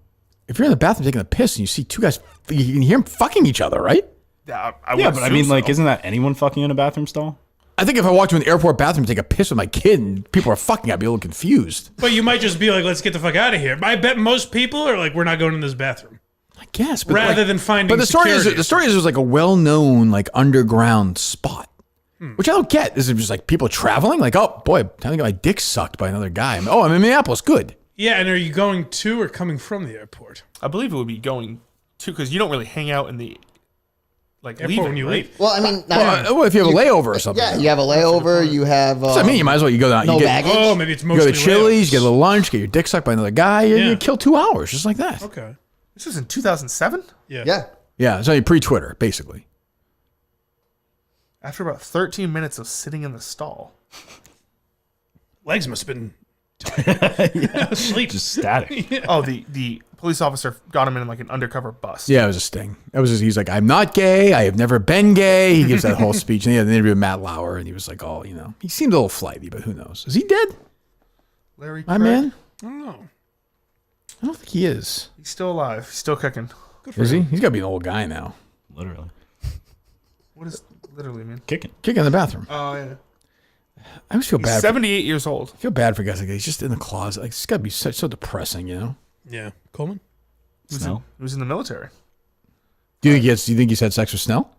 if you're in the bathroom taking a piss and you see two guys, you can hear them fucking each other, right? But I mean, like, isn't that anyone fucking in a bathroom stall? I think if I walked to an airport bathroom to take a piss with my kid and people are fucking, I'd be a little confused. But you might just be like, let's get the fuck out of here. I bet most people are like, we're not going in this bathroom. I guess. But rather than finding But the story is it was like a well-known, like, underground spot. Which I don't get. Is it just like people traveling? Like, oh, boy, time to get my dick sucked by another guy. I'm in Minneapolis. Good. Yeah, and are you going to or coming from the airport? I believe it would be going to, because you don't really hang out in the airport leaving, when you right? leave. Well, I mean, if you have a layover or something. Yeah, you have a layover. You have. So I mean, you might as well go down. No you get, baggage. Oh, maybe it's You mostly go to Chili's, layovers. get a little lunch, get your dick sucked by another guy. You kill 2 hours just like that. Okay. This was in 2007? Yeah. Yeah, it's only pre-Twitter, basically. After about 13 minutes of sitting in the stall. Legs must have been tired. Asleep. Just static. Yeah. Oh, the police officer got him in like an undercover bus. Yeah, it was a sting. He's like, I'm not gay. I have never been gay. He gives that whole speech. And he had an interview with Matt Lauer, and he was like, he seemed a little flighty, but who knows? Is he dead? Larry My Craig? man? I don't know. I don't think he is. He's still alive. He's still kicking. Is he? He's got to be an old guy now. Literally. What does literally mean? Kicking in the bathroom. Oh, yeah. I always feel He's bad. 78 years old. I feel bad for guys like that. He's just in the closet. Like, it's got to be so depressing, you know? Yeah. Coleman? He was in the military. Do you think he's had sex with Snell?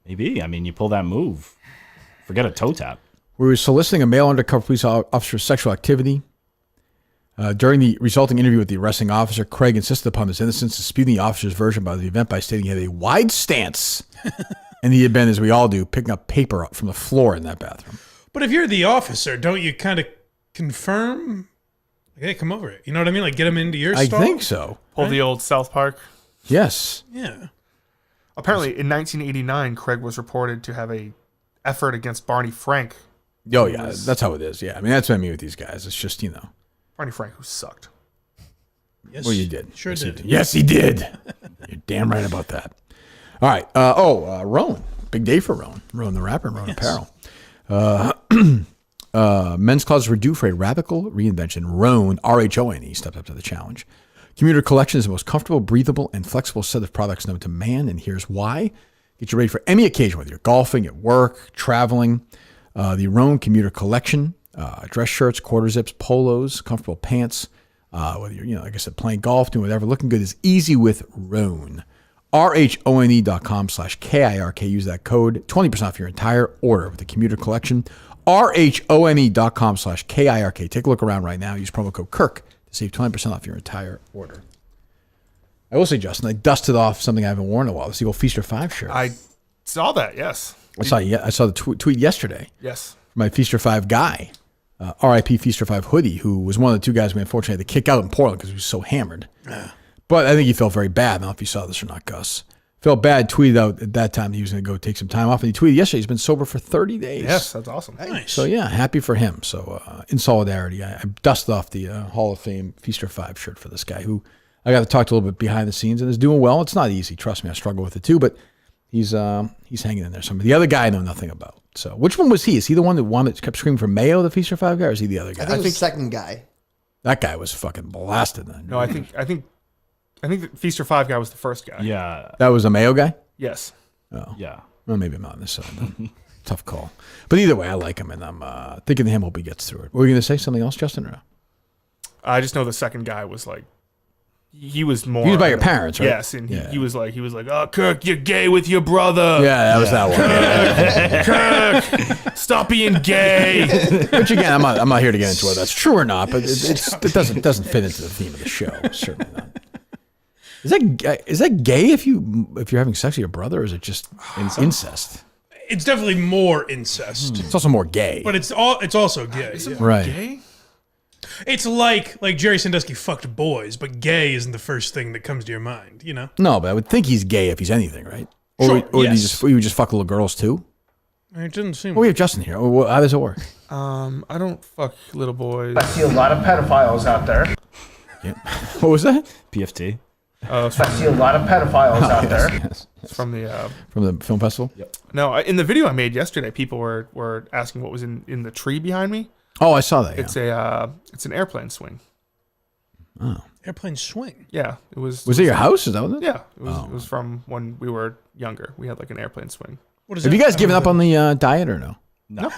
Maybe. I mean, you pull that move. Forget a toe tap. We were soliciting a male undercover police officer's sexual activity. During the resulting interview with the arresting officer, Craig insisted upon his innocence, disputing the officer's version about the event by stating he had a wide stance. And he had been, as we all do, picking up paper up from the floor in that bathroom. But if you're the officer, don't you kind of confirm? Like, hey, come over. You know what I mean? Like, get him into your stall? I think so. Pull the old South Park. Yes. Yeah. Apparently, in 1989, Craig was reported to have a effort against Barney Frank. Oh, yeah. That's how it is. Yeah. I mean, that's what I mean with these guys. It's just, Barney Frank, who sucked. Yes, well, you did. Sure yes, did. Yes, he did. You're damn right about that. All right. Rowan. Big day for Rowan. Rowan the rapper, Rowan Apparel. Men's closets were due for a radical reinvention. Rowan, R-H-O-N-E, stepped up to the challenge. Commuter Collection is the most comfortable, breathable, and flexible set of products known to man, and here's why. Get you ready for any occasion, whether you're golfing, at work, traveling. The Rowan Commuter Collection, dress shirts, quarter zips, polos, comfortable pants, whether you're, like I said, playing golf, doing whatever, looking good is easy with Rowan. RHONE.com/KIRK. Use that code. 20% off your entire order with the Commuter Collection. RHONE.com/KIRK. Take a look around right now. Use promo code KIRK to save 20% off your entire order. I will say, Justin, I dusted off something I haven't worn in a while. This Eagle Feaster 5 shirt. I saw that, yes. I saw the tweet yesterday. Yes. From my Feaster 5 guy, RIP Feaster 5 hoodie, who was one of the two guys we unfortunately had to kick out in Portland because he was so hammered. But I think he felt very bad. I don't know if you saw this or not, Gus. Felt bad, tweeted out at that time he was going to go take some time off. And he tweeted yesterday he's been sober for 30 days. Yes, that's awesome. Nice. So, yeah, happy for him. So, in solidarity, I dusted off the Hall of Fame Feaster 5 shirt for this guy who I got to talk to a little bit behind the scenes and is doing well. It's not easy. Trust me, I struggle with it too. But he's hanging in there. The other guy I know nothing about. So, which one was he? Is he the one that kept screaming for Mayo, the Feaster 5 guy, or is he the other guy? I think it was the second guy. That guy was fucking blasted then. No, I think the Feaster 5 guy was the first guy. Yeah. That was a Mayo guy? Yes. Oh. Yeah. Well, maybe I'm not on this side then. Tough call. But either way, I like him, and I'm thinking of him. Hope he gets through it. Were you going to say something else, Justin, or no? I just know the second guy was like, he was more. He was by your parents, right? Yes, and he was like, oh, Kirk, you're gay with your brother. Yeah, that was that one. Kirk, stop being gay. Which again, I'm not here to get into whether that's true or not, but it doesn't fit into the theme of the show. Certainly not. Is that gay if you're having sex with your brother, or is it just incest? It's definitely more incest. It's also more gay. But it's also gay. Is it right. Gay? It's like Jerry Sandusky fucked boys, but gay isn't the first thing that comes to your mind, you know? No, but I would think he's gay if he's anything, right? Or, Sure, or yes. he would just fuck little girls too? It didn't seem. Well, we have Justin here. How does it work? I don't fuck little boys. I see a lot of pedophiles out there. Yeah. What was that? PFT. I see a lot of pedophiles out there. Yes. It's from the film festival? Yep. No, in the video I made yesterday, people were asking what was in the tree behind me. Oh, I saw that. It's an airplane swing. Oh. Airplane swing. Yeah, it was. Was it your house? Is that what it is? Yeah, it was from when we were younger. We had like an airplane swing. What is Have you guys given up on the diet or no? No.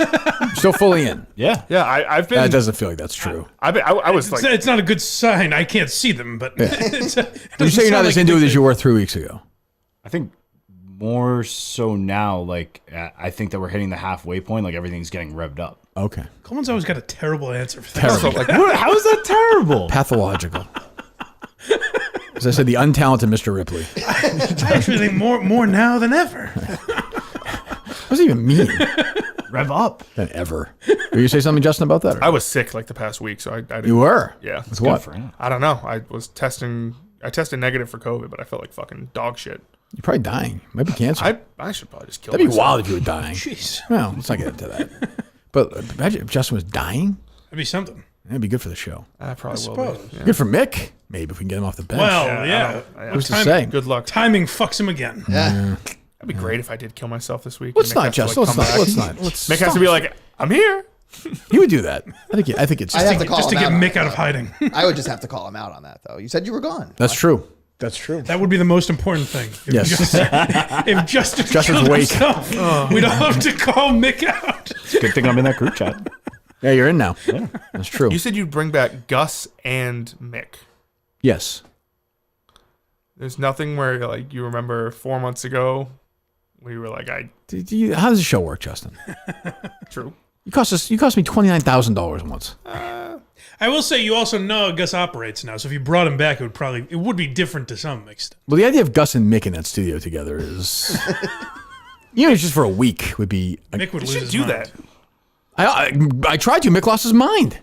Still fully in? Yeah. Yeah, I've been. That doesn't feel like that's true. I was like. It's not a good sign. I can't see them, but. Would you say you're not as into it as you were 3 weeks ago? I think more so now. Like I think that we're hitting the halfway point. Like everything's getting revved up. Okay. Coleman's always got a terrible answer for that. Terrible. How is that terrible? Pathological. As I said, the untalented Mr. Ripley. I actually think more now than ever. What does it even mean? Rev up. Than ever. Were you say something, Justin, about that? Or? I was sick like the past week, so I didn't. You were? Yeah. With what? I don't know. I tested negative for COVID, but I felt like fucking dog shit. You're probably dying. Might be cancer. I should probably just kill That'd be myself. wild if you were dying. Jeez. Well, let's not get into that. But imagine if Justin was dying. That'd be something. That'd be good for the show. I probably will suppose. be. Yeah. Good for Mick. Maybe if we can get him off the bench. Well, yeah. Who's to say? Good luck. Timing fucks him again. Yeah. That'd be great if I did kill myself this week. Let's Mick not, has to, Justin. like, Let's come not. back. Let's Mick has to be like, I'm here. He would do that. I think it's I'd have to call Just to him get out Mick on out of that. hiding. I would just have to call him out on that, though. You said you were gone. That's true. That's true. That would be the most important thing. If Yes. if Justin Justin's killed wake. himself, we don't have to call Mick out. It's a good thing I'm in that group chat. Yeah, you're in now. Yeah. That's true. You said you'd bring back Gus and Mick. Yes. There's nothing where like you remember 4 months ago where you were like, How does the show work, Justin? True. You cost me $29,000 once. I will say you also know how Gus operates now, so if you brought him back, it would be different to some extent. Well, the idea of Gus and Mick in that studio together is, just for a week would be. Mick would You lose should his do mind. that. I tried to. Mick lost his mind.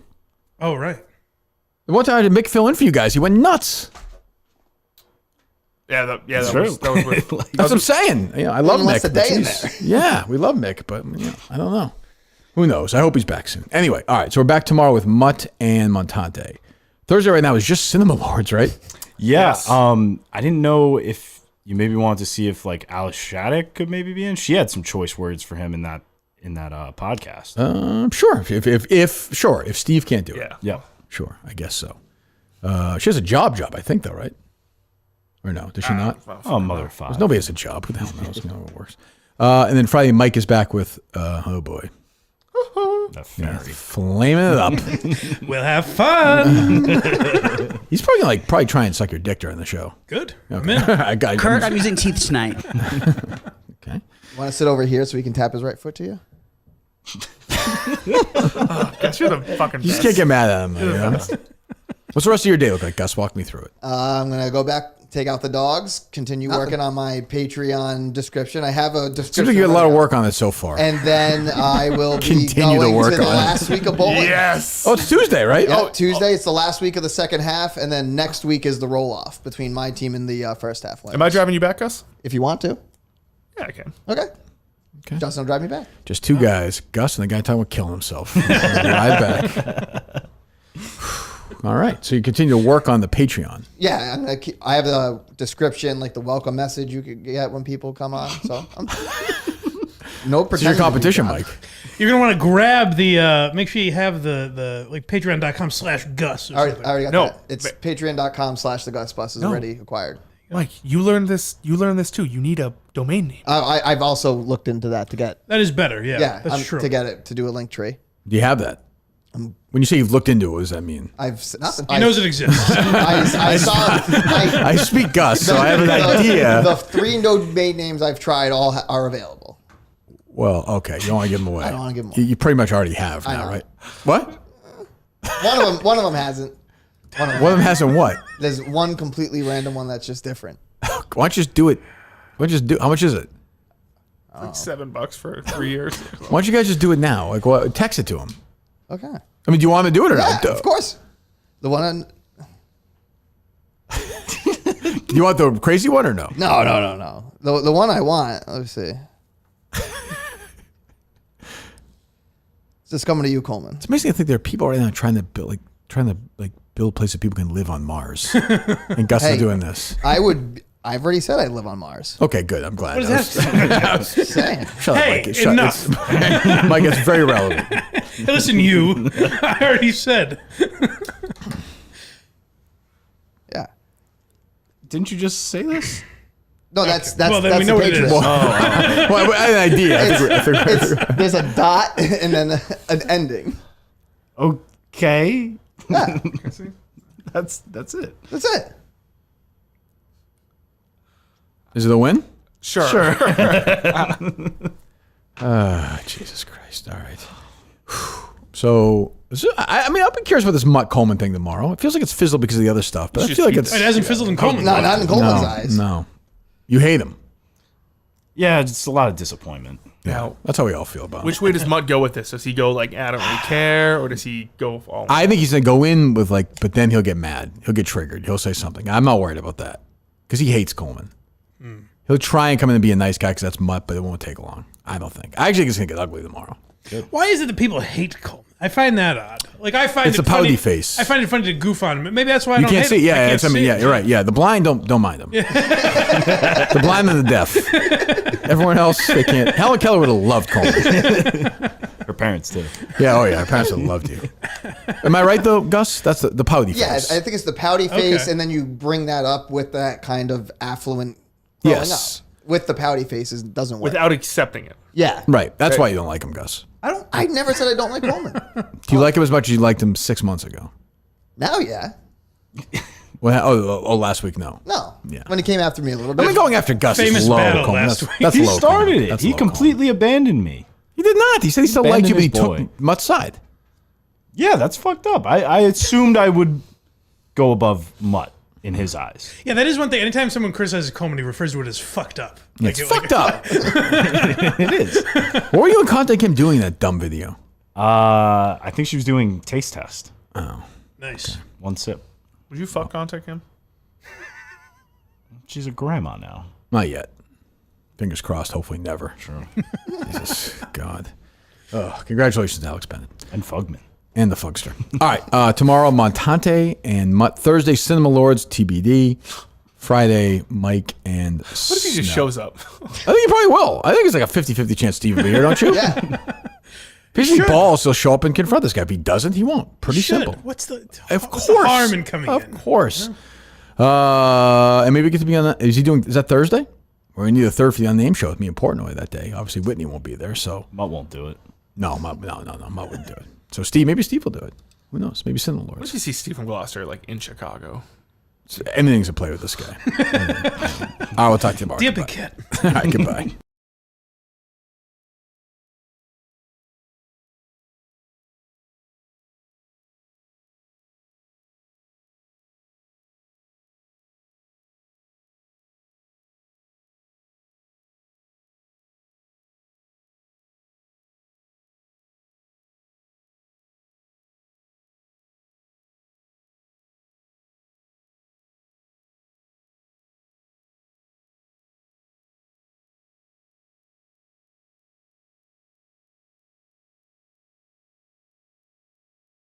Oh, right. The one time I did Mick fill in for you guys, he went nuts. Yeah, that True. was weird. That's what I'm saying. I love Only Mick. left a but day in jeez. there. Yeah, we love Mick, but I don't know. Who knows? I hope he's back soon. Anyway, all right. So we're back tomorrow with Mutt and Montante. Thursday right now is just Cinema Lords, right? Yeah. Yes. I didn't know if you maybe wanted to see if like Alice Shattuck could maybe be in. She had some choice words for him in that podcast. Sure. If Steve can't do it. Yeah. Sure. I guess so. She has a job, I think, though, right? Or no? Does she not? Oh, mother five. Because nobody has a job. Who the hell knows? How it works. And then Friday, Mike is back with, oh boy. The fairy. Flaming it up. We'll have fun. He's probably try and suck your dick during the show. Good. Okay. I'm in. Kurt, I'm using teeth tonight. Okay. Want to sit over here so we can tap his right foot to you? Gus, you're the fucking You just best. can't get mad at him. What's the rest of your day look like, Gus? Walk me through it. I'm going to go back, take out the dogs, continue working on my Patreon description. I have a description. Seems like you get a lot of right work on it so far. And then I will be Continue to going work to the on it. last week of bowling. Yes. Oh, it's Tuesday, right? Yeah, Tuesday. It's the last week of the second half, and then next week is the roll-off between my team and the first half. Am I driving you back, Gus? If you want to. Yeah, I can. Okay. Justin will drive me back. Just two guys, Gus and the guy talking about killing himself. Ride back. All right. So you continue to work on the Patreon. Yeah, I have the description, like the welcome message you could get when people come on. So no This is your competition, Mike. You're going to want to grab the, make sure you have the like patreon.com/Gus. I already got that. It's patreon.com/thegusbus is already acquired. Mike, you learned this too. You need a domain name. I've also looked into that to get. That is better. Yeah, that's true. To get it to do a link tree. Do you have that? When you say you've looked into it, what does that mean? He knows it exists. I speak Gus, so I have an idea. The 3 domain names I've tried all are available. Well, okay. You don't want to give them away. I don't want to give them You pretty much already have I now, know. right? What? One of them hasn't. One of them hasn't what? There's one completely random one that's just different. Why don't you just do it? How much is it? Like $7 for 3 years. Why don't you guys just do it now? Like, text it to him. Okay. I mean, do you want to do it or Yeah, not? of course. The one on. Do you want the crazy one or no? No. The one I want. Let me see. It's just coming to you, Coleman. It's amazing. I think there are people right now trying to build a place that people can live on Mars. And Gus is doing this. I've already said I live on Mars. Okay, good. I'm glad. What is that? I'm just saying. Shut up, Hey, Mike. enough. Mike, it's very relevant. Hey, listen, you. I already said. Didn't you just say this? No, that's Well, then that's we know the what it is. Patriots. Well, I had an idea. I think There's a dot and then an ending. Okay. Yeah, That's it. that's it. Is it a win? Sure. Jesus Christ. All right. So, I mean, I'll be curious about this Mutt Coleman thing tomorrow. It feels like it's fizzled because of the other stuff, but I feel like It hasn't fizzled in Coleman. No, not in Coleman's eyes. No. You hate him. Yeah, it's a lot of disappointment. Yeah. That's how we all feel about it. Which way does Mutt go with this? Does he go like, I don't really care, or does he go all? I think he's going to go in with but then he'll get mad. He'll get triggered. He'll say something. I'm not worried about that because he hates Coleman. He'll try and come in and be a nice guy because that's Mutt, but it won't take long. I don't think. I actually think it's going to get ugly tomorrow. Why is it that people hate Coleman? I find that odd. Like I find It's it a pouty funny, face. I find it funny to goof on him. Maybe that's why I You don't can't hate see. him. Yeah, I can't see yeah, it. you're right. Yeah, the blind don't mind him. The blind and the deaf. Everyone else, they can't. Helen Keller would have loved Coleman. Her parents did. Yeah, her parents would have loved you. Am I right though, Gus? That's the pouty Yeah, face. I think it's the pouty face, Okay. and then you bring that up with that kind of affluent growing Yes. up. With the pouty faces, it doesn't work. Without accepting it. Yeah. Right. That's why you don't like him, Gus. I never said I don't like Coleman. Do you like him as much as you liked him 6 months ago? Now, yeah. Well, last week, no. No. Yeah. When he came after me a little bit. I mean, going after Gus Famous is low. battle Coleman. last That's, week. that's He low, started Coleman. it. That's He low, completely abandoned me. Coleman. He did not. He said he still liked you, but he Abandoned his took Mutt's side. Yeah, that's fucked up. I assumed I would go above Mutt in his eyes. Yeah, that is one thing. Anytime someone criticizes Coleman, he refers to it as fucked up. It's fucked up. It is. What were you in contact him doing that dumb video? I think she was doing taste test. Oh. Nice. One sip. Would you fuck contact him? She's a grandma now. Not yet. Fingers crossed. Hopefully never. Sure. Jesus, God. Oh, congratulations, Alex Bennett. And Fugman. And the Fugster. All right. Tomorrow, Montante and Mutt. Thursday, Cinema Lords, TBD. Friday, Mike and What if he just Snow. shows up? I think he probably will. I think it's like a 50-50 chance Steve will be here, don't you? Yeah. If he's balls, he'll show up and confront this guy. If he doesn't, he won't. Pretty Should. simple. What's the What's the harm in coming in? Of course. And maybe we get to be on that. Is that Thursday? Or we need a third for the Unnamed show with me and Portnoy that day. Obviously, Whitney won't be there, so. Mutt won't do it. No, Mutt wouldn't do it. So maybe Steve will do it. Who knows? Maybe Cinema What Lords. if you see Stephen Gloucester like in Chicago? Anything's a play with this guy. I will talk to you tomorrow. Dear Goodbye. Piquette. All right, goodbye.